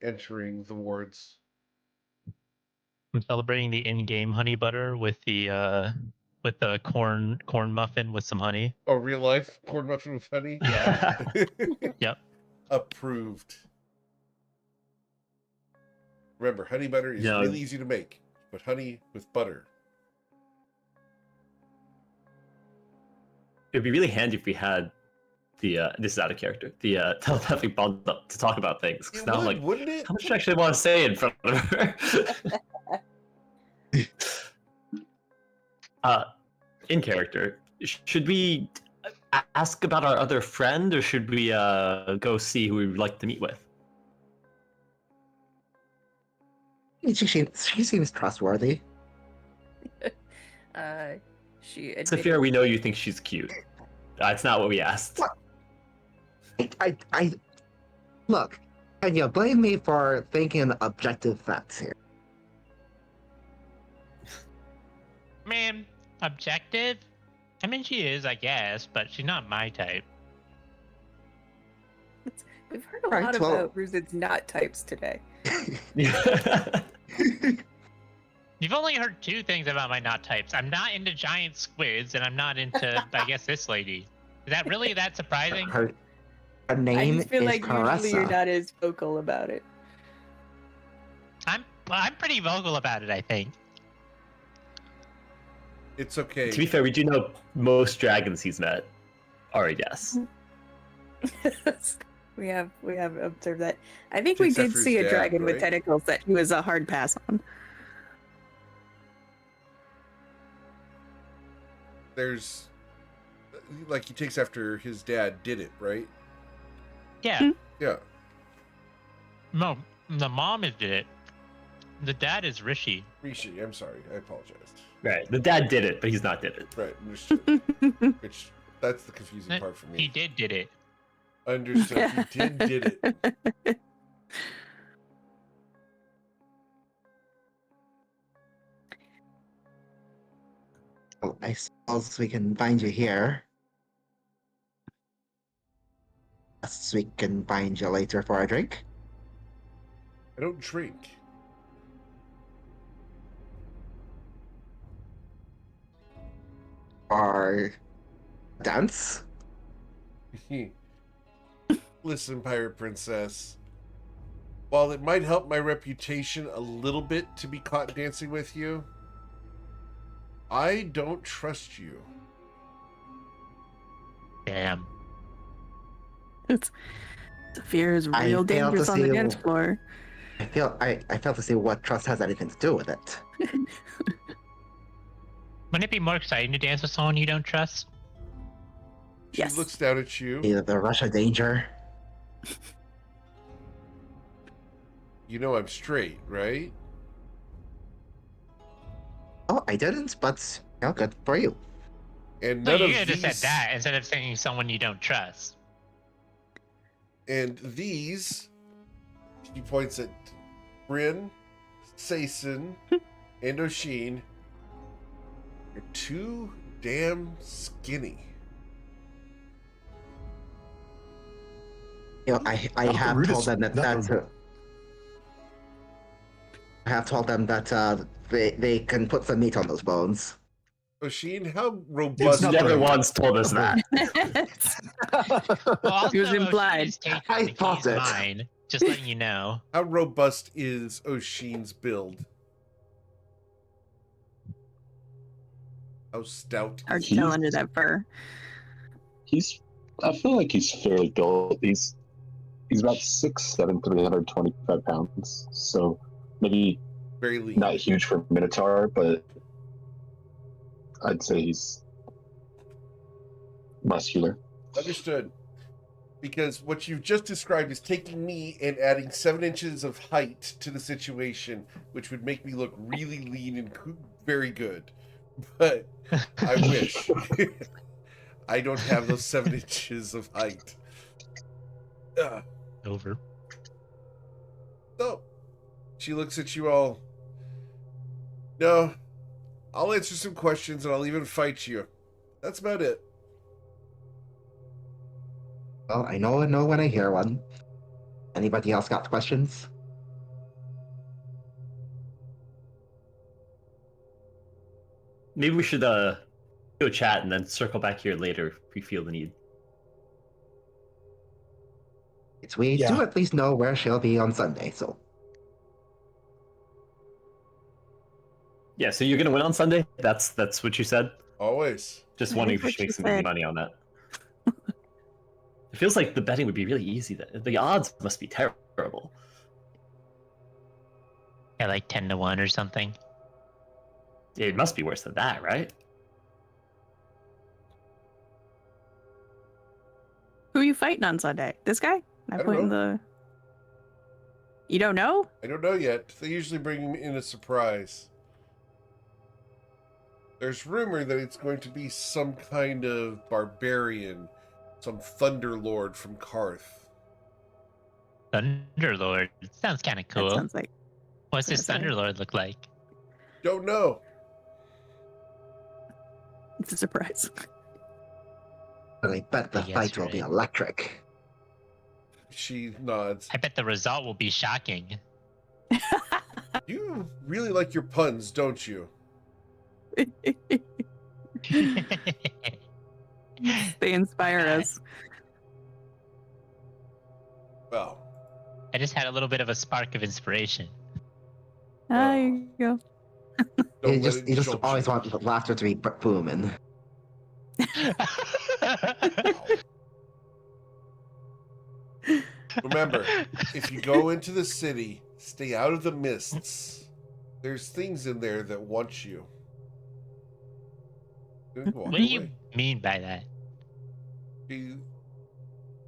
entering the wards. I'm celebrating the in-game honey butter with the with a corn muffin with some honey. Oh, real life corn muffin with honey. Yeah. Yep. Approved. Remember, honey butter is Yeah. really easy to make, but honey with butter. It'd be really handy if we had the this is out of character, the telepathic bond up to talk about things. 'Cause It now I'm would, like, wouldn't it? how much do I actually want to say in front of her? In character, should we ask about our other friend, or should we go see who we would like to meet with? She seems trustworthy. She Saphira, we know you think she's cute. That's not what we asked. What? I look, and you blame me for thinking objective facts here. Man, objective? I mean, she is, I guess, but she's not my type. We've heard a Right, lot well- about Ruzid's not types today. You've only heard two things about my not types. I'm not into giant squids, and I'm not into, I guess, this lady. Is that really that surprising? Her I name just feel is like usually you're Caressa. not as vocal about it. I'm pretty vocal about it, I think. It's okay. To be fair, we do know most dragons he's met are a yes. we have observed that. I think Except we did for his see a dad, dragon right? with tentacles that he was a hard pass on. There's, like, he takes after his dad did it, right? Yeah. Yeah. No, the mom is it. The dad is Rishi. Rishi, I'm sorry. I apologize. Right. The dad did it, but he's not did it. Right, understood. Which, that's the confusing part for me. He did it. Understood. He did it. Well, I suppose we can find you here. Yes, we can find you later for a drink. I don't drink. Or dance. Listen, Pirate Princess. While it might help my reputation a little bit to be caught dancing with you, I don't trust you. Damn. Fear is I real failed to dangerous on the see- dance floor. I fail to see what trust has anything to do with it. Wouldn't it be more exciting to dance with someone you don't trust? She Yes. looks down at you. Either the rush of danger. You know I'm straight, right? Oh, I didn't, but good for you. And No, none you of could have these, just said that instead of saying someone you don't trust. and these, she points at Bryn, Sason, and Oshin. You're too damn skinny. You know, I Not the have rudest- told them that not the- I have told them that they can put some meat on those bones. Oshin, how He's robust not never the- once told us that. Well, also, He was implied. Oshin's taken I the thought keys it. mine. Just letting you know. How robust is Oshin's build? How stout? Hard to He- tell under that fur. I feel like he's fairly built. He's about 6'7", 325 pounds. So maybe Very lean. not huge for Minotaur, but I'd say he's muscular. Understood. Because what you've just described is taking me and adding 7 inches of height to the situation, which would make me look really lean and very good. But I wish. I don't have those 7 inches of height. Over. So, she looks at you all. No, I'll answer some questions and I'll even fight you. That's about it. Well, I know when I hear one. Anybody else got questions? Maybe we should go chat and then circle back here later if we feel the need. We Yeah. do at least know where she'll be on Sunday, so. Yeah, so you're gonna win on Sunday? That's what you said? Always. Just That wondering is if we what should make she some easy said. money on that. It feels like the betting would be really easy. The odds must be terrible. Yeah, like 10 to 1 or something. It must be worse than that, right? Who are you fighting on Sunday? This guy? I don't know. You don't know? I don't know yet. They usually bring him in a surprise. There's rumor that it's going to be some kind of barbarian, some Thunderlord from Karth. Thunderlord. Sounds kind of That cool. sounds like What's this that's right. Thunderlord look like? Don't know. it's a surprise. But I bet the I guess fight will be right. electric. She nods. I bet the result will be shocking. You really like your puns, don't you? They inspire us. Well, I just had a little bit of a spark of inspiration. There you go. don't You let just, it you just jolt always you. want the laughter to be booming. Remember, if you go into the city, stay out of the mists. There's things in there that want you. Walk What do you away. mean by that?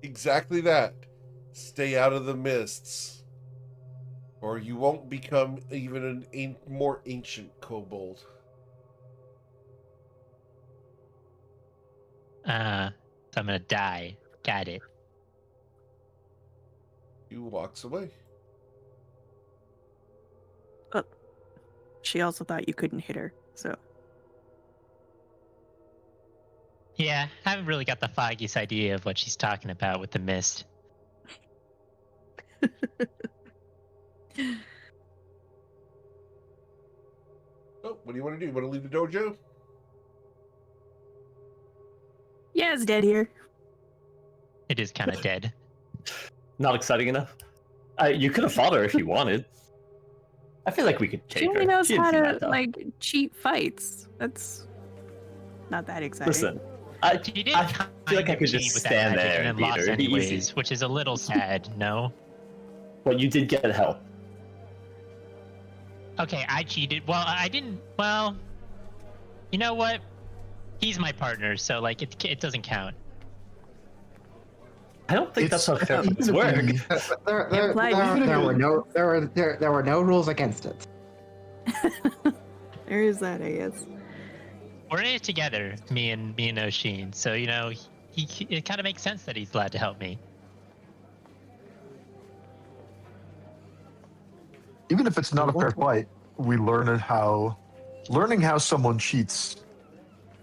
Exactly that. Stay out of the mists. Or you won't become even a more ancient kobold. So I'm gonna die. Got it. He walks away. She also thought you couldn't hit her, so. Yeah, I haven't really got the foggiest idea of what she's talking about with the mist. Oh, what do you want to do? You want to leave the dojo? Yeah, it's dead here. It is kind of dead. Not exciting enough. You could have fought her if you wanted. I feel like we could take She her. only knows She didn't how seem to that tough. like cheat fights. That's not that exciting. Listen, She did I kind feel like I of could cheat just with that stand magic there and and then beat lost her. It'd be easy. anyways, which is a little sad. No. But you did get help. Okay, I cheated. Well, I didn't. Well, you know what? He's my partner, so like it doesn't count. I don't think that's how fair even this if work. we- There were no rules against it. There is that, I guess. We're in it together, me and Oshin. So you know, it kind of makes sense that he's glad to help me. Even if it's not a fair fight, we learning how someone cheats.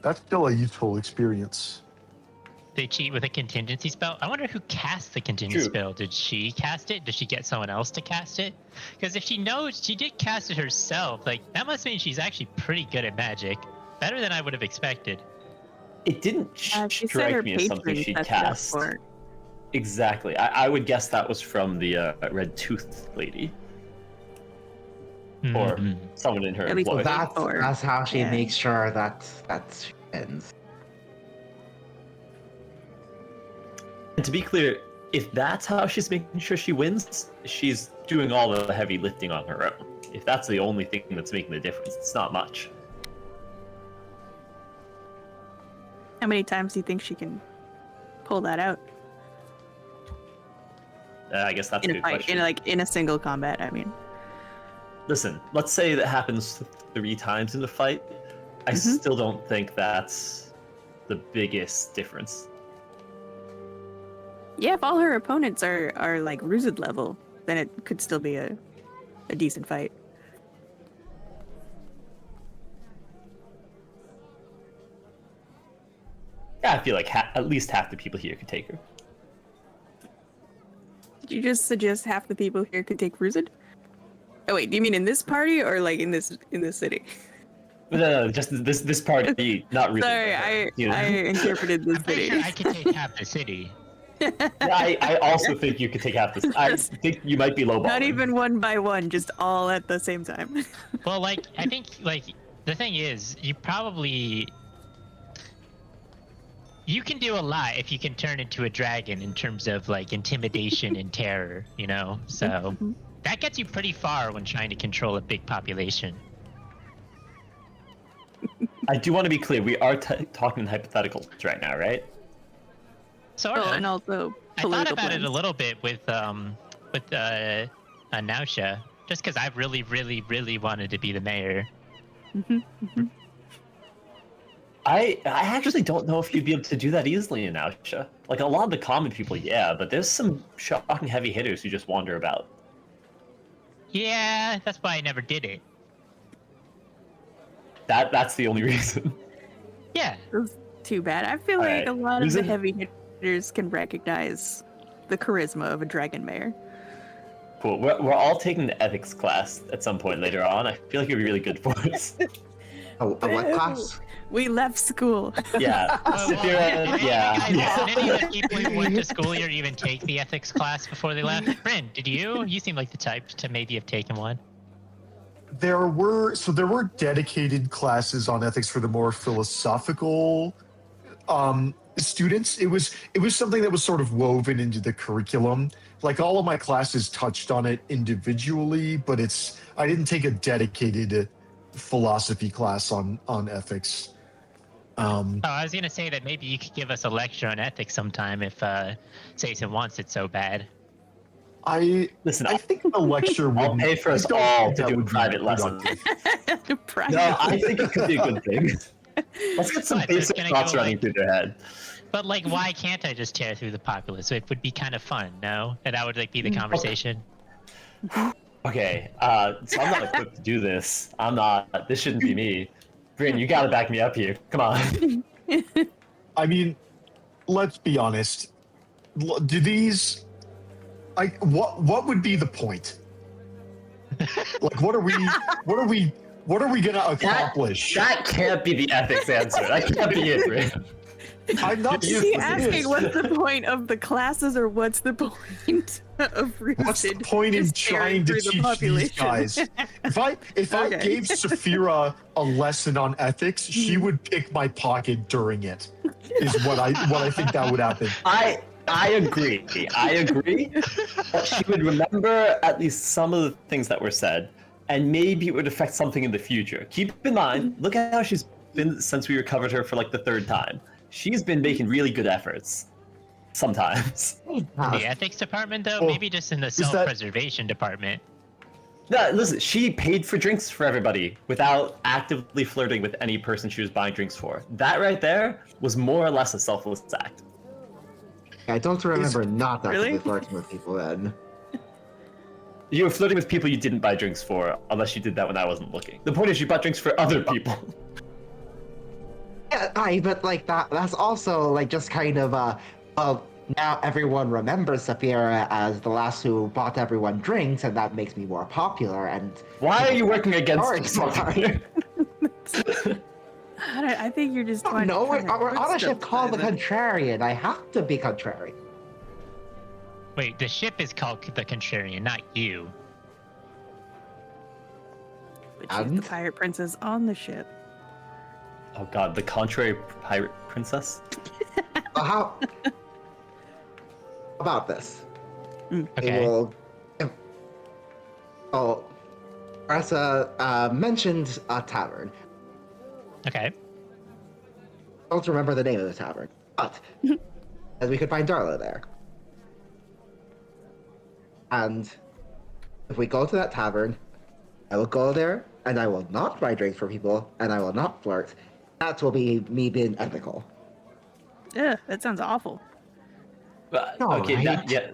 That's still a useful experience. They cheat with a contingency spell. I wonder who cast the contingency True. spell. Did she cast it? Did she get someone else to cast it? Because if she knows she did cast it herself, like that must mean she's actually pretty good at magic. Better than I would have expected. It didn't She said her strike me as something patron she set it up cast. for her. Exactly. I would guess that was from the red toothed lady. Or Mhm. someone in her At least employ. That's how she Yeah. makes sure that she wins. And to be clear, if that's how she's making sure she wins, she's doing all the heavy lifting on her own. If that's the only thing that's making the difference, it's not much. How many times do you think she can pull that out I guess that's a in a good fight? question. In a single combat, I mean. Listen, let's say that happens 3 times in the fight. I Mhm. still don't think that's the biggest difference. Yeah, if all her opponents are like Ruzid level, then it could still be a decent fight. Yeah, I feel like at least half the people here could take her. Did you just suggest half the people here could take Ruzid? Oh wait, do you mean in this party or like in this city? No, just this party, not really. Sorry, You know? I interpreted this I'm pretty city. sure I could take half the city. Yeah, I also think you could take half this. I think you might be lowballing. Not even one by one, just all at the same time. Well, like, I think, like, the thing is, you can do a lot if you can turn into a dragon in terms of, like, intimidation and terror, you know? So, that gets you pretty far when trying to control a big population. I do want to be clear. We are talking in hypotheticals right now, right? Sort of. And also I thought political about it a plans. little bit with Nausha, just because I really, really, really wanted to be the mayor. I actually don't know if you'd be able to do that easily in Ausha. Like, a lot of the common people, yeah, but there's some shocking heavy hitters who just wander about. Yeah, that's why I never did it. That's the only reason. Yeah. That's too bad. I feel like Alright, a lot of who's the in- heavy hitters can recognize the charisma of a dragon mayor. Cool. We're all taking the ethics class at some point later on. I feel like it'd be really good for us. A what class? We left school. Yeah. Saphira, yeah. Did any of the people who went to school here even take the ethics class before they left? Bryn, did you? You seem like the type to maybe have taken one. There were dedicated classes on ethics for the more philosophical students. It was something that was sort of woven into the curriculum. Like, all of my classes touched on it individually, but I didn't take a dedicated philosophy class on ethics. Oh, I was gonna say that maybe you could give us a lecture on ethics sometime if Satan wants it so bad. Listen, I think the lecture would. I'll pay for us all to do a private lesson. Private. No, I think it could be a good thing. Let's get some What, just basic gonna thoughts go, running like- through their head. But like, why can't I just tear through the populace? It would be kind of fun, no? And that would like be the conversation. Okay, so I'm not equipped to do this. I'm not. This shouldn't be me. Bryn, you gotta back me up here. Come on. I mean, let's be honest. Do these, like, what would be the point? Like, what are we gonna accomplish? That can't be the ethics answer. That can't be it, Bryn. I'm not Is he asking what's the point of the classes, or what's the point of Roosted? What's the point in just trying to tearing through the teach these population? guys? If I Okay. gave Saphira a lesson on ethics, she would pick my pocket during it. Is what I think that would happen. I agree. I agree. But she would remember at least some of the things that were said, and maybe it would affect something in the future. Keep in mind, look at how she's been since we recovered her for like the third time. She's been making really good efforts. Sometimes. In the ethics department, though, Well, maybe just in the that- self-preservation department. No, listen, she paid for drinks for everybody without actively flirting with any person she was buying drinks for. That right there was more or less a selfless act. I don't remember not Really? actively flirting with people then. You were flirting with people you didn't buy drinks for, unless you did that when I wasn't looking. The point is, you bought drinks for other people. Yeah, but like that's also like just kind of well, now everyone remembers Saphira as the last who bought everyone drinks, and that makes me more popular. And Why are you working against Sorry, something? I think you're just. no, we're trying to on a put ship stuff called the by Contrarian. I have to be contrary. Wait, the ship is called the Contrarian, not you. But she's And? the pirate princess on the ship. Oh god, the contrary pirate princess? Well, how about this? Okay. We will. Oh, Arsa mentioned a tavern. Okay. I don't remember the name of the tavern, but as we could find Darla there. And if we go to that tavern, I will go there and I will not buy drinks for people and I will not flirt. That will be me being ethical. Ugh, that sounds awful. Okay, Alright. yeah.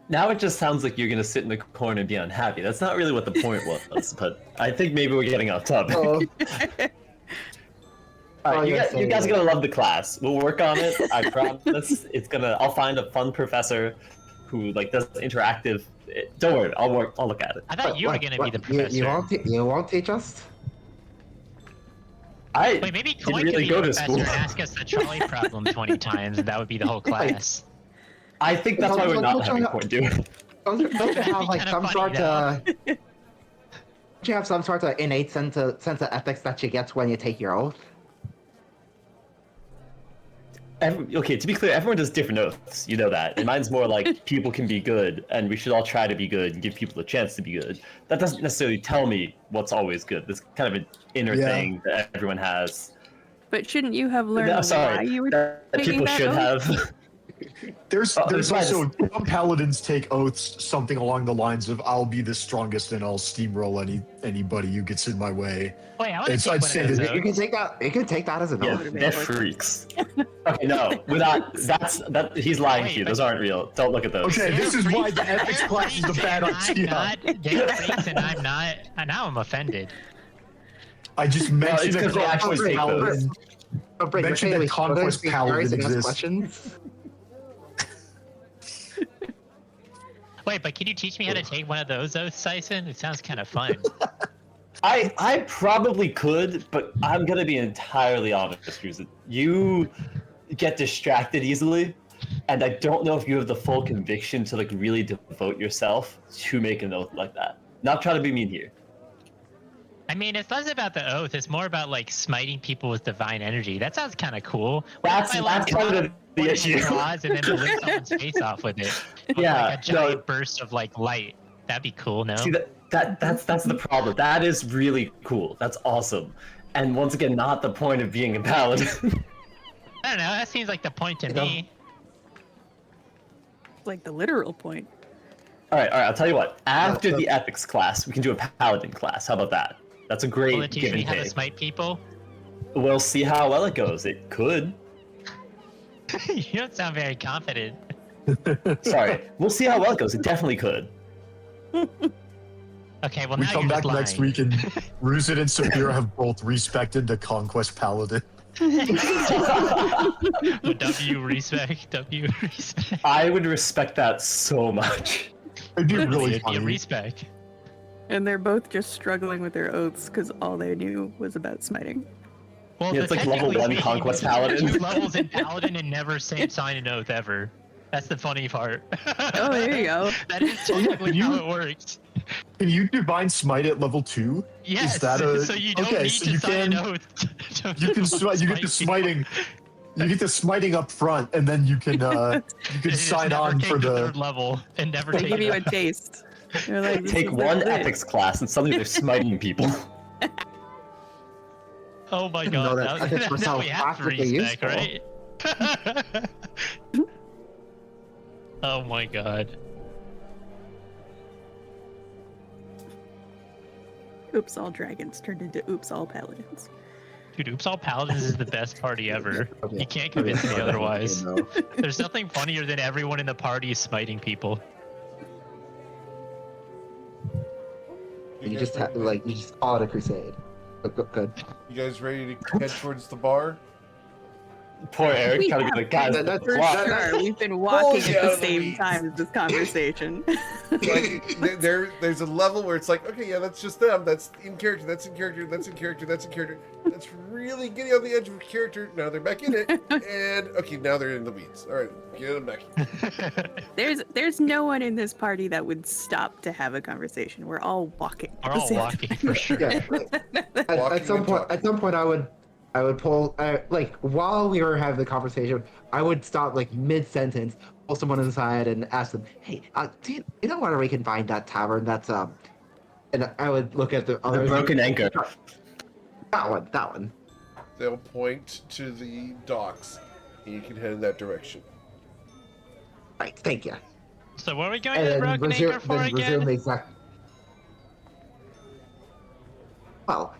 Now it just sounds like you're gonna sit in the corner and be unhappy. That's not really what the point was, but I think maybe we're getting off topic. Oh, Alright, you, yes, you guys are gonna love the class. We'll work on it. I promise. I'll find a fun professor who like does interactive. Don't worry, I'll look at it. I thought you were what- gonna what, be the professor. You won't teach us? I Wait, maybe didn't Koi really could be go a to professor school. and ask us the trolley problem 20 times, and that would be the whole class. I think that's why we're not having Koi do it. Don't you That'd have be like kinda some funny, sort though. of don't you have some sort of innate sense of ethics that you get when you take your oath? Okay, to be clear, everyone does different oaths. You know that. And mine's more like people can be good, and we should all try to be good and give people a chance to be good. That doesn't necessarily tell me what's always good. That's kind of an inner Yeah. thing that everyone has. But shouldn't you have learned No, why sorry, you were that taking people that should oath? have. There's besides- also some paladins take oaths something along the lines of "I'll be the strongest and I'll steamroll anybody who gets in my way." Wait, I want to It's- take I'd one say of those that You can oaths. take that. You can take that as an Yeah, oath. they're freaks. Okay, no, we're not. That he's lying to you. Those aren't real. Don't look at those. Okay, this is why the They're ethics class is a freaks bad and I'm idea. not. They're freaks and I'm not. And now I'm offended. I just No, mentioned it's a 'cause they actually conquest take those. paladin. Oh, Brent, you're Mention saying that we conquest shouldn't be paladin curious and ask exists. questions? Wait, but can you teach me how to take one of those oaths, Tyson? It sounds kind of fun. I probably could, but I'm gonna be entirely honest, Drusen. You get distracted easily, and I don't know if you have the full conviction to like really devote yourself to make an oath like that. Not trying to be mean here. I mean, it's less about the oath. It's more about like smiting people with divine energy. That sounds kind of cool. What That's if I, like, kind of one the of my issue. claws and then lick someone's face off with it? With, Yeah, like a giant no. burst of like light. That'd be cool. No. See that's the problem. That is really cool. That's awesome. And once again, not the point of being a paladin. I don't know. That seems like the point to You know? me. Like the literal point. all right. I'll tell you what. After so- the ethics class, we can do a paladin class. How about that? That's a great Will it teach give me and how to take. smite people? We'll see how well it goes. It could. You don't sound very confident. Sorry. We'll see how well it goes. It definitely could. Okay, well We now come you're back just next lying. week and Ruzit and Saphira have both respected the conquest paladin. W respect. W respect. I would respect that so much. It'd be It'd really be a funny. respect. And they're both just struggling with their oaths because all they knew was about smiting. Well, Yeah, it's like level technically 1 speaking, conquest there's paladin. 2 levels in paladin and never sign an oath ever. That's the funny part. Oh, there you go. That is technically you- how it works. Can you divine smite at level 2? Yes. that a- So you don't okay, need so to you sign can- an oath. to You can you get the smite people. smiting. You get the smiting up front, and then you can And just sign never on take for the the. 3rd level and never They take give you a it. taste. They're like, this Take is one legit. ethics class and suddenly they're smiting people. Oh my didn't know god. that Now, ethics were now so we have to practically respect, useful. right? Oh my god. Oops, all dragons turned into oops, all paladins. Dude, Oops All Paladins is the best party ever. Okay. You can't convince me otherwise. You know. There's nothing funnier than everyone in the party smiting people. You just have like you just call it a crusade. Good. You guys ready to head towards the bar? Poor Eric We trying to be like, guys, That's For block. sure, we've been walking yeah, at the the same weeds. time as this conversation. Like there's a level where it's like, okay, yeah, that's just them. That's in character. That's in character. That's in character. That's in character. That's really getting on the edge of character. Now they're back in it, and okay, now they're in the weeds. All right, get them back. There's no one in this party that would stop to have a conversation. We're all walking. We're at the all same walking time. for sure. Yeah. At Walking some and point, talking. at some point, I would pull like while we were having the conversation, I would stop like mid sentence, pull someone inside, and ask them, "Hey, do you know where we can find that tavern? That's And I would look at the The other broken anchor. That one. They'll point to the docks, and you can head in that direction. Right. Thank you. So what are we going And to the then Broken Anchor for resume again? the exact. Well,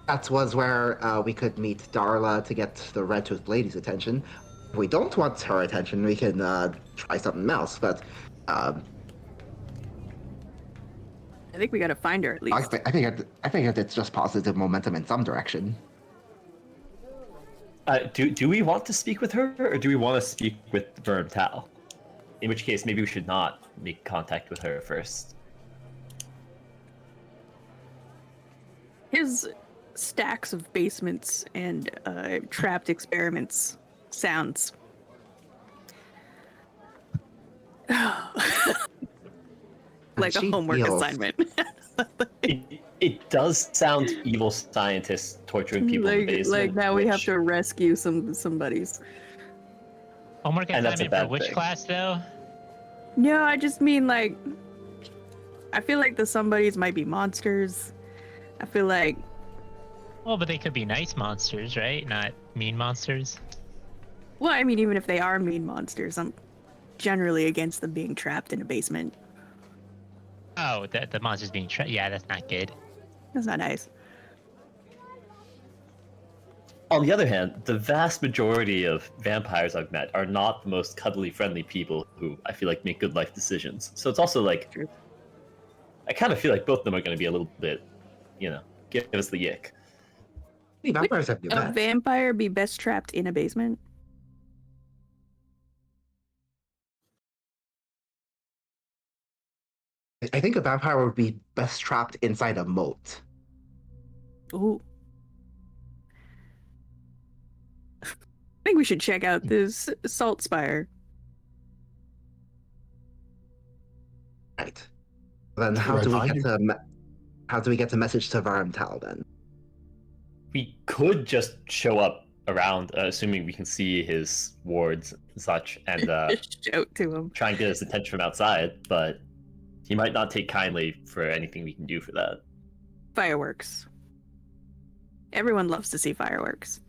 that was where we could meet Darla to get the red-toothed lady's attention. If we don't want her attention, we can try something else. But I think we gotta find her at least. I think it's just positive momentum in some direction. Do we want to speak with her, or do we want to speak with Vermtal? In which case, maybe we should not make contact with her first. His stacks of basements and trapped experiments sounds. Like a She homework feels- assignment. It does sound evil scientists torturing people in the basement. Like now we have which- to rescue somebody's. Homework And that's a assignment for bad which thing. class, though? No, I just mean like. I feel like the somebodies might be monsters. I feel like Well, but they could be nice monsters, right? Not mean monsters. well, I mean, even if they are mean monsters, I'm generally against them being trapped in a basement. Oh, the monsters being trapped. Yeah, that's not good. That's not nice. On the other hand, the vast majority of vampires I've met are not the most cuddly, friendly people who I feel like make good life decisions. So it's also like, True. I kind of feel like both of them are going to be a little bit, give us the yick. The vampires have you A met. vampire be best trapped in a basement? I think a vampire would be best trapped inside a moat. Ooh. I think we should check out this salt spire. Right. Then how Right do we behind get you. to how do we get the message to Varental then? We could just show up around, assuming we can see his wards and such, and Just shout to him. try and get his attention from outside, but he might not take kindly for anything we can do for that. Fireworks. Everyone loves to see fireworks.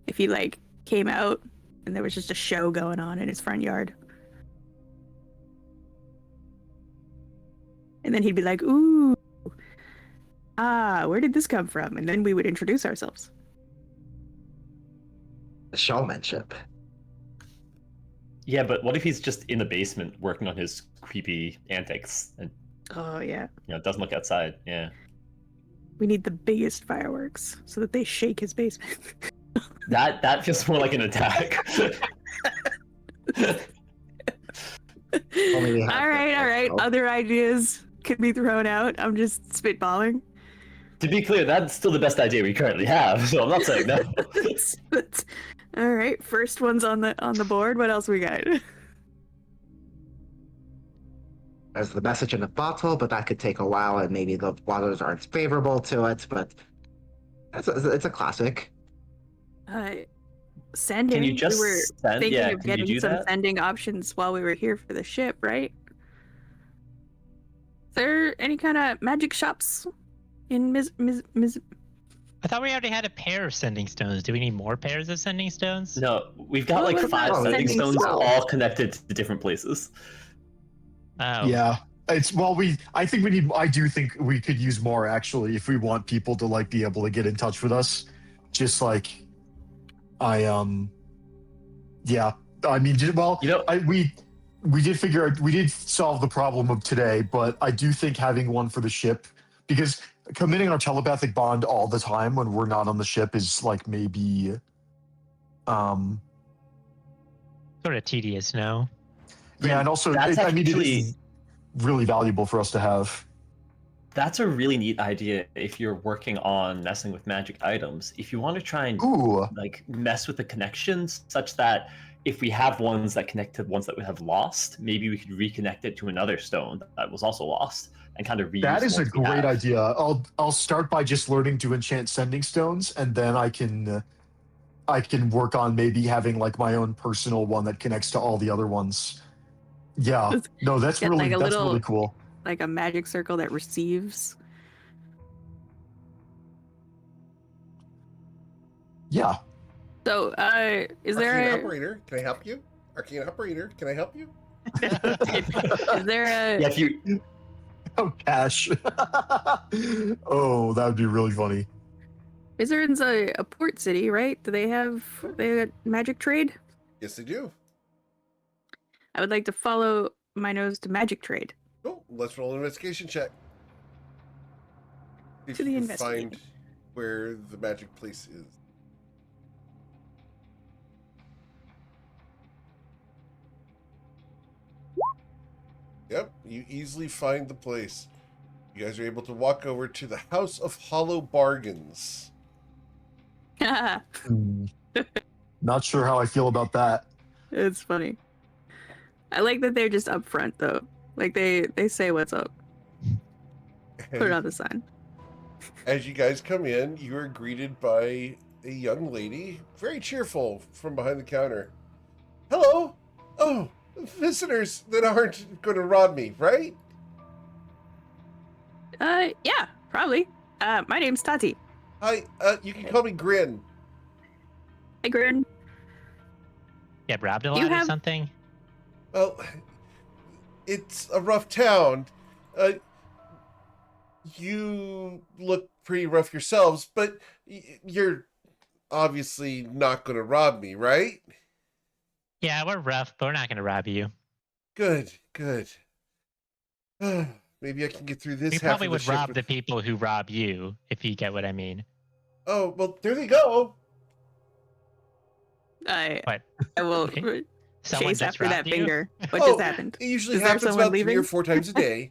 If he like came out and there was just a show going on in his front yard. And then he'd be like, ooh, where did this come from? And then we would introduce ourselves. Showmanship. Yeah, but what if he's just in the basement working on his creepy antics and Oh, yeah. doesn't look outside? Yeah. We need the biggest fireworks so that they shake his basement. That feels more like an attack. Only we have all right. that, so. Other ideas could be thrown out. I'm just spitballing. To be clear, that's still the best idea we currently have, so I'm not saying no. All right. First one's on the board. What else we got? There's the message in the bottle, but that could take a while, and maybe the waters aren't favorable to it. But it's a classic. Sending. Can you just we were send? thinking Yeah, of can you getting do some that? sending options while we were here for the ship, right? Is there any kind of magic shops in Ms. I thought we already had a pair of sending stones. Do we need more pairs of sending stones? No, we've got Well, like what 5 about sending sending stones cells? all connected to different places. Oh. Yeah. I do think we could use more actually if we want people to like be able to get in touch with us. Just like yeah. I mean, we did solve the problem of today, but I do think having one for the ship, because committing our telepathic bond all the time when we're not on the ship is like maybe Sort of tedious, no? yeah, and also That's it actually is really valuable for us to have. that's a really neat idea if you're working on messing with magic items. If you want to try and Ooh. like mess with the connections such that if we have ones that connect to ones that we have lost, maybe we could reconnect it to another stone that was also lost and kind of reuse That is a ones we great have. idea. I'll start by just learning to enchant sending stones, and then I can work on maybe having like my own personal one that connects to all the other ones. Yeah. No, that's Get, really like, a that's little- really cool. Like a magic circle that receives. Yeah. So, is Arcane there operator, can I help you? Arcane operator, can I help you? is there a Yeah, if you Oh, cash. Oh, that would be really funny. Wizard's a port city, right? Do they have magic trade? Yes, they do. I would like to follow my nose to magic trade. Oh, let's roll an investigation check. See if To the you can investigating. find where the magic place is. Yep, you easily find the place. You guys are able to walk over to the House of Hollow Bargains. Not sure how I feel about that. It's funny. I like that they're just up front though. Like they say what's up. Put it on the sign. As you guys come in, you are greeted by a young lady, very cheerful, from behind the counter. Hello! Oh, visitors that aren't going to rob me, right? Yeah, probably. My name's Tati. Hi, you can call me Grin. Hey, Grin. Yeah, robbed a lot or something? Well, it's a rough town. You look pretty rough yourselves, but you're obviously not going to rob me, right? Yeah, we're rough, but we're not going to rob you. Good, good. Maybe I can get through this. We half probably of the would ship rob with- the people who rob you, if you get what I mean. Oh, well, there they go. I will Okay. Someone chase just after that robbed you? finger. What Oh, just happened? It usually Is there happens someone about 3 leaving? or 4 times a day.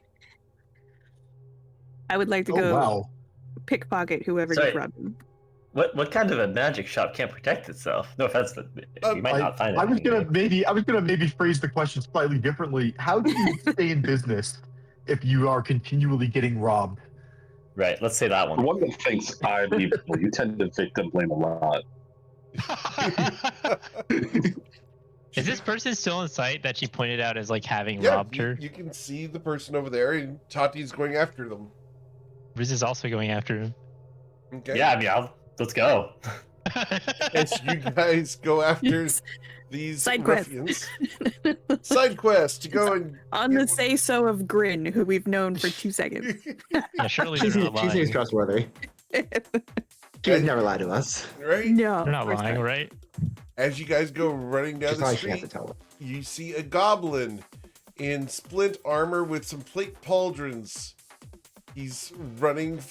I would like to Oh go wow. pickpocket whoever Sorry. just robbed him. What kind of a magic shop can't protect itself? No offense, but you might not find it. I was gonna maybe phrase the question slightly differently. How do you stay in business if you are continually getting robbed? Right, let's say that The one. one that thinks I'm evil, you tend to victim blame a lot. Is this person still in sight that she pointed out as like having Yeah, robbed her? you can see the person over there, and Tati's going after them. Riz is also going after him. Okay. Yeah, I mean, let's go. As you guys go after Yes. these Side quest. ruffians. Side quest to go and On the say-so of Grin, who we've known for 2 seconds. Yeah, surely She they're not seems lying. trustworthy. She would never lie to us. right? No, They're not of course lying, right? As you guys go running down She's the why she has to street, tell us. you see a goblin in splint armor with some plate pauldrons. He's running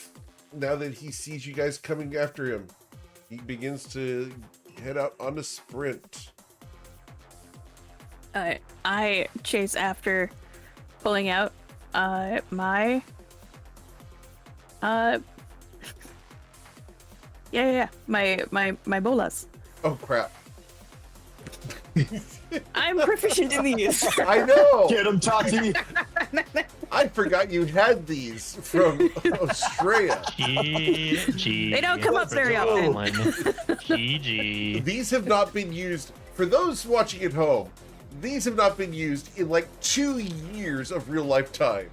now that he sees you guys coming after him. He begins to head out on a sprint. I chase after, pulling out my my bolas. Oh crap. I'm proficient in these. I know! Get him, Tati! I forgot you had these from Australia. GG. They don't come up very often. GG. These have not been used, for those watching at home, these have not been used in like 2 years of real life time.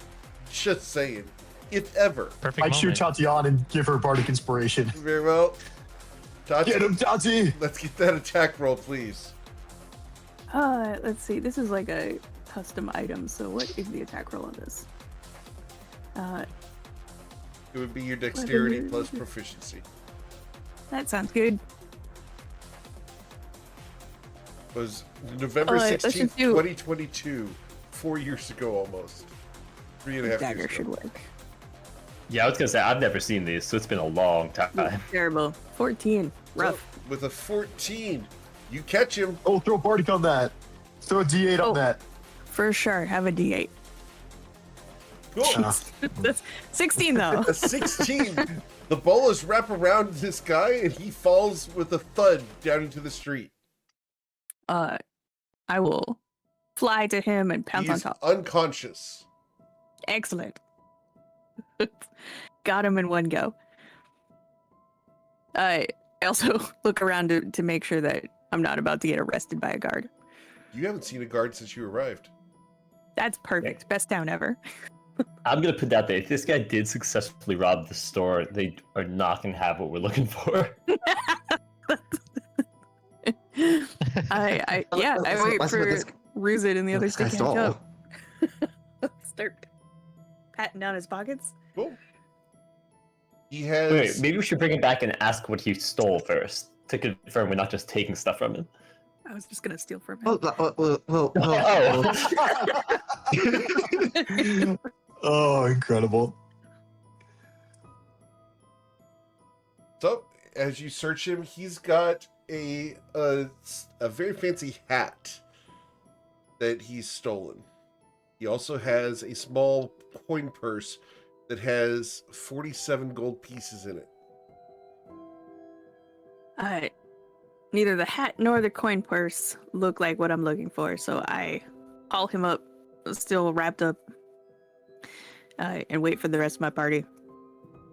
Just saying. If ever. Perfect I cheer moment. Tati on and give her bardic inspiration. Very well. Tati, Get him, Tati! let's get that attack roll, please. Let's see. This is like a custom item. So what is the attack roll on this? It would be your dexterity plus proficiency. That sounds good. It was November let's 16th, just do- 2022. 4 years ago almost. 3.5 Dagger years should ago. work. Yeah, I was gonna say I've never seen these, so it's been a long time. Terrible. 14. Rough. So, with a 14, you catch him. Oh, throw bardic on that. Throw a D8 Oh. on that. For sure. Have a D8. Cool. That's 16 though. A 16. The bolas wrap around this guy and he falls with a thud down into the street. I will fly to him and pounce on He's top. unconscious. Excellent. Got him in one go. I also look around to make sure that I'm not about to get arrested by a guard. You haven't seen a guard since you arrived. That's perfect. Best town ever. I'm gonna put that there. If this guy did successfully rob the store, they are not gonna have what we're looking for. I Let's- wait let's for put this- Ruzit and the others to this catch guy up. Start patting down his pockets. Cool. He has. Wait, maybe we should bring him back and ask what he stole first to confirm we're not just taking stuff from him. I was just gonna steal from him. Oh. Oh, incredible. So, as you search him, he's got a very fancy hat that he's stolen. He also has a small coin purse that has 47 gold pieces in it. Neither the hat nor the coin purse look like what I'm looking for, so I haul him up, still wrapped up, and wait for the rest of my party.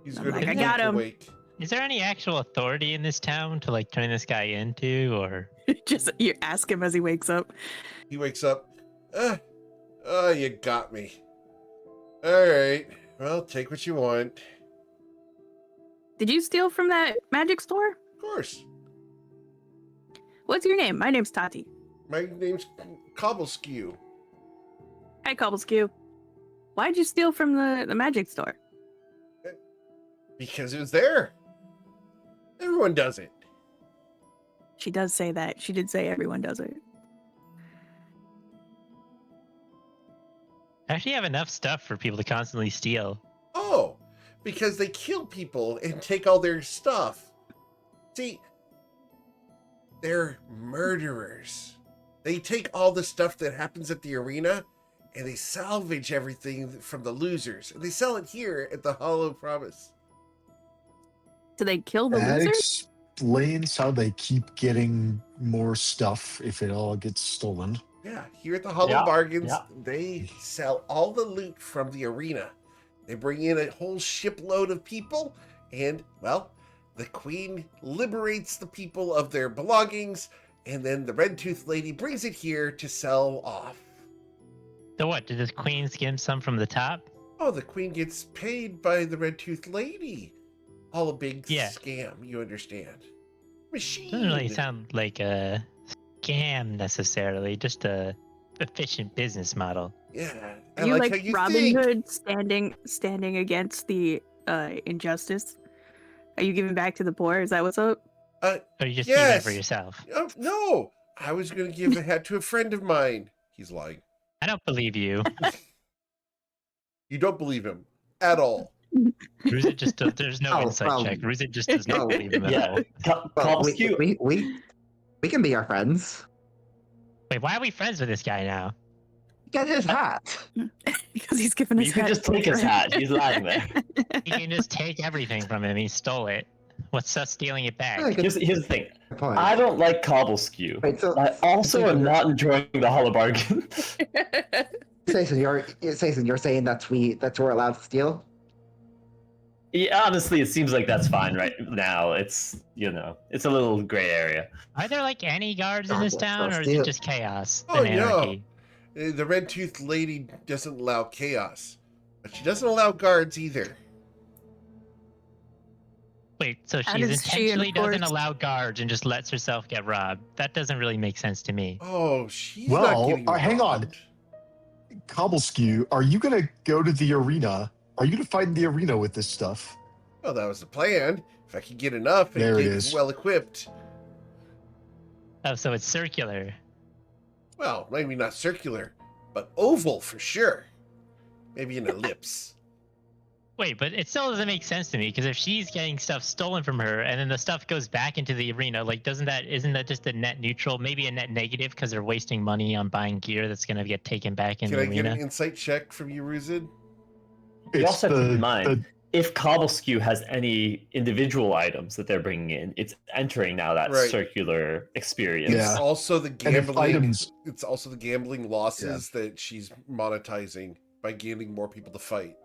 He's I'm going like, to I got him. awake. Is there any actual authority in this town to like turn this guy into, or? Just you ask him as he wakes up. He wakes up. Oh, you got me. All right. Well, take what you want. Did you steal from that magic store? Of course. What's your name? My name's Tati. My name's Cobbleskew. Hi, Cobbleskew. Why'd you steal from the magic store? Because it was there. Everyone does it. She does say that. She did say everyone does it. I actually have enough stuff for people to constantly steal. Oh, because they kill people and take all their stuff. See, they're murderers. They take all the stuff that happens at the arena and they salvage everything from the losers. And they sell it here at the Hollow Promise. Do they kill the That losers? explains how they keep getting more stuff if it all gets stolen. Yeah, here at the Hollow Yeah, Bargains, yeah. they sell all the loot from the arena. They bring in a whole shipload of people, and, well, the queen liberates the people of their belongings, and then the Red-Toothed Lady brings it here to sell off. So what? Did the queen skim some from the top? Oh, the queen gets paid by the Red-Toothed Lady. All a big Yeah. scam, you understand. Machine. Doesn't really sound like a scam necessarily, just a efficient business model. Yeah, Are I you like like how you Robin think. Hood standing against the injustice? Are you giving back to the poor? Is that what's up? Or you just keeping it for Yes. yourself? Oh, no, I was going to give a hat to a friend of mine. He's lying. I don't believe you. You don't believe him at all. Ruzit just there's no Oh, insight check. Ruzit just does not no. believe him at Yeah, all. Well, Cobbleskew. we can be our friends. Wait, why are we friends with this guy now? Get his hat. Because he's giving his You can hat just to a take his friend. hat. He's lying there. You can just take everything from him. He stole it. What's us stealing it back? Yeah, good Here's the thing. point. I don't like Cobbleskew. Wait, so I also am not enjoying the Hollow Bargain. Jason, you're saying that's we're allowed to steal? Yeah, honestly, it seems like that's fine right now. It's it's a little gray area. Are there like any guards in Oh, this well, town, so or is it steal- just chaos Oh, and no. anarchy? The Red-Toothed Lady doesn't allow chaos. But she doesn't allow guards either. Wait, so How she does she intentionally doesn't enforce- allow guards and just lets herself get robbed? That doesn't really make sense to me. Oh, she's not Well, getting hang on. robbed. Cobbleskew, are you going to go to the arena? Are you going to fight in the arena with this stuff? Well, that was the plan. If I could get enough and There it get is. well equipped. Oh, so it's circular. Well, maybe not circular, but oval for sure. Maybe an ellipse. Wait, but it still doesn't make sense to me because if she's getting stuff stolen from her and then the stuff goes back into the arena, like isn't that just a net neutral, maybe a net negative because they're wasting money on buying gear that's gonna get taken back in Can the I get arena? an insight check from you, Ruzid? You It's also have to keep in mind, the- if Cobbleskew has any individual items that they're bringing in, it's entering now that Right. circular experience. Yeah. It's also the And if gambling. items- It's also the gambling losses that she's monetizing by gaining more people to fight.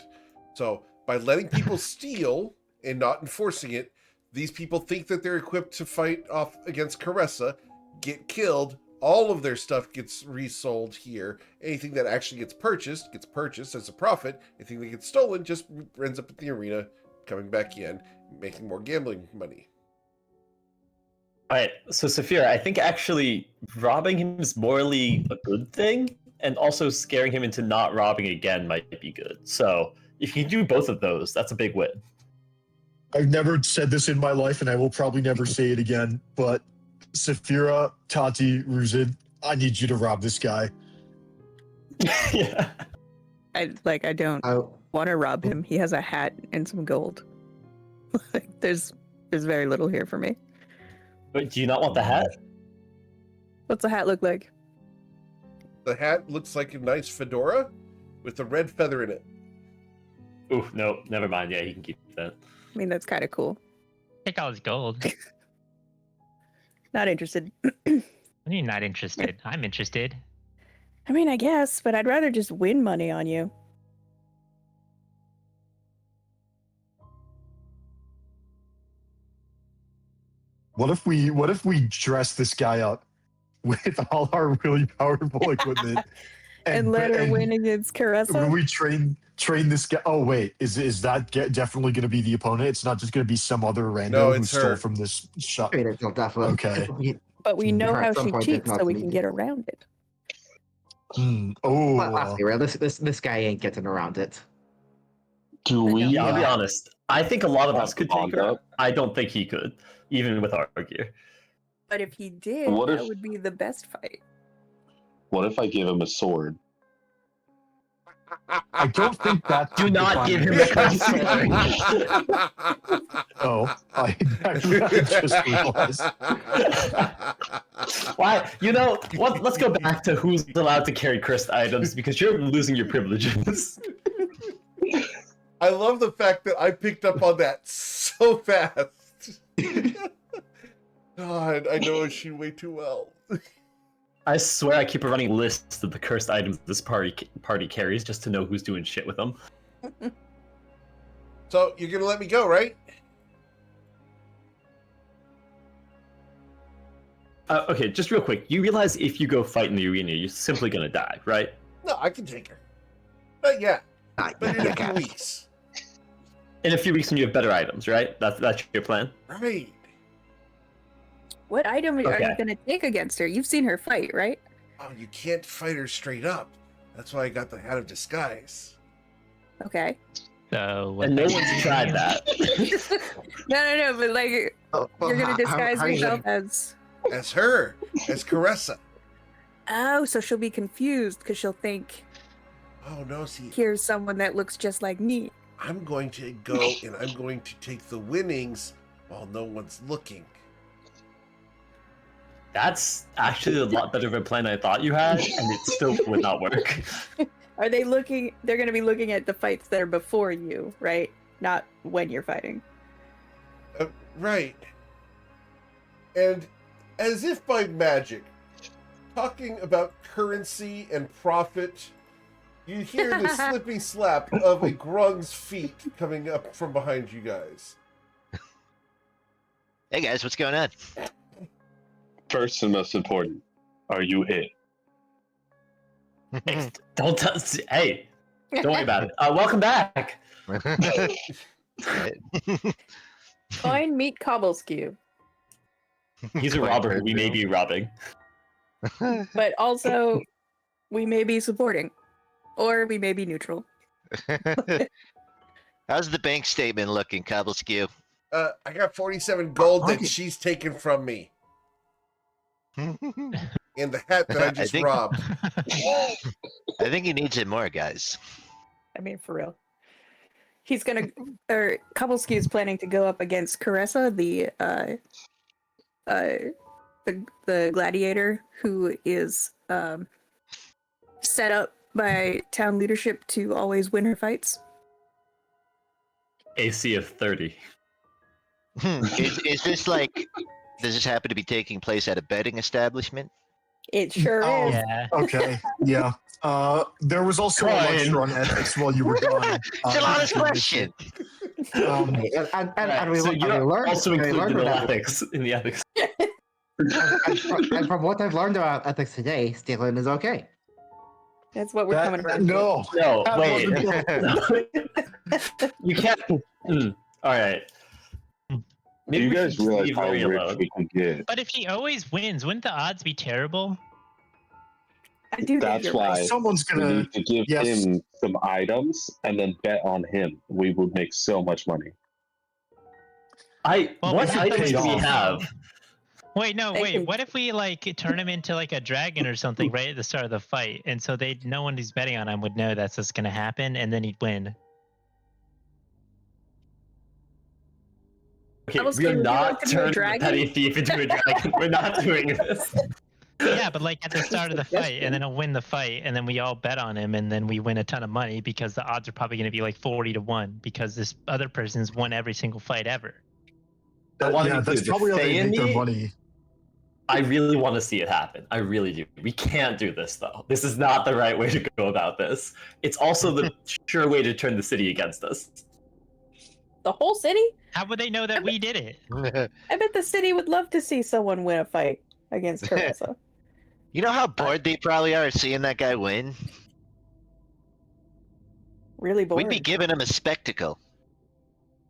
So by letting people steal and not enforcing it, these people think that they're equipped to fight off against Caressa, get killed. All of their stuff gets resold here. Anything that actually gets purchased as a profit. Anything that gets stolen just ends up at the arena, coming back in, making more gambling money. All right, so Saphira, I think actually robbing him is morally a good thing, and also scaring him into not robbing again might be good. So if you do both of those, that's a big win. I've never said this in my life, and I will probably never say it again, but Saphira, Tati, Ruzid, I need you to rob this guy. Yeah. I don't Oh, want to rob him. He has a hat and some gold. Like, there's very little here for me. But do you not want the hat? What's the hat look like? The hat looks like a nice fedora with a red feather in it. Ooh, no, never mind. Yeah, he can keep that. I mean, that's kind of cool. Take all his gold. Not interested. You're not interested. I'm interested. I mean, I guess, but I'd rather just win money on you. What if we dress this guy up with all our really powerful equipment And let her win against when Caressa? we train this guy? Oh wait, is that definitely going to be the opponent? It's not just going to be some other rando No, who it's stole her. from this shop. I mean, it's not definitely. Okay. But we know At how some she point, cheats, it's not so we me. can get around it. Oh, But let's be real, this guy ain't getting around it. Do we? Yeah, I'll be honest. I think a lot of Yeah, us could take bond her. up. I don't think he could, even with our gear. But if he did, What that if- would be the best fight. What if I give him a sword? I don't think that. Do not give him the Oh, I just realized. Why? You know what? Let's go back to who's allowed to carry cursed items because you're losing your privileges. I love the fact that I picked up on that so fast. God, I know she way too well. I swear I keep a running list of the cursed items this party carries just to know who's doing shit with them. So you're gonna let me go, right? Okay, just real quick. You realize if you go fight in the arena, you're simply gonna die, right? No, I can take her. Not yet, Not but in yet, a few guys. weeks. In a few weeks when you have better items, right? That's your plan. Right. What item are Okay. you going to take against her? You've seen her fight, right? Oh, you can't fight her straight up. That's why I got the hat of disguise. Okay. So what And no the- one's tried that. No, but like, Oh, well, you're going to disguise how are you yourself gonna- as... As her, as Caressa. Oh, so she'll be confused because she'll think, Oh no, see, here's someone that looks just like me. I'm going to go and I'm going to take the winnings while no one's looking. That's actually a lot better of a plan I thought you had, and it still would not work. Are they looking... They're going to be looking at the fights that are before you, right? Not when you're fighting. Right. And as if by magic, talking about currency and profit, you hear the slippy slap of a grung's feet coming up from behind you guys. Hey guys, what's going on? First and most important, are you it? Don't tell. Hey, don't worry about it. Welcome back. Coin meet Cobbleskew. He's a robber who we may be robbing. But also, we may be supporting. Or we may be neutral. How's the bank statement looking, Cobbleskew? I got 47 gold that Okay. she's taken from me. In the hat that I just think- robbed. I think he needs it more, guys. I mean, for real. He's gonna... Or Cobbleskew's planning to go up against Caressa, the gladiator who is set up by town leadership to always win her fights. AC of 30. Is this like, does this happen to be taking place at a betting establishment? It sure Oh, is. Yeah. Okay, yeah. There was also a Ryan. lecture on ethics while you were gone. It's an honest question. And we so you don't learned, also and we include learned the about- ethics in the ethics. and from what I've learned about ethics today, stealing is okay. That's what we're coming around to. No. No, That wait. You can't. All right. Do Maybe you we guys should realize leave how Ari rich alone. we can get? But if he always wins, wouldn't the odds be terrible? I do think That's you're why right. Someone's we gonna. need to give yes. him some items and then bet on him. We would make so much money. Well, What we items do we off. have? Wait, no, They wait. can- What if we like turn him into like a dragon or something right at the start of the fight, and so they, no one who's betting on him would know that's what's gonna happen, and then he'd win. Okay, Cobbleskew, we are would you not like to be a turning the dragon? petty thief into a dragon. We're not doing this. Yeah, but like at the start of the fight, and then he'll win the fight, and then we all bet on him, and then we win a ton of money because the odds are probably going to be like 40-1 because this other person's won every single fight ever. I want to Yeah, be that's clear, probably how they Faye and make their me, money. I really want to see it happen. I really do. We can't do this though. This is not the right way to go about this. It's also the sure way to turn the city against us. The whole city? How would they know that we did it? I bet the city would love to see someone win a fight against Carissa. You know how bored they probably are seeing that guy win? Really bored. We'd be giving him a spectacle.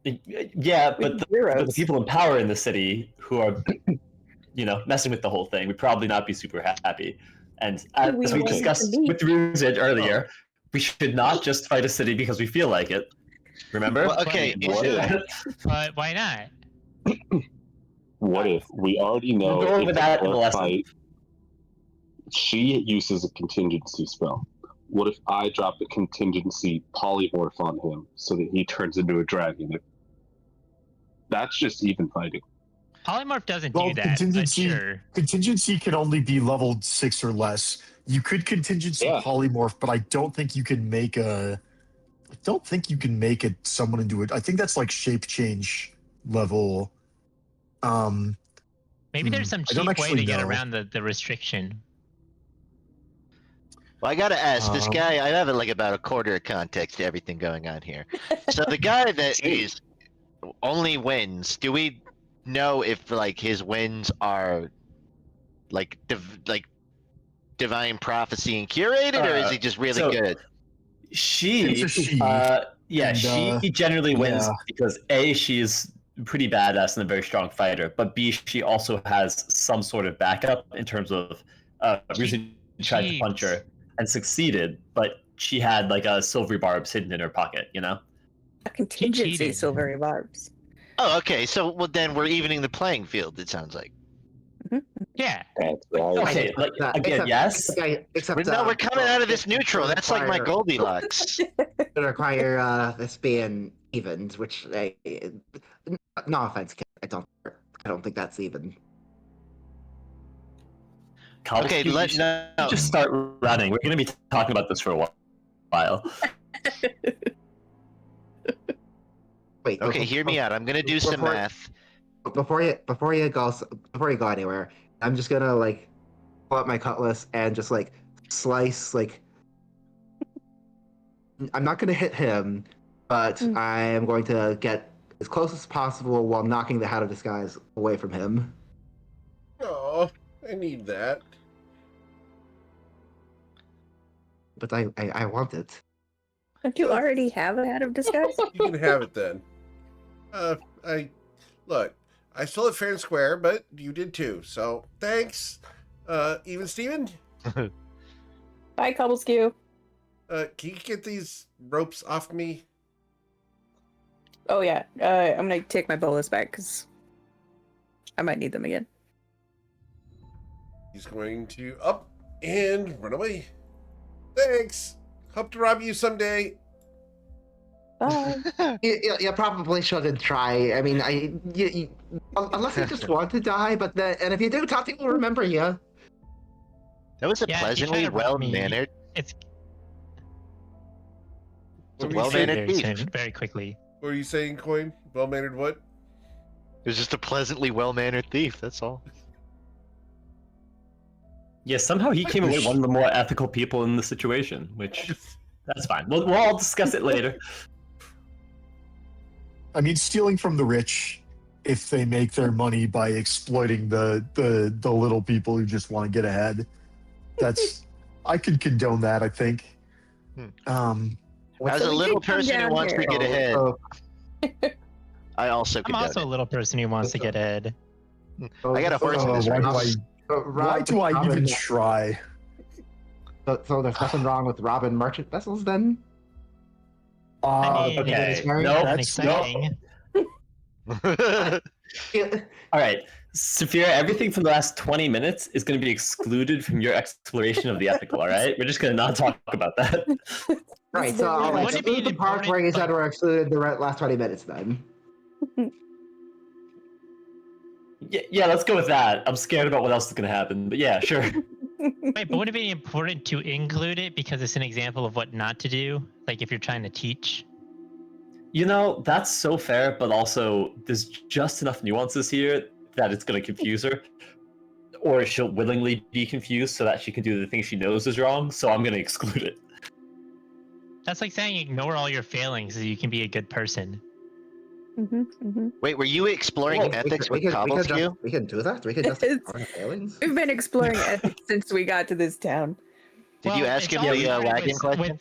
Yeah, but the Heroes. people in power in the city who are, messing with the whole thing would probably not be super happy. And as We we want discussed to meet. with Ruzid earlier, we should not just fight a city because we feel like it. Remember? Well, okay, What if, But why not? what if we already know We'll go over if that in the the lesson. fight, she uses a contingency spell. What if I drop the contingency polymorph on him so that he turns into a dragon? That's just even fighting. Polymorph doesn't Well, do that. contingency- But sure. Contingency can only be leveled 6 or less. You could contingency Yeah. polymorph, but I don't think you can make a. I don't think you can make it someone into it. I think that's like shape change level. Maybe there's some I don't cheap way actually to get know. around the restriction. Well, I gotta ask this Um, guy. I have like about a quarter of context to everything going on here. So the guy that is only wins. Do we know if like his wins are like divine prophecy and curated, or is he just really so- good? She, It's a she. yeah, And, she generally wins yeah. because A, she's pretty badass and a very strong fighter, but B, she also has some sort of backup in terms of Ruzid tried to punch her and succeeded, but she had like a silvery barbs hidden in her pocket, A contingency cheated. silvery barbs. Oh, okay. So well, then we're evening the playing field. It sounds like. Yeah. That's right. Okay, like, again, yes. Except, No, we're coming out of this neutral. That's like my require- Goldilocks. It require this being evens, which no offense, Kit, I don't think that's even. Kyle, Okay, you no. just start running. We're going to be talking about this for a while. Wait. Okay, hear me out. I'm gonna do some before- math. Before you go anywhere, I'm just gonna like pull out my cutlass and just like slice like. I'm not gonna hit him, but I am going to get as close as possible while knocking the hat of disguise away from him. Oh, I need that. But I want it. Don't you already have a hat of disguise? You can have it then. I stole it fair and square, but you did too. So thanks. Even Steven? Bye, Cobbleskew. Can you get these ropes off me? Oh yeah, I'm gonna take my bolas back because I might need them again. He's going to up and run away. Thanks. Hope to rob you someday. Bye. You probably shouldn't try. I mean, unless you just want to die. But and if you do, nothing will remember you. That was a Yeah, if you try pleasantly to rob me, well-mannered. It's What were you Well-mannered saying? very thief. soon, very quickly. What were you saying, Coin? Well-mannered what? It was just a pleasantly well-mannered thief. That's all. Yeah, somehow he came away one of the more ethical people in the situation, which that's fine. We'll all discuss it later. I mean, stealing from the rich, if they make their money by exploiting the little people who just want to get ahead, that's I could condone that. I think. As So a we little did come person who down wants to here. get ahead, I also I'm condone also a little person who wants to get ahead. I got a horse in this why race. do I even try? So there's nothing wrong with robbing merchant vessels then? I mean, okay. it's very Nope. Nothing That's exciting. All right, Saphira, everything from the last 20 minutes is going to be excluded from your exploration of the ethical, all right? We're just going to not talk about that. Right, so I'll Wouldn't it be exclude the part important, where you said like- were excluded the last 20 minutes then. Yeah, let's go with that. I'm scared about what else is going to happen, but yeah, sure. Wait, but would it be important to include it because it's an example of what not to do? Like if you're trying to teach? You know, that's so fair, but also there's just enough nuances here that it's going to confuse her. Or she'll willingly be confused so that she can do the thing she knows is wrong, so I'm going to exclude it. That's like saying ignore all your failings so you can be a good person. Wait, were you exploring Well, ethics with Cobbleskew? we can do that. We can just It's- ignore failings. We've been exploring ethics since we got to this town. Did you ask it's him all the started wagon with- question?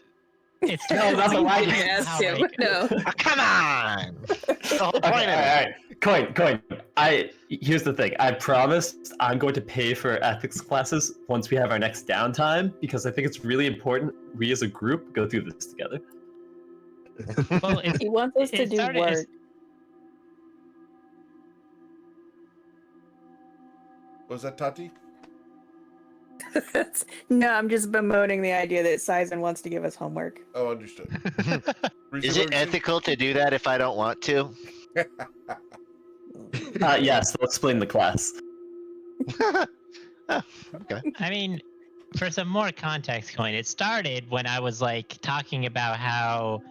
It's No, not the wagon. I asked How, him. like, No. Oh, come on! That's the whole point Okay, of it. all right. Coin. Here's the thing. I promised I'm going to pay for ethics classes once we have our next downtime because I think it's really important we as a group go through this together. Well, it's, He wants us to it do started- work. it's- Was that Tati? No, I'm just bemoaning the idea that Sizen wants to give us homework. Oh, understood. Is it ethical to do that if I don't want to? Yes, let's explain the class. Okay. I mean, for some more context, Coin, it started when I was like talking about how,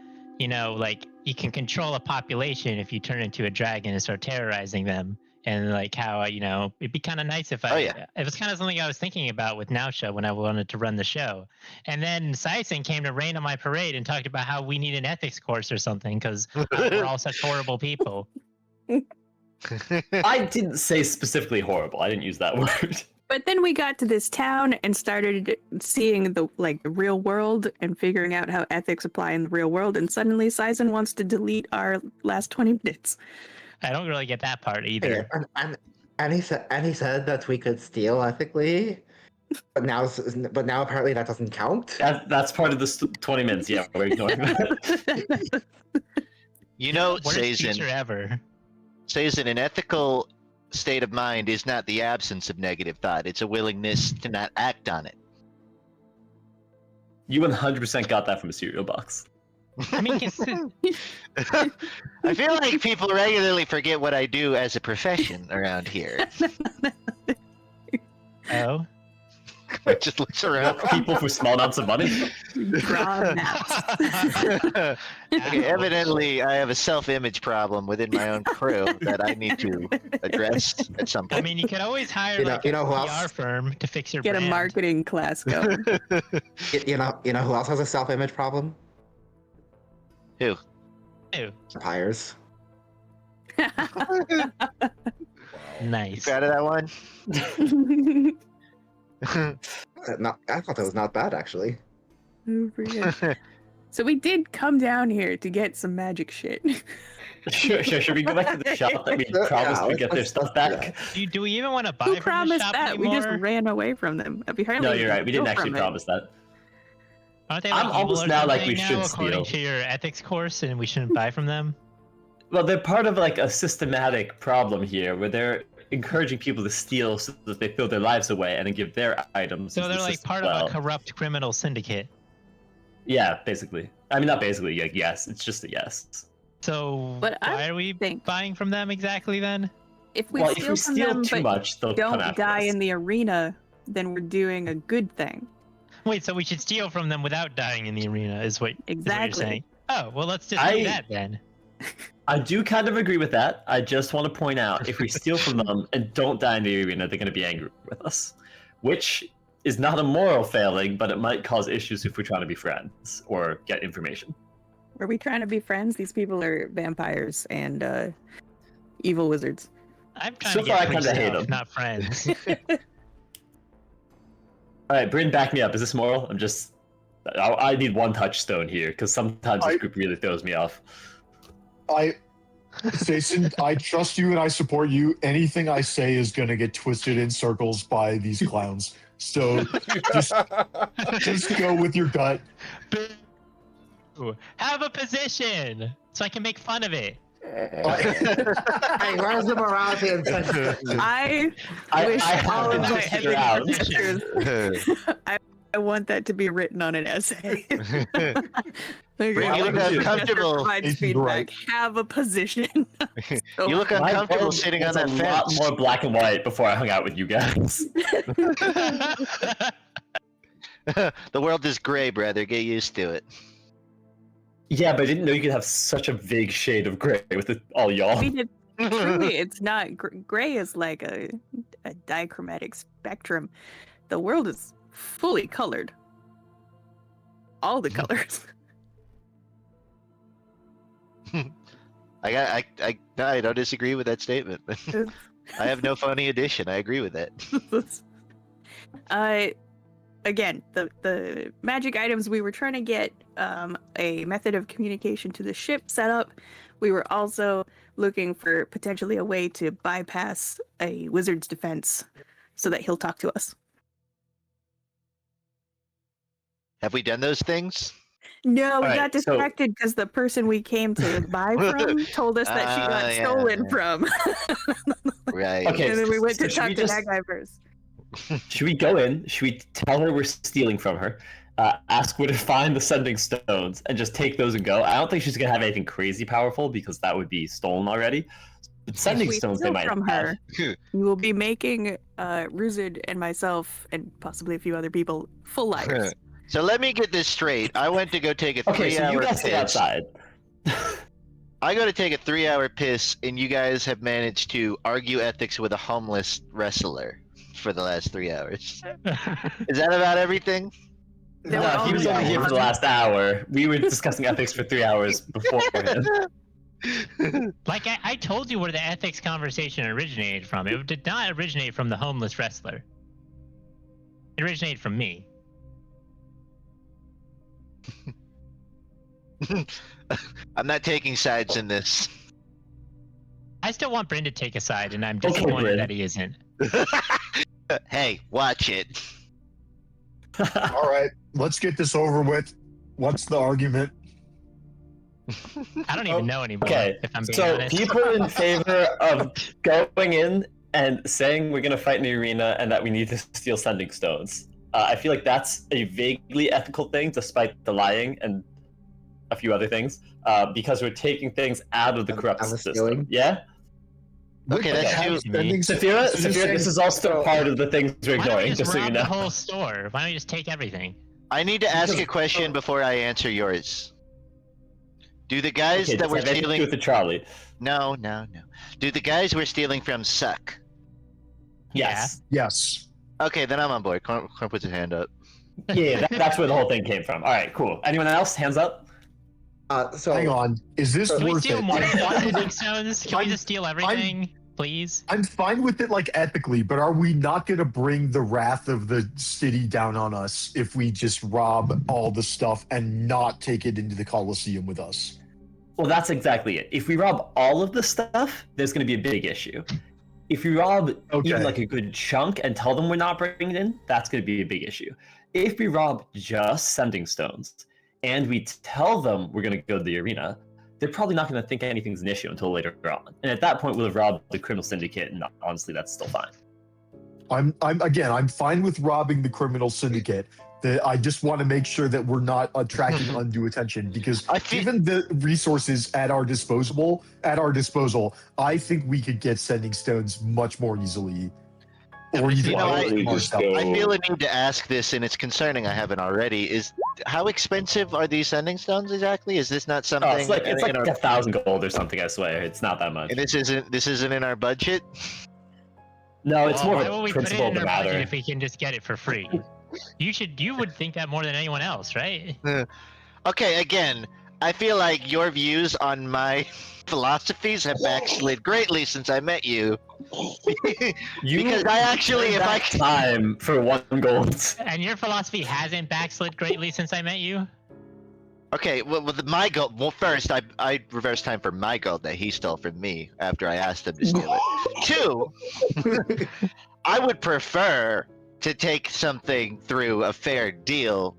like you can control a population if you turn into a dragon and start terrorizing them. And like how, it'd be kind of nice if it was kind of something I was thinking about with Nausha when I wanted to run the show. And then Saisen came to rain on my parade and talked about how we need an ethics course or something because we're all such horrible people. I didn't say specifically horrible. I didn't use that word. But then we got to this town and started seeing the real world and figuring out how ethics apply in the real world. And suddenly Sizen wants to delete our last 20 minutes. I don't really get that part either. And he said that we could steal ethically, but now apparently that doesn't count. That's part of the 20 minutes. Yeah, we're ignoring that. Worst teacher ever. Says an ethical state of mind is not the absence of negative thought. It's a willingness to not act on it. You 100% got that from a cereal box. I mean, I feel like people regularly forget what I do as a profession around here. Oh? I just looks around. People for small amounts of money. Okay, evidently, I have a self-image problem within my own crew that I need to address at some I point. mean, you could always hire You know- like you know a who PR else? firm to fix your Get brand. a marketing class going. You know who else has a self-image problem? Who? Ew. Vampires. Nice. Proud of that one? I thought that was not bad actually. So we did come down here to get some magic shit. Sure. Should we go back to the shop that we promised we'd get their stuff back? Do we even want to buy Who from promised the shop that? anymore? We just ran away from them. Apparently, No, you're right. We didn't steal actually from it. promise that. Aren't they I'm like evil almost or now like something we now, should according steal. to your ethics course, and we shouldn't buy from them? Well, they're part of like a systematic problem here where they're encouraging people to steal so that they throw their lives away and then give their items. So into they're the like system part as of well. a corrupt criminal syndicate. Yeah, basically. I mean, not basically. Like, yes, it's just a yes. So But I why are we think- buying from them exactly then? If we Well, steal if we from steal them, too but much, they'll come don't after die us. in the arena, then we're doing a good thing. Wait, so we should steal from them without dying in the arena, is what you're Exactly. saying? Oh, well, let's just do I- that then. I do kind of agree with that. I just want to point out if we steal from them and don't die in the arena, they're going to be angry with us, which is not a moral failing, but it might cause issues if we're trying to be friends or get information. Are we trying to be friends? These people are vampires and evil wizards. I'm trying So to far, I get kinda free hate stuff, them. not friends. All right, Bryn, back me up. Is this moral? I need one touchstone here because sometimes this group really throws me off. Jason, I trust you and I support you. Anything I say is going to get twisted in circles by these clowns. So just go with your gut. Boo. Have a position so I can make fun of it. Hey, where's the morality and sense? I I wish have all been of my twisted ethics around. professors. I want that to be written on an essay. Like, Bring You look it on. uncomfortable. provides It's feedback. right. Have a position. So- You look My uncomfortable world sitting on was that a lot fence. more black and white before I hung out with you guys. The world is gray, brother. Get used to it. Yeah, but I didn't know you could have such a big shade of gray with all y'all. I mean, truly, it's not gray is like a dichromatic spectrum. The world is fully colored. All the colors. I don't disagree with that statement. I have no funny addition. I agree with that. Again, the magic items, we were trying to get a method of communication to the ship set up. We were also looking for potentially a way to bypass a wizard's defense so that he'll talk to us. Have we done those things? No, we Alright, got so- distracted because the person we came to buy from told us that she got Yeah. stolen from. Right. Okay, And then we went to should talk we to just- that guy first. Should we go in? Should we tell her we're stealing from her? Ask her to find the sending stones and just take those and go? I don't think she's gonna have anything crazy powerful because that would be stolen already. But sending We stones they steal might from have. her. We will be making Ruzid and myself and possibly a few other people full liars. So let me get this straight. I went to go take a Okay, so you 3-hour guys stay piss. outside. I go to take a 3-hour piss, and you guys have managed to argue ethics with a homeless wrestler for the last 3 hours. Is that about everything? They were No, all he was really only here for the last hour. We were discussing ethics for 3 hours beforehand. Like I told you where the ethics conversation originated from. It did not originate from the homeless wrestler. It originated from me. I'm not taking sides in this. I still want Bryn to take a side, and I'm Okay, disappointed Bryn. that he isn't. Hey, watch it. All right, let's get this over with. What's the argument? I don't even know anymore. Okay, if I'm being so honest. people in favor of going in and saying we're gonna fight in the arena and that we need to steal sending stones. I feel like that's a vaguely ethical thing, despite the lying and a few other things, because we're taking things out of the corrupt I'm system. stealing? Yeah, Okay, that's Okay. two. Spending- Saphira, so you're Saphira, this saying- is all still part of the things we're Why don't we ignoring, just just so you rob know. the whole store? Why don't we just take everything? I need to ask a question before I answer yours. Do the guys Okay, that does we're that have anything to do stealing? with the Charlie? No. Do the guys we're stealing from suck? Yes. Yes. Okay, then I'm on board. Corn puts his hand up. Yeah, that's where the whole thing came from. All right, cool. Anyone else? Hands up. So Hang on. Is this Can we worth steal it? more than I'm- sending stones? Can we just steal everything, please? I'm fine with it, like ethically, but are we not going to bring the wrath of the city down on us if we just rob all the stuff and not take it into the Coliseum with us? Well, that's exactly it. If we rob all of the stuff, there's going to be a big issue. If we rob even Okay. like a good chunk and tell them we're not bringing it in, that's going to be a big issue. If we rob just sending stones and we tell them we're going to go to the arena, they're probably not going to think anything's an issue until later on. And at that point, we'll have robbed the criminal syndicate, and honestly, that's still fine. I'm fine with robbing the criminal syndicate. I just want to make sure that we're not attracting undue attention because I feel- given the resources at our disposal, I think we could get sending stones much more easily. Or You even know, Why don't we just go? I feel a need to ask this, and it's concerning. I haven't already. Is how expensive are these sending stones exactly? Is this not something? Oh, it's like in our, 1,000 gold or something. I swear, it's not that much. and this isn't in our budget. No, it's Well, more why of would a we put it principle of in the our budget matter. if we can just get it for free? You would think that more than anyone else, right? Okay, again, I feel like your views on my philosophies have backslid greatly since I met you. Because I actually, if I back time for 1 gold. And your philosophy hasn't backslid greatly since I met you? Okay, well, with my gold. Well, first, I reversed time for my gold that he stole from me after I asked him to steal it. 2, I would prefer to take something through a fair deal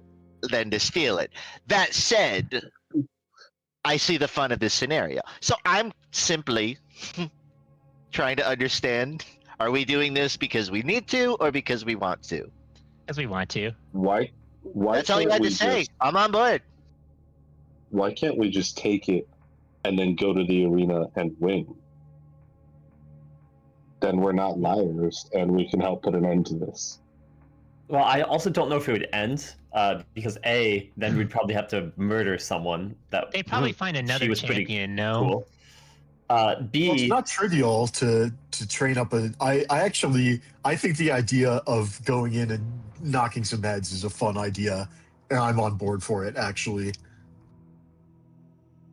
than to steal it. That said, I see the fun of this scenario. So I'm simply trying to understand: are we doing this because we need to, or because we want to? Because we want to. Why That's all you can't had to we say. just- I'm on board. why can't we just take it and then go to the arena and win? Then we're not liars, and we can help put an end to this. Well, I also don't know if it would end, because A, then we'd probably have to murder someone. They'd probably find another was pretty champion, no? cool. B, Well, it's not trivial to train up a. I think the idea of going in and knocking some heads is a fun idea, and I'm on board for it. Actually,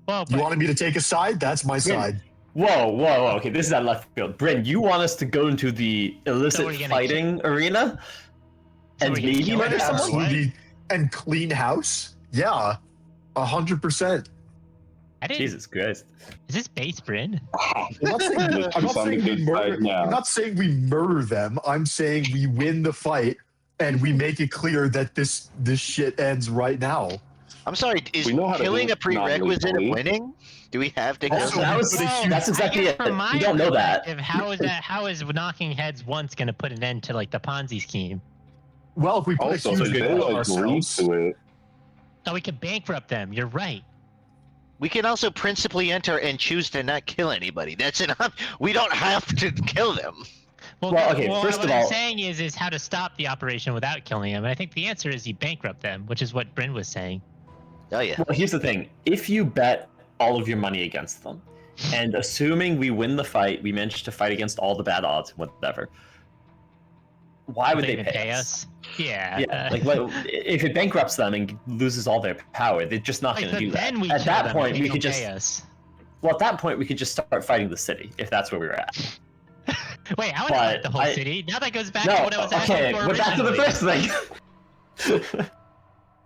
Well, you but wanted me to take a side? That's my side. whoa, okay, this is at left field. Bryn, you want us to go into the So illicit we're gonna fighting arena? So And we're gonna maybe kill murder everyone? someone? Absolutely, and clean house. Yeah, 100%. I didn't. Jesus Christ. Is this base Bryn? I'm not saying, I'm not Just on the saying we good murder. side now. I'm not saying we murder them. I'm saying we win the fight and we make it clear that this shit ends right now. I'm sorry, is We know how to killing do a it prerequisite of non-lethally. winning? Do we have to kill Also, That was, put a huge- that's exactly I guess it. from my You don't know that. perspective, how is knocking heads once going to put an end to like the Ponzi scheme? Well, if we put Also, a if huge they bill on agree ourselves, to it, Oh, we could bankrupt them. You're right. We can also principally enter and choose to not kill anybody. That's enough. We don't have to kill them. Well, Well, okay, first what of I'm all- saying is how to stop the operation without killing them. And I think the answer is you bankrupt them, which is what Bryn was saying. Oh yeah. Well, here's the thing. If you bet all of your money against them, and assuming we win the fight, we manage to fight against all the bad odds, whatever, why would they even pay us? Yeah. Yeah, like what, if it bankrupts them and loses all their power, they're just not Like, going to but do that. then we At kill that them point, and we they'll could just pay us. well, at that point, we could just start fighting the city if that's where we were at. Wait, I want to But fight the whole I- city. Now that goes back No, to what I was asking okay, for we're back to the originally. first thing.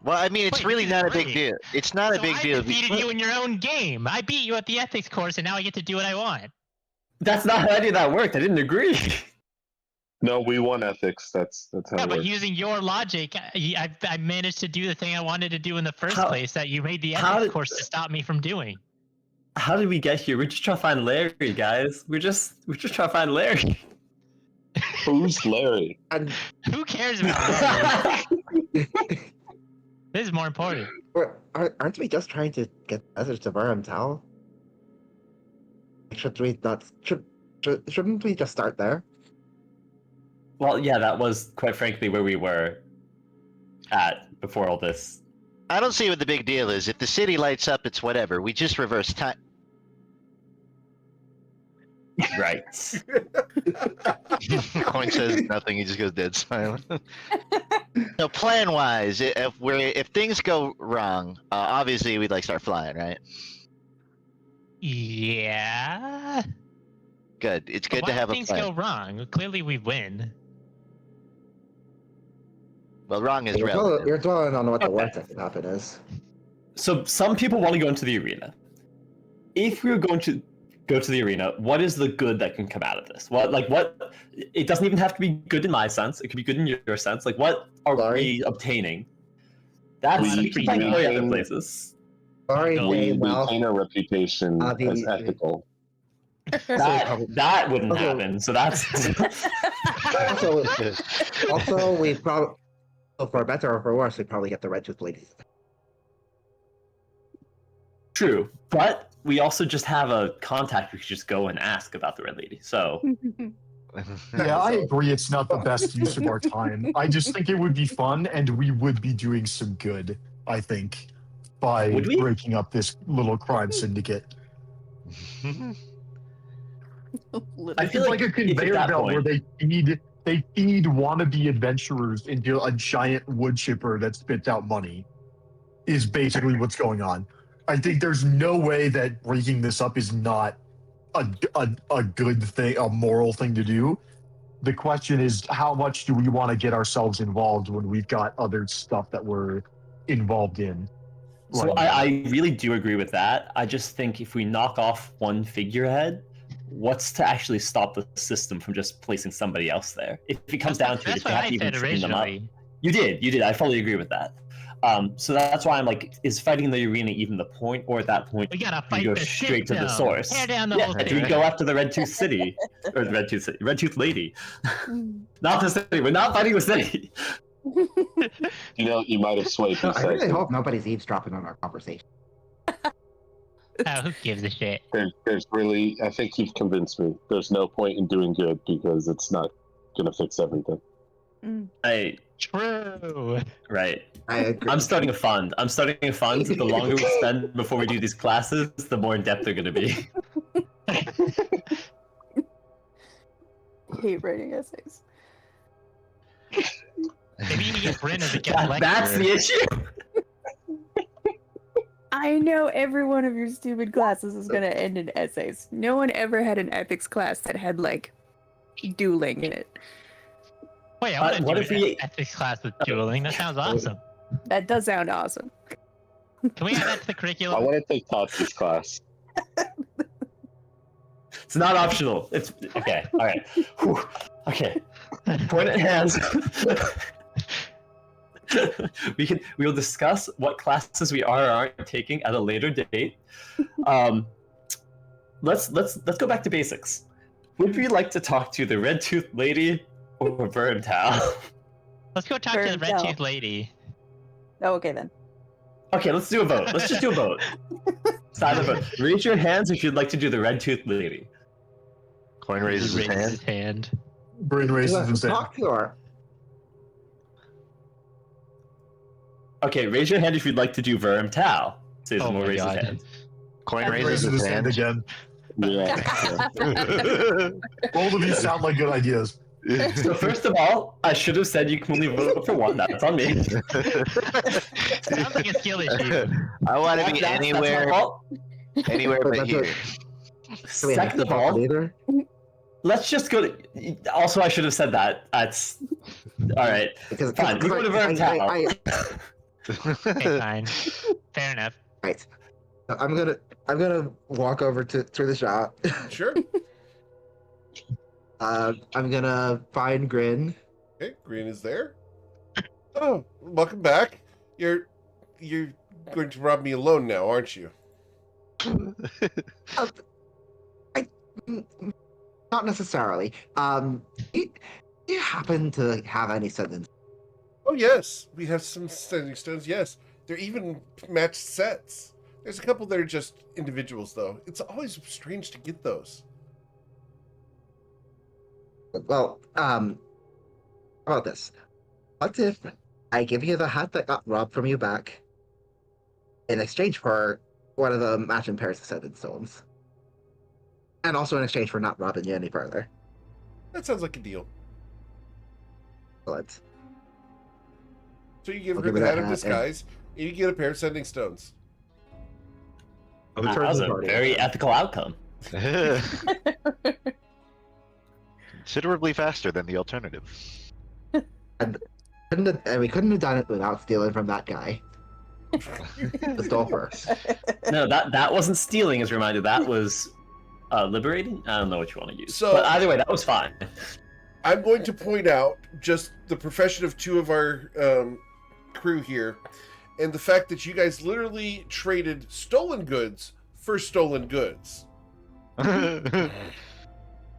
Well, I mean, it's Wait, really this is not a big great. deal. It's not a So big I deal. defeated you in your own game. I beat you at the ethics course, and now I get to do what I want. That's not how any of that worked. I didn't agree. no, we won ethics. That's how Yeah, it but works. using your logic, I managed to do the thing I wanted to do in the first How- place that you made the how ethics did- course to stop me from doing. How did we get here? We're just trying to find Larry, guys. We're just trying to find Larry. Who's Larry? And Who cares about Larry? This is more important. aren't we just trying to get others to Varamtal? Should we not? Shouldn't we just start there? Well, yeah, that was quite frankly where we were at before all this. I don't see what the big deal is. If the city lights up, it's whatever. We just reverse time. Right. Coin says nothing. He just goes dead silent. So plan-wise, if things go wrong, obviously we'd like start flying, right? Yeah. Good. It's But good why to do have a things plan. go wrong? Clearly, we win. Well, wrong is You're relative. dwelling on what the Okay. worst that can happen is. So some people want to go into the arena. If we're going to go to the arena, what is the good that can come out of this? What? It doesn't even have to be good in my sense. It could be good in your sense. Like, what are Sorry? we obtaining? That's We- we can find other retain- places. Sorry, We We Dave. Well, retain our reputation as ethical. That wouldn't Okay. happen. So that's also we probably, for better or for worse, we probably get the red tooth ladies. true. But we also just have a contact we could just go and ask about the red lady. So yeah, I agree. It's not the best use of our time. I just think it would be fun, and we would be doing some good. I think by Would we? breaking up this little crime syndicate. I feel It's like like a if at conveyor that belt where point- they feed wannabe adventurers into a giant wood chipper that spits out money. Is basically what's going on. I think there's no way that breaking this up is not a good thing, a moral thing to do. The question is, how much do we want to get ourselves involved when we've got other stuff that we're involved in? So right now? I really do agree with that. I just think if we knock off one figurehead, what's to actually stop the system from just placing somebody else there? If it comes down to it, That's if you what have I to even said train them up. originally. You did. I fully agree with that. So that's why I'm like, is fighting the arena even the point, or at that point We gotta do we fight go the straight to the system. source? Tear down the Yeah, whole do we thing. go after the Red Tooth City or the Red Tooth Lady? Not the city. We're not fighting the city. You know, you might have swayed No, from I really side. hope nobody's eavesdropping on our conversation. Oh, who gives a shit? There's really, I think you've convinced me. There's no point in doing good because it's not going to fix everything. True. Right. I agree. I'm starting a fund. The longer we spend before we do these classes, the more in depth they're going to be. I hate writing essays. Maybe you can get Bryn as a guest lecturer. That's the issue. I know every one of your stupid classes is gonna end in essays. No one ever had an ethics class that had like dueling in it. Wait, I want to what do if an we- ethics class with dueling. That sounds awesome. That does sound awesome. Can we add that to the I curriculum? want to take Tati's class. It's not optional. It's okay. All right. Whew. Okay. Point at hands. We'll discuss what classes we are or aren't taking at a later date. Let's go back to basics. Would we like to talk to the red tooth lady or Vermtal? Let's go talk to the red Vermtel. tooth lady. Oh, okay then. Okay, let's do a vote. Let's just do a vote. Silent vote. Raise your hands if you'd like to do the red tooth lady. Coin raises his hand. his hand. Brain raises his hand. Talk to her. Okay, raise your hand if you'd like to do Vermtal. Says Oh more my raises God. hand. Coin raises Raises his his hand hand. again. Yeah. Both of these sound like good ideas. So first of all, I should have said you can only vote for one. That's on me. Sounds like a skill issue. I want to be That's my anywhere, fault. anywhere But but that's here. Second of all, either. let's just go to. Also, I should have said that. That's all right. Because Fine, we go to Vermtal. Okay, fine. Fair enough. Right. I'm gonna walk over to the shop. Sure. I'm gonna find Grin. Okay, Green is there. Oh, welcome back. You're going to rob me alone now, aren't you? Not necessarily. Do you happen to have any sentence? Oh yes, we have some standing stones. Yes, they're even matched sets. There's a couple that are just individuals, though. It's always strange to get those. Well, how about this? What if I give you the hat that got robbed from you back in exchange for one of the matching pairs of sentence stones? And also in exchange for not robbing you any further. That sounds like a deal. But So you give I'll her give the her hat that of hat, and- disguise, and you get a pair of sending stones. That was a very ethical outcome. Considerably faster than the alternative. and we couldn't have done it without stealing from that guy. The stole first. No, that wasn't stealing. As a reminder, that was liberating. I don't know what you want to use. So- but either way, that was fine. I'm going to point out just the profession of two of our crew here, and the fact that you guys literally traded stolen goods for stolen goods.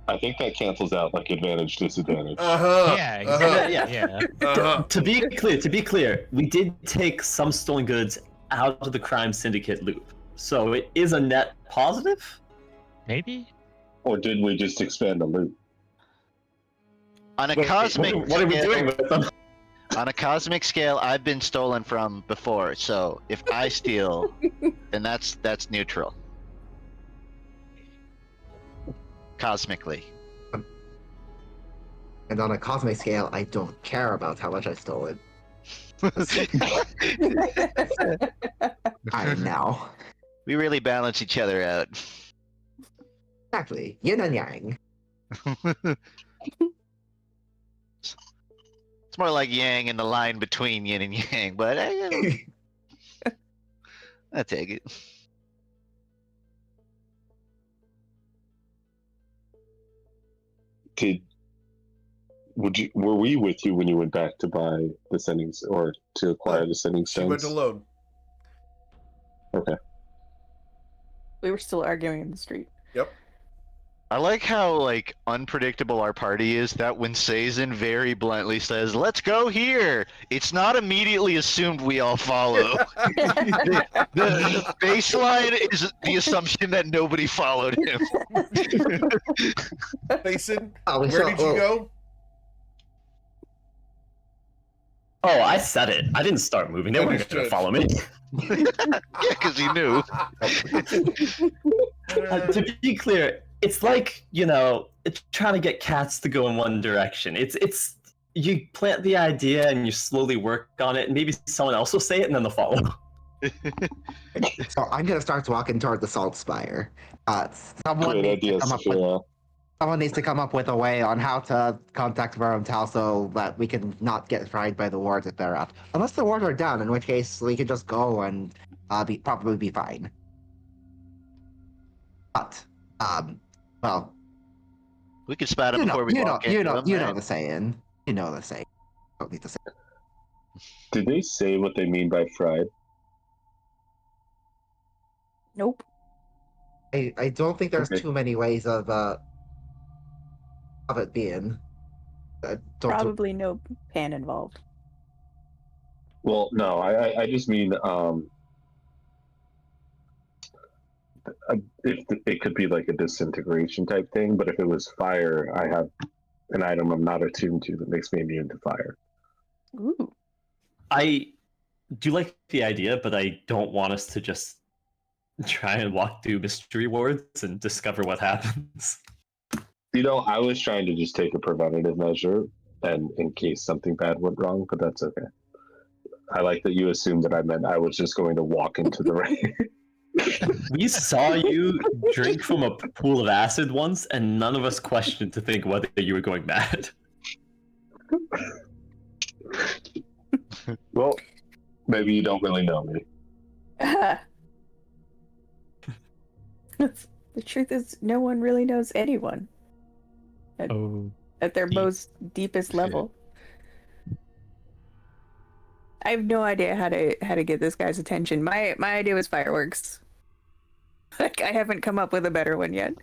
I think that cancels out like advantage disadvantage. Yeah, exactly. Yeah. Yeah. To be clear, we did take some stolen goods out of the crime syndicate loop, so it is a net positive. Maybe? Or did we just expand the loop? On a Wait, cosmic what are we scale- doing with them? On a cosmic scale, I've been stolen from before, so if I steal, then that's neutral. Cosmically. And on a cosmic scale, I don't care about how much I stole it. I now. We really balance each other out. Exactly. Yin and yang. It's more like yang and the line between yin and yang, but I take it. Were we with you when you went back to buy the sendings or to acquire the sending She went stones? alone. We were still arguing in the street. Yep. I like how like unpredictable our party is. That when Sazin very bluntly says, "Let's go here," it's not immediately assumed we all follow. The baseline is the assumption that nobody followed him. Mason, Oh, we where saw- did you oh. go? Oh, I said it. I didn't start moving. They weren't going to Understood. follow me. Yeah, because he knew. To be clear, it's like, it's trying to get cats to go in one direction. It's you plant the idea and you slowly work on it, and maybe someone else will say it, and then they'll follow. So I'm gonna start walking toward the salt spire. Someone Great needs to idea, come up with Sophia. someone needs to come up with a way on how to contact Verumtal so that we can not get fried by the wards if they're up. Unless the wards are down, in which case we can just go and probably be fine. But well, We could spot him before we walk into him, you know right? the saying. You know the saying. Don't need to say. Did they say what they mean by fried? Nope. I don't think there's Okay. too many ways of it being. Probably no pan involved. Well, no, I just mean if it could be like a disintegration type thing, but if it was fire, I have an item I'm not attuned to that makes me immune to fire. Ooh. I do like the idea, but I don't want us to just try and walk through mystery wards and discover what happens. I was trying to just take a preventative measure, and in case something bad went wrong, but that's okay. I like that you assumed that I meant I was just going to walk into the rain. We saw you drink from a pool of acid once, and none of us questioned to think whether you were going mad. Well, maybe you don't really know me. The truth is, no one really knows anyone Oh. at their Deep. most deepest level. I have no idea how to get this guy's attention. My idea was fireworks. Like, I haven't come up with a better one yet.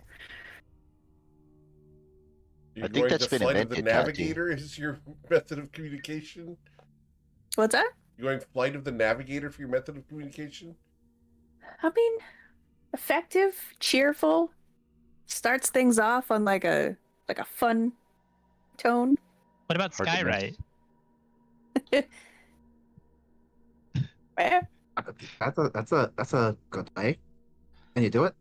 You're I think going that's to been Flight of the invented, Tati. Navigator is your method of communication? What's that? You're going Flight of the Navigator for your method of communication? I mean, effective, cheerful, starts things off on like a fun tone. What about Hard to miss. Skywrite? Eh, That's a good way. Can you do it?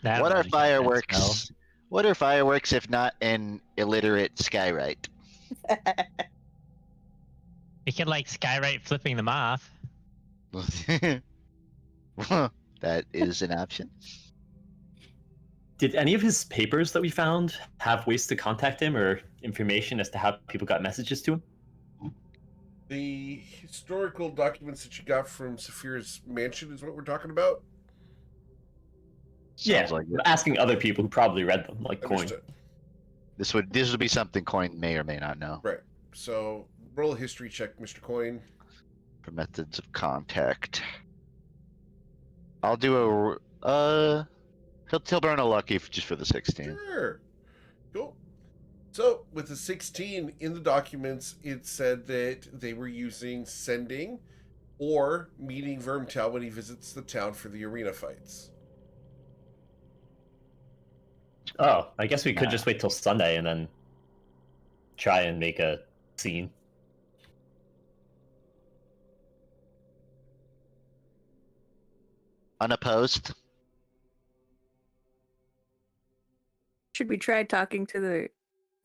That What are one can spell. fireworks? What are fireworks if not an illiterate skywrite? You can like Skywrite flipping them off. That is an option. Did any of his papers that we found have ways to contact him or information as to how people got messages to him? The historical documents that you got from Saphira's mansion is what we're talking about? Yeah, Sounds like it. asking other people who probably read them, like Coin. Understood. This would be something Coin may or may not know. Right. So roll a history check, Mr. Coin. For methods of contact. I'll do a he'll burn a lucky just for the 16. Sure. Cool. So with the 16 in the documents, it said that they were using sending or meeting Vermtal when he visits the town for the arena fights. Oh, I guess we could just wait till Sunday and then try and make a scene. Unopposed. should we try talking to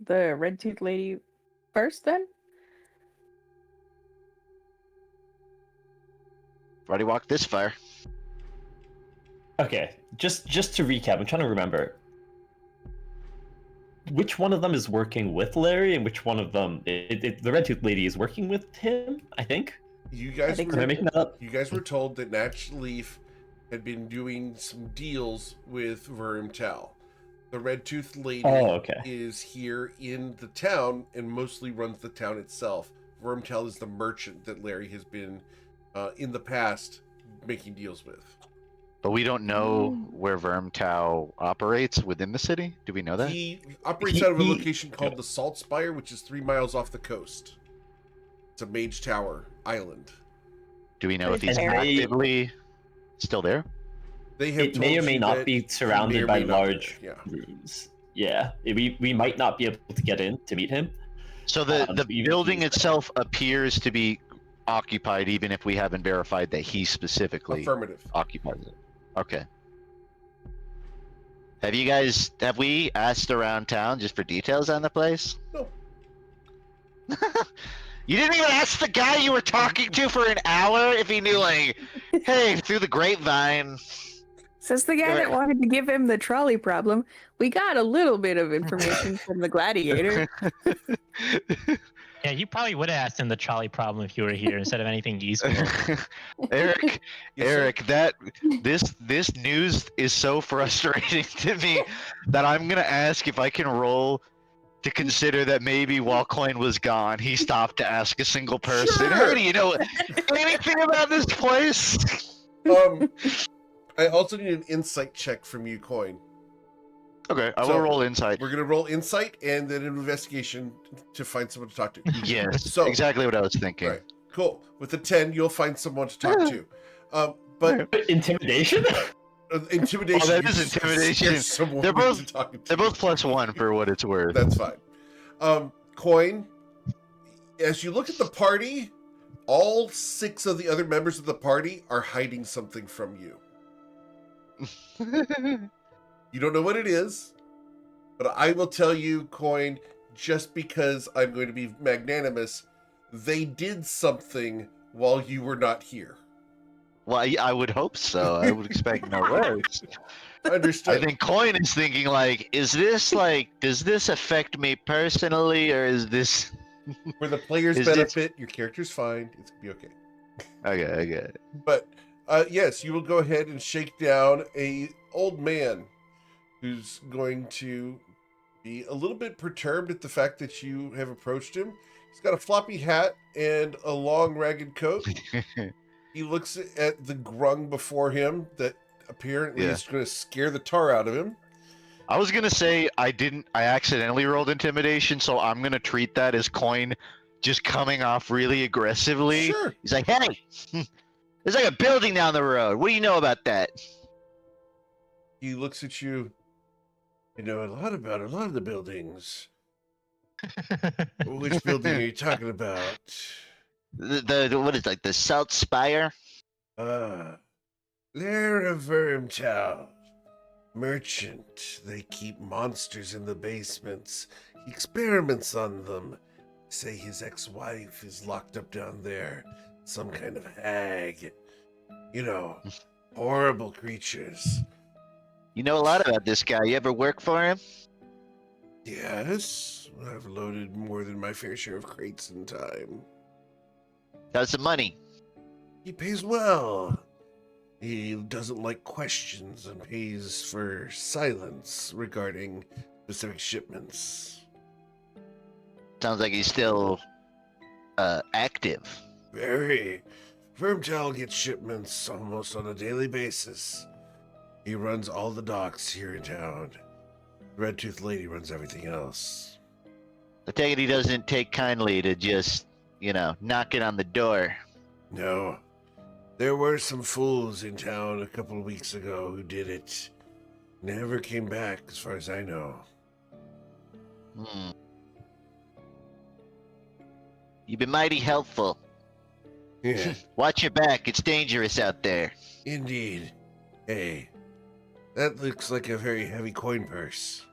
the red tooth lady first then? Already walked this far. Okay, just to recap, I'm trying to remember. Which one of them is working with Larry, and which one of them, the red tooth lady is working with him? I think. You guys think Am I were making that up? you guys were told that Natch Leaf had been doing some deals with Vermtal. The red tooth lady Oh, okay. is here in the town and mostly runs the town itself. Vermtal is the merchant that Larry has been in the past making deals with. But we don't know where Vermtau operates within the city. Do we know that? He operates out of a location called the Salt Spire, which is 3 miles off the coast. It's a Mage Tower island. Do we know if he's There. actively still there? They have It may told or may you not that be he may surrounded or by may not be large there. rooms. Yeah, we might not be able to get in to meet him. So the Even if building he's there. itself appears to be occupied, even if we haven't verified that he specifically Affirmative. occupies it. Okay. Have we asked around town just for details on the place? No. You didn't even ask the guy you were talking to for an hour if he knew, like, hey, through the grapevine. Says the guy that wanted to give him the trolley problem. We got a little bit of information from the gladiator. Yeah, you probably would have asked him the trolley problem if you were here instead of anything useful. Eric, Yes, sir? Eric, this news is so frustrating to me that I'm gonna ask if I can roll to consider that maybe while Coin was gone, he stopped to ask a single person, Sure. "Hey, do you know anything about this place?" I also need an insight check from you, Coin. Okay, I So, will roll insight. We're gonna roll insight and then an investigation to find someone to talk to. Yes, So- exactly what I was thinking. Right. Cool. With a 10, you'll find someone to talk to. But Intimidation? intimidation. Oh, that you is just intimidation. scare someone They're both- into talking to They're you. both +1 for what it's worth. That's fine. Coin, as you look at the party, all 6 of the other members of the party are hiding something from you. You don't know what it is, but I will tell you, Coin, just because I'm going to be magnanimous, they did something while you were not here. Well, I would hope so. I would expect no less. Understood. I think Coin is thinking like, does this affect me personally, or is this? For the player's Is it- benefit, your character's fine. It's gonna be okay. Okay. But yes, you will go ahead and shake down a old man who's going to be a little bit perturbed at the fact that you have approached him. He's got a floppy hat and a long ragged coat. He looks at the grung before him that apparently Yeah. is going to scare the tar out of him. I was gonna say I accidentally rolled intimidation, so I'm gonna treat that as Coin just coming off really aggressively. Sure. He's like, hey, there's like a building down the road. What do you know about that? He looks at you. You know a lot about a lot of the buildings. Which building are you talking about? The what is like the Salt Spire? They're a Vermtau merchant. They keep monsters in the basements. He experiments on them. Say his ex-wife is locked up down there. Some kind of hag. You know, horrible creatures. You know a lot about this guy. You ever work for him? Yes, I've loaded more than my fair share of crates in time. How's the money? He pays well. He doesn't like questions and pays for silence regarding specific shipments. Sounds like he's still active. Very. Vermtal gets shipments almost on a daily basis. He runs all the docks here in town. Red Tooth Lady runs everything else. I take it he doesn't take kindly to just, knocking on the door. No. There were some fools in town a couple of weeks ago who did it. Never came back, as far as I know. Hmm. You've been mighty helpful. Yeah, Watch your back. It's dangerous out there. indeed. Hey, that looks like a very heavy coin purse.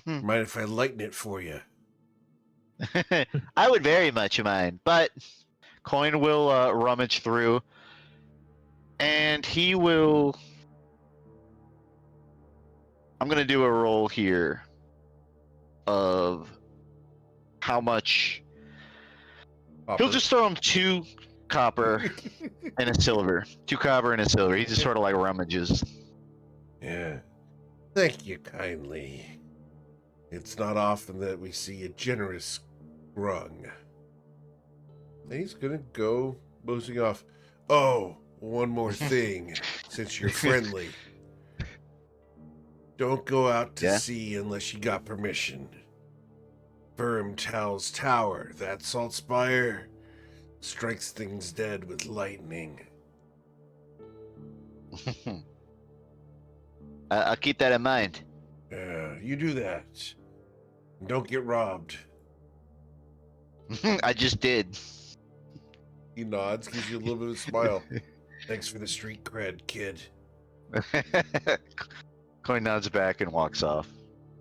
Mind if I lighten it for you? I would very much mind, but Coin will rummage through, and he will. I'm gonna do a roll here of how much. He'll just throw him 2 copper and a silver. 2 copper and a silver. He just sort of like rummages. Yeah. Thank you kindly. It's not often that we see a generous grung. And he's gonna go moseying off. Oh, one more thing. since you're friendly. Don't go out to Yeah. sea unless you got permission. Vermtal's tower, that salt spire, strikes things dead with lightning. I'll keep that in mind. You do that. Don't get robbed. I just did. He nods, gives you a little bit of a smile. Thanks for the street cred, kid. Coin nods back and walks off.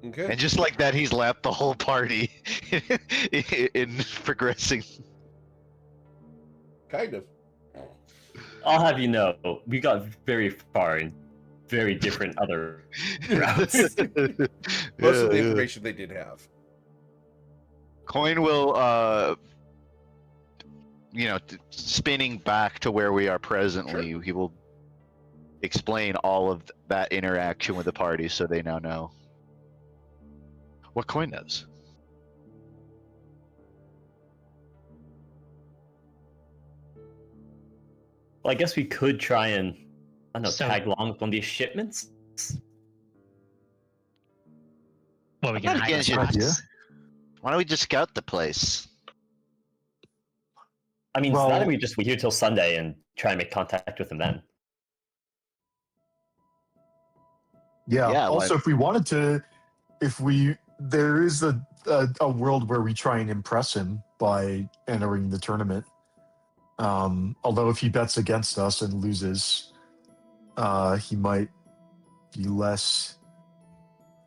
Okay. And just like that, he's lapped the whole party in progressing. Kind of. I'll have you know, we got very far in very different other routes. Most of the information they did have. Coin will, spinning back to where we are presently, he will explain all of that interaction with the party so they now know what Coin knows. Well, I guess we could try and, I don't know, So- tag along with one of these shipments. Well, we I'm can not hide against the your idea. spots. Why don't we just scout the place? I mean, Well- why don't we just wait here till Sunday and try and make contact with them then? Yeah. Yeah, Also, if we wanted to, there is a world where we try and impress him by entering the tournament. Although if he bets against us and loses, he might be less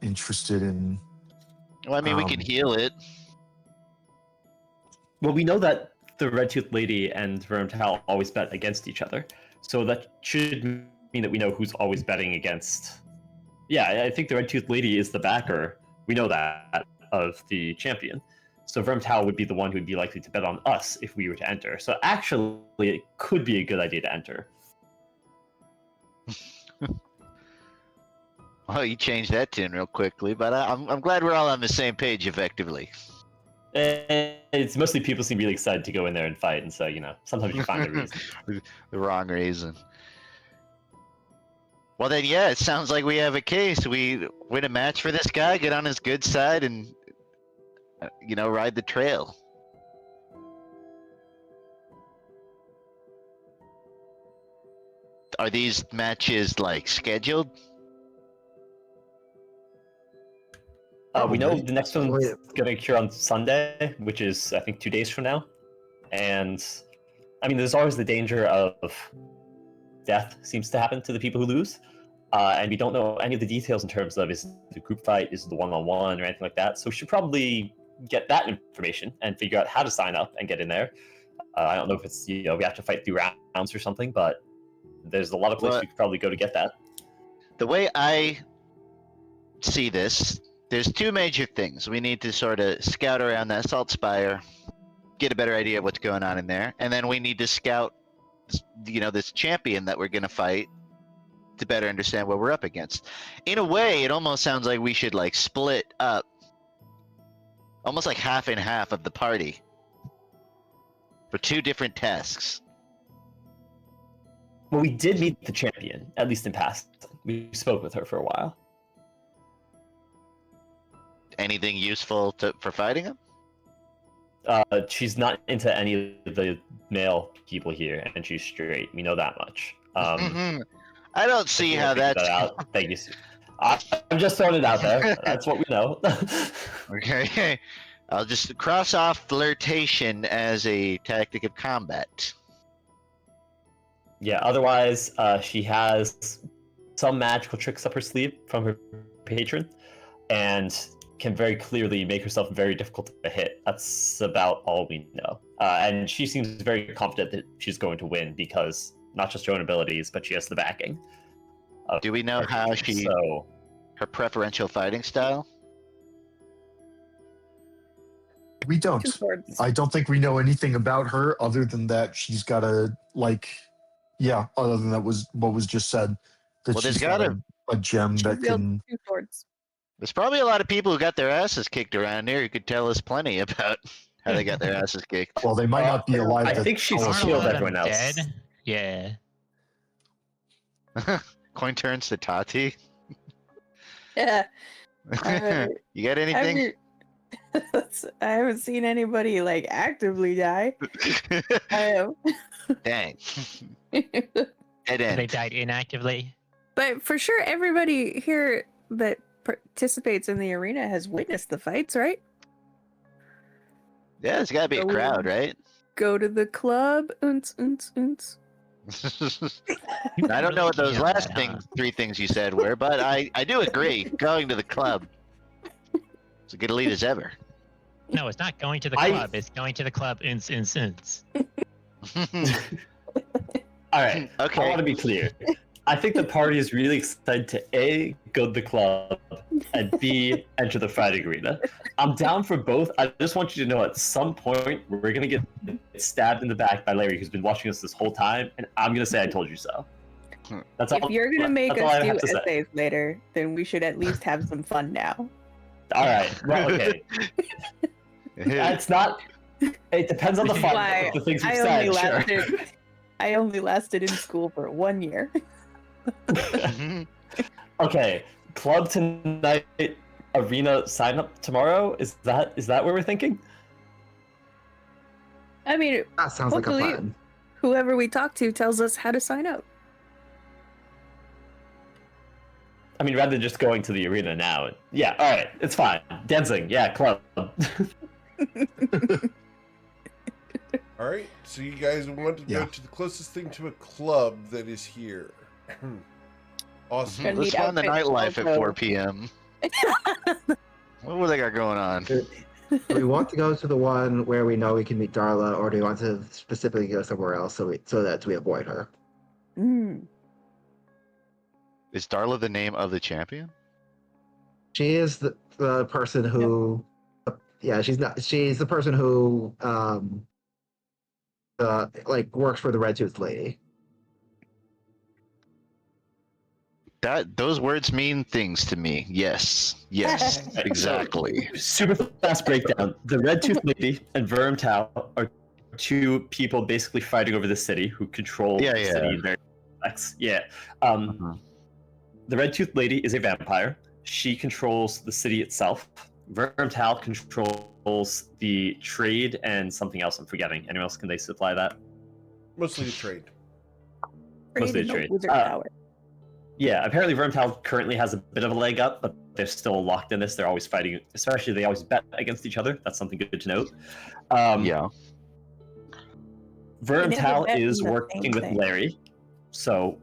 interested in. Well, I mean, we can heal it. Well, we know that the Red Tooth Lady and Vermtal always bet against each other, so that should mean that we know who's always betting against. Yeah, I think the Red Tooth Lady is the backer. We know that of the champion. So Vermtal would be the one who'd be likely to bet on us if we were to enter. So actually, it could be a good idea to enter. Well, you changed that tune real quickly, but I'm glad we're all on the same page effectively. And it's mostly people seem really excited to go in there and fight, and so, sometimes you find a reason. The wrong reason. Well then, yeah, it sounds like we have a case. We win a match for this guy, get on his good side, and ride the trail. Are these matches scheduled? We know Probably. the next one's going to occur on Sunday, which is, I think, 2 days from now. And, I mean, there's always the danger of death seems to happen to the people who lose. And we don't know any of the details in terms of is it a group fight, is it the one-on-one, or anything like that. So we should probably get that information and figure out how to sign up and get in there. I don't know if it's, we have to fight through rounds or something, but there's a lot of places we could probably go to get that. The way I see this, there's two major things. We need to sort of scout around that salt spire, get a better idea of what's going on in there, and then we need to scout, this champion that we're going to fight to better understand what we're up against. In a way, it almost sounds like we should split up, almost like half and half of the party for two different tasks. Well, we did meet the champion, at least in passing. We spoke with her for a while. Anything useful for fighting him? She's not into any of the male people here, and she's straight. We know that much. I don't see how that's... out. Thank you. I'm just throwing it out there. That's what we know. Okay. I'll just cross off flirtation as a tactic of combat. Yeah, otherwise, she has some magical tricks up her sleeve from her patron, and can very clearly make herself very difficult to hit. That's about all we know. And she seems very confident that she's going to win because not just her own abilities, but she has the backing. Do we know how she... So, her preferential fighting style? We don't. 2 swords. I don't think we know anything about her other than that she's got a other than that was what was just said. That Well, there's she's got gotta- a gem She that wields can. 2 swords. There's probably a lot of people who got their asses kicked around here who could tell us plenty about how they got their asses kicked. Well, they might not be alive. I to think she's tell us killed about it. everyone else. Dead? Yeah. Coin turns to Tati. Yeah. You got anything? I haven't seen anybody like actively die. Dang. Dead They end. died inactively. But for sure, everybody here that participates in the arena has witnessed the fights, right? Yeah, there's got to be a crowd, right? Go to the club. Unts. I don't know what those Yeah, last huh? things, 3 things you said were, but I do agree. Going to the club. It's as good a lead as ever. No, it's not going to the club. It's going to the club. Unts. All right. Okay. I want to be clear. I think the party is really excited to A, go to the club, and B, enter the fighting arena. I'm down for both. I just want you to know at some point we're going to get stabbed in the back by Larry, who's been watching us this whole time, and I'm going to say I told you so. That's all. If you're gonna make that's all I us have do to say. essays later, then we should at least have some fun now. All right. Well, okay. It's not. It depends on the fun. Why The things we've I only said. Sure. lasted. I only lasted in school for 1 year. Okay, club tonight, arena sign up tomorrow. Is that what we're thinking? I mean, That sounds like a hopefully- plan. whoever we talk to tells us how to sign up. I mean, rather than just going to the arena now. Yeah, all right, it's fine. Dancing, yeah, club. All right, so you guys want to go Yeah. to the closest thing to a club that is here. Awesome. Gonna Let's need run the outfits nightlife at also. 4 p.m. What do they got going on? Do we want to go to the one where we know we can meet Darla, or do we want to specifically go somewhere else so that we avoid her? Mm. Is Darla the name of the champion? She is the person who, yeah, she's not. She's the person who, like works for the Red Tooth Lady. Those words mean things to me. Yes, exactly. Super fast breakdown. The Red Tooth Lady and Vermtau are 2 people basically fighting over the city who control the city in their effects. Yeah. The Red Tooth Lady is a vampire. She controls the city itself. Vermtau controls the trade and something else I'm forgetting. Anyone else, can they supply that? Mostly the trade. Mostly Trade in the trade. wizard power. Yeah, apparently Vermtau currently has a bit of a leg up, but they're still locked in this. They're always fighting, especially they always bet against each other. That's something good to note. Yeah. Vermtau bet is on the working same with thing. Larry, so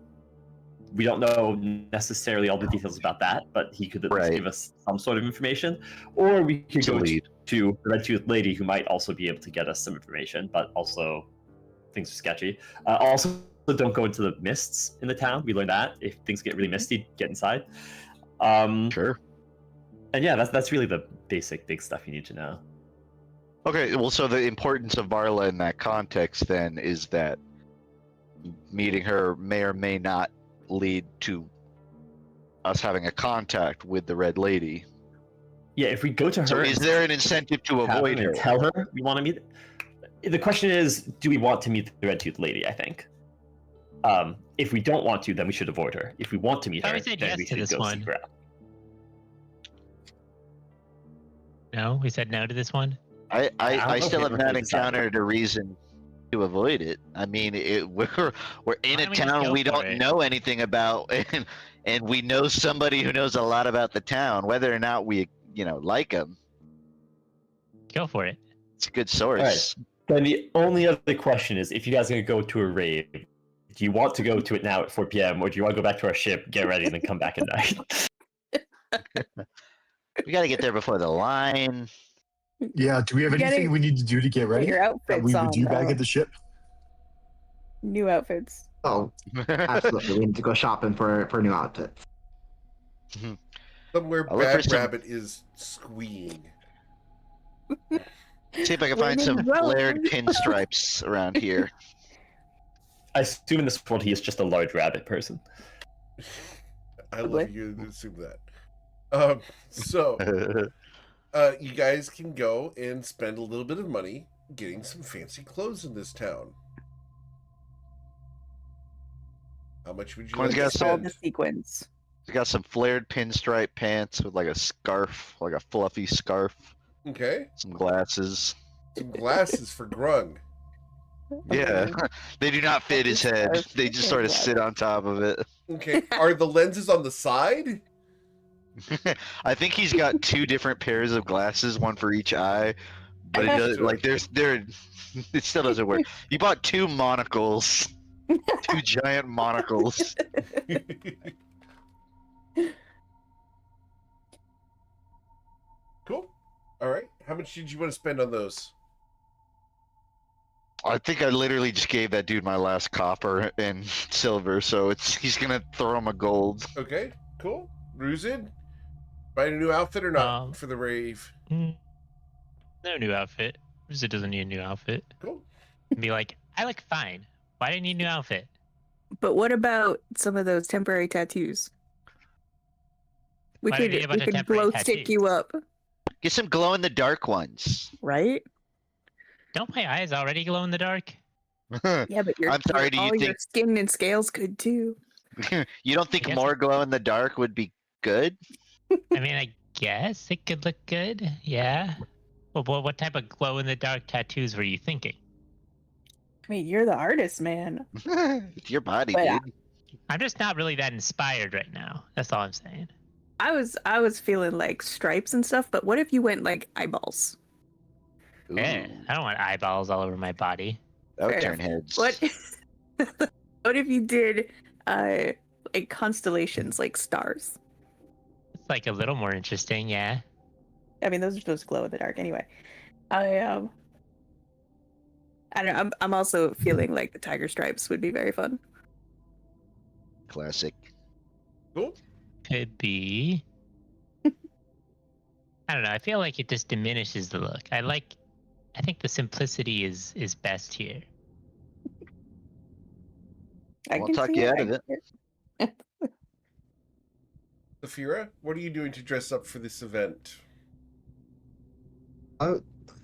we don't know necessarily all the details about that, but he could at least Right. give us some sort of information. Or we could To go lead. to the Red Tooth Lady, who might also be able to get us some information, but also things are sketchy. Also, don't go into the mists in the town. We learned that. If things get really misty, get inside. Sure. And yeah, that's really the basic big stuff you need to know. Okay, well, so the importance of Darla in that context then is that meeting her may or may not lead to us having a contact with the Red Lady. Yeah, if we go to her, So is there an incentive to avoid her? Tell her we want to meet. The question is, do we want to meet the Red Tooth Lady? I think. If we don't want to, then we should avoid her. If we want to meet I her, would say then yes we to should this go one. seek her out. No, we said no to this one. I still have we're not gonna decide. encountered a reason to avoid it. I mean, we're in Why a don't we just town go we for don't it? know anything about, and we know somebody who knows a lot about the town. Whether or not we, like them, Go for it. it's a good source. Alright. Then the only other question is, if you guys are going to go to a rave, do you want to go to it now at 4 p.m. or do you want to go back to our ship, get ready, and then come back at night? We got to get there before the line. Yeah, do we have You gotta anything we need to do to get Put ready your that outfits we would on. do back though. at the ship? New outfits. Oh, absolutely. We need to go shopping for new outfits. Somewhere I'll look for Bad some- Rabbit is squeeing. See if I can When find in some Rome. flared pinstripes around here. I assume in this world he is just a large rabbit person. I love Probably. you to assume that. So you guys can go and spend a little bit of money getting some fancy clothes in this town. How much would you Coin's like got to All spend? the sequins. He's got some flared pinstripe pants with like a scarf, like a fluffy scarf. Okay. Some glasses. Some glasses for Grung. Yeah, they do not fit his head. Scarf They just and sort of glasses. sit on top of it. Okay. Are the lenses on the side? I think he's got 2 different pairs of glasses, one for each eye. But it does like it still doesn't work. You bought 2 monocles, 2 giant monocles. Cool. All right. How much did you want to spend on those? I think I literally just gave that dude my last copper and silver, so he's gonna throw him a gold. Okay. Cool. Ruzid, buying a new outfit or not for the rave? No new outfit. It doesn't need a new outfit. Cool. Be like, I look fine. Why do you need a new outfit? But what about some of those temporary tattoos? We Why do you need a bunch of could temporary glow stick tattoos? you up, Get some glow in the dark ones. right? Don't my eyes already glow in the dark? Yeah, but I'm sorry, do you all your think skin and scales could too. you don't think Yes. more glow in the dark would be good? I mean, I guess it could look good. Yeah. Well, what type of glow in the dark tattoos were you thinking? I mean, you're the artist, man. It's your body, But, dude. I'm just not really that inspired right now. That's all I'm saying. I was feeling like stripes and stuff, but what if you went like eyeballs? Yeah, I don't want eyeballs all over my body. That would Fair turn heads. What? What if you did like constellations, like stars? It's like a little more interesting, yeah. I mean, those are supposed to glow in the dark anyway. I don't know. I'm also feeling like the tiger stripes would be very fun. Classic. Cool. Could be. I don't know. I feel like it just diminishes the look. I think the simplicity is best here. I I'll can talk see you it, out I of it. can see it. Saphira, what are you doing to dress up for this event?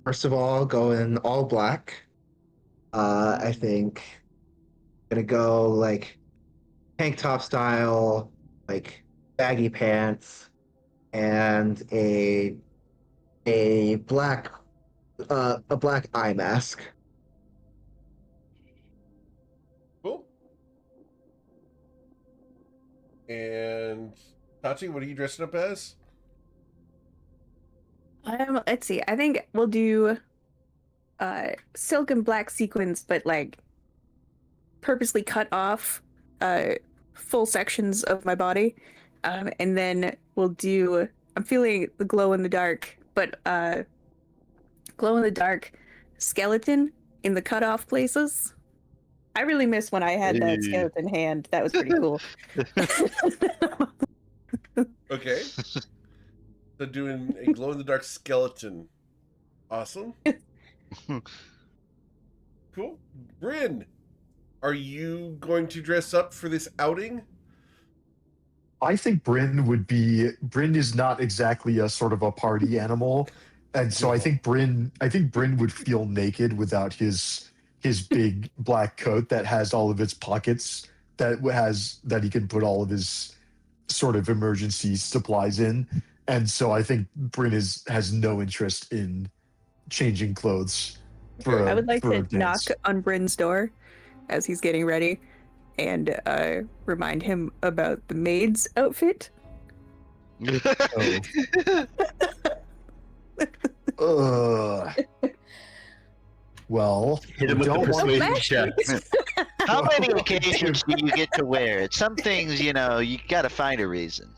First of all, going all black. I think gonna go like tank top style, like baggy pants, and a black eye mask. Cool. And Tati, what are you dressing up as? Let's see. I think we'll do silk and black sequins, but like purposely cut off full sections of my body. And then we'll do I'm feeling the glow in the dark, but glow in the dark skeleton in the cut off places. I really miss when I had that Hey. skeleton hand. That was pretty cool. Okay. So doing a glow in the dark skeleton. Awesome. Cool. Bryn, are you going to dress up for this outing? I think Bryn is not exactly a sort of a party animal. And so I think Bryn would feel naked without his big black coat that has all of its pockets that he can put all of his sort of emergency supplies in. And so I think Bryn has no interest in changing clothes for I would like for a to knock dance. on Bryn's door as he's getting ready and remind him about the maid's outfit. Well, Hit him with the don't want persuasion check. How many occasions do you get to wear it? Some things, you gotta find a reason.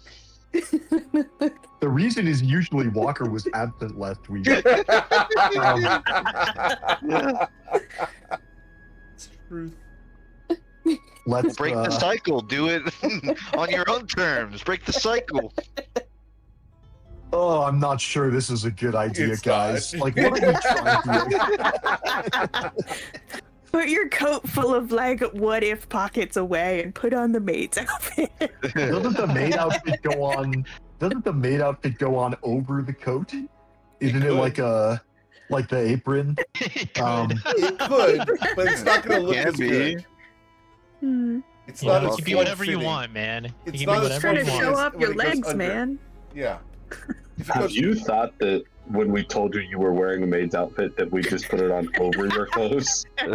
the reason is usually Walker was absent last week. Truth. Let's Break the cycle. Do it on your own terms. Break the cycle. Oh, I'm not sure this is a good idea, It's guys. not. Like, what are we trying to Put your coat full of like what if pockets away and put on the maid's outfit. do? Doesn't the maid outfit go on? Doesn't the maid outfit go on over the coat? Isn't it like the apron? It could. Um, It could, but it's not going to look Can as be. good. It's Yeah, not you as can be whatever you form-fitting. want, man. It's You can not be as whatever Trying you to want. show Yes, off when your it goes legs, under. man. Yeah. If it Have goes, you thought that when we told you you were wearing a maid's outfit that we just put it on over your clothes? I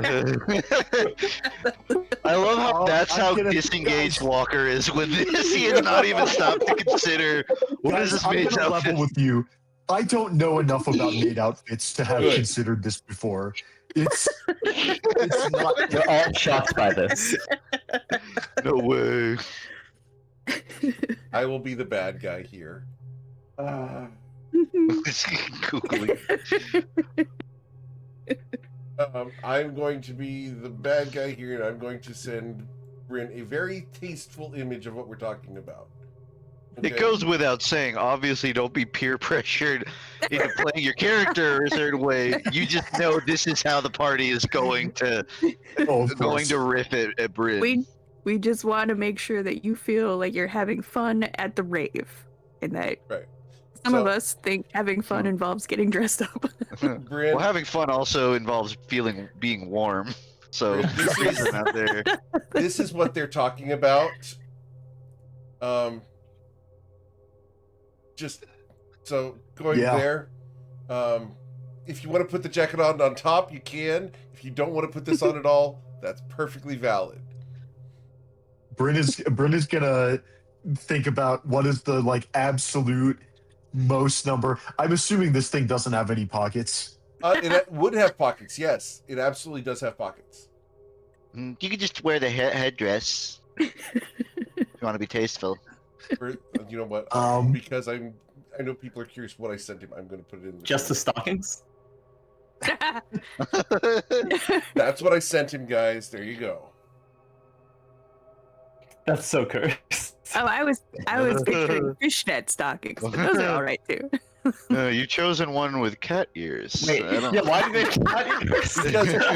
love how that's I'm how gonna- disengaged guys- Walker is with this. He has not even stopped to consider what is Guys, this I'm maid's gonna outfit. level with you. I don't know enough about maid outfits to have Good. considered this before. It's not. We're all shocked by this. No way. I will be the bad guy here. Googling. I'm going to be the bad guy here, and I'm going to send Bryn a very tasteful image of what we're talking about. It goes without saying. Obviously, don't be peer pressured into playing your character a certain way. You just know this is how the party is going to Oh, of course. riff at Bryn. We just want to make sure that you feel like you're having fun at the rave, and that Right. some of So- us think having fun involves getting dressed up. Bryn, Well, having fun also involves being warm. So This is- reason out there. this is what they're talking about. Just so going Yeah. there. If you want to put the jacket on top, you can. If you don't want to put this on at all, that's perfectly valid. Bryn is gonna think about what is the absolute most number. I'm assuming this thing doesn't have any pockets. It would have pockets, yes. It absolutely does have pockets. You can just wear the headdress if you want to be tasteful. Or, you know what? Because I know people are curious what I sent him. I'm going to put it in. Just the stockings? That's what I sent him, guys. There you go. That's so cursed. Oh, I was picturing fishnet stockings, but those are all right too. You've chosen one with cat ears. Wait, I don't- yeah, why did they cut it? Because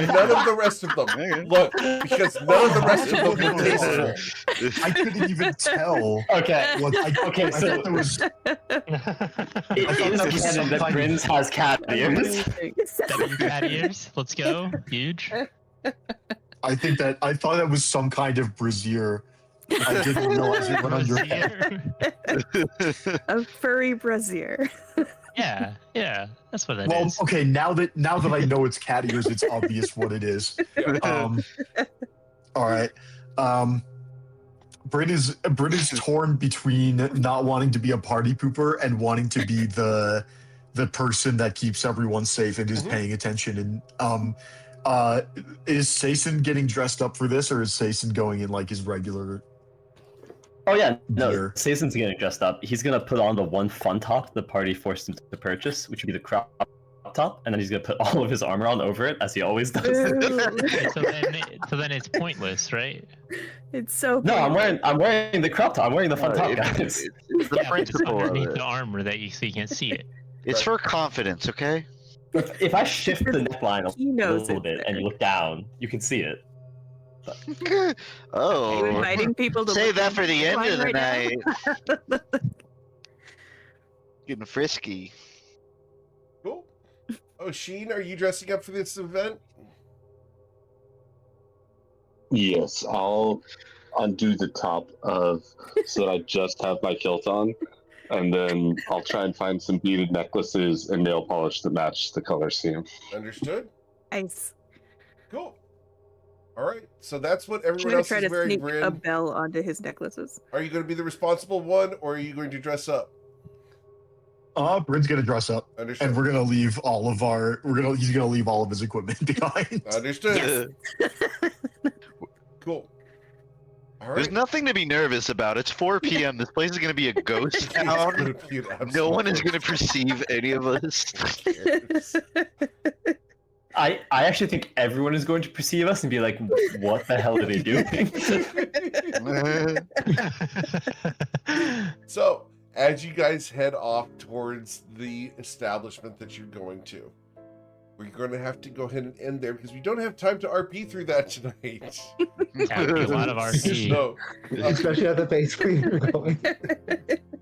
none of the rest of them. Look, because none of the rest of them were tasteful. I couldn't even tell. Okay. What Okay, I so thought there was. it thought is that was canon some that kind of- Bryn's has cat ears. Cat ears. Let's go. Huge. I thought that was some kind of brassiere. I didn't realize it went on your head. A furry brassiere. Yeah, that's what that is. Well, okay, now that I know it's cat ears, it's obvious what it is. All right. Bryn is torn between not wanting to be a party pooper and wanting to be the person that keeps everyone safe and is paying attention. And is Sason getting dressed up for this, or is Sason going in like his regular? Oh yeah, no, Gear. Sason's getting dressed up. He's gonna put on the one fun top the party forced him to purchase, which would be the crop top, and then he's gonna put all of his armor on over it, as he always does. So then it's pointless, right? It's so. No, painful. I'm wearing the crop top. I'm wearing the fun top, It's guys. the Yeah, but it's principle of underneath it. the armor that so you can't see it. It's for confidence, okay? If I shift the neckline He a knows little it's bit and there. you look down, you can see it. Are you Oh, inviting people to save look that at for the end mine of the right now? night. Getting frisky. Cool. Oh, Sheen, are you dressing up for this event? Yes, I'll undo the top so that I just have my kilt on, and then I'll try and find some beaded necklaces and nail polish that match the color scheme. Understood. Nice. Cool. All right. So that's what I'm everyone gonna else try is to wearing, sneak Bryn. a bell onto his necklaces. Are you going to be the responsible one, or are you going to dress up? Bryn's gonna dress up, Understood. and we're gonna leave all of our. He's gonna leave all of his equipment behind. Understood. Cool. All right. There's nothing to be nervous about. It's 4 p.m. This place is going to be a ghost It's gonna town. be an absolute No one is going to ghost. perceive any of us. Yes. I actually think everyone is going to perceive us and be like, what the hell are they doing? So, as you guys head off towards the establishment that you're going to, we're going to have to go ahead and end there because we don't have time to RP through that tonight. That would be a lot of RP. So, Especially at the pace we are going.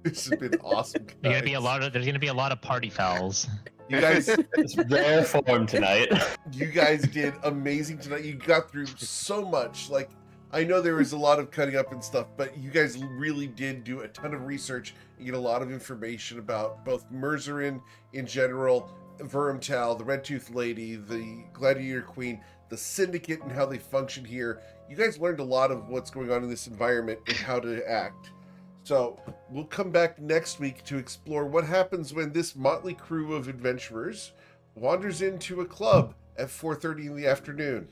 this has been awesome. There's gonna be a guys. lot of party fouls. You guys, It's rare form tonight. you guys did amazing tonight. You got through so much. Like, I know there was a lot of cutting up and stuff, but you guys really did do a ton of research and get a lot of information about both Merzerin in general, Vermtal, the Red Tooth Lady, the Gladiator Queen, the Syndicate, and how they function here. You guys learned a lot of what's going on in this environment and how to act. So we'll come back next week to explore what happens when this motley crew of adventurers wanders into a club at 4:30 in the afternoon.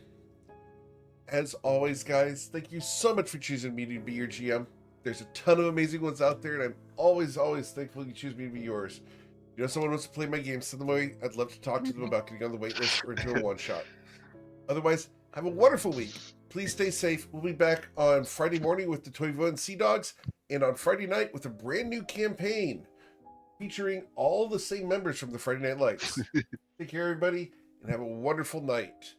As always, guys, thank you so much for choosing me to be your GM. There's a ton of amazing ones out there, and I'm always thankful you choose me to be yours. You know, someone wants to play my game, send them away. I'd love to talk to them about getting on the waitlist or into a one-shot. Otherwise, have a wonderful week. Please stay safe. We'll be back on Friday morning with the Toivoan Sea Dogs, and on Friday night with a brand new campaign featuring all the same members from the Friday Night Lights. Take care, everybody, and have a wonderful night.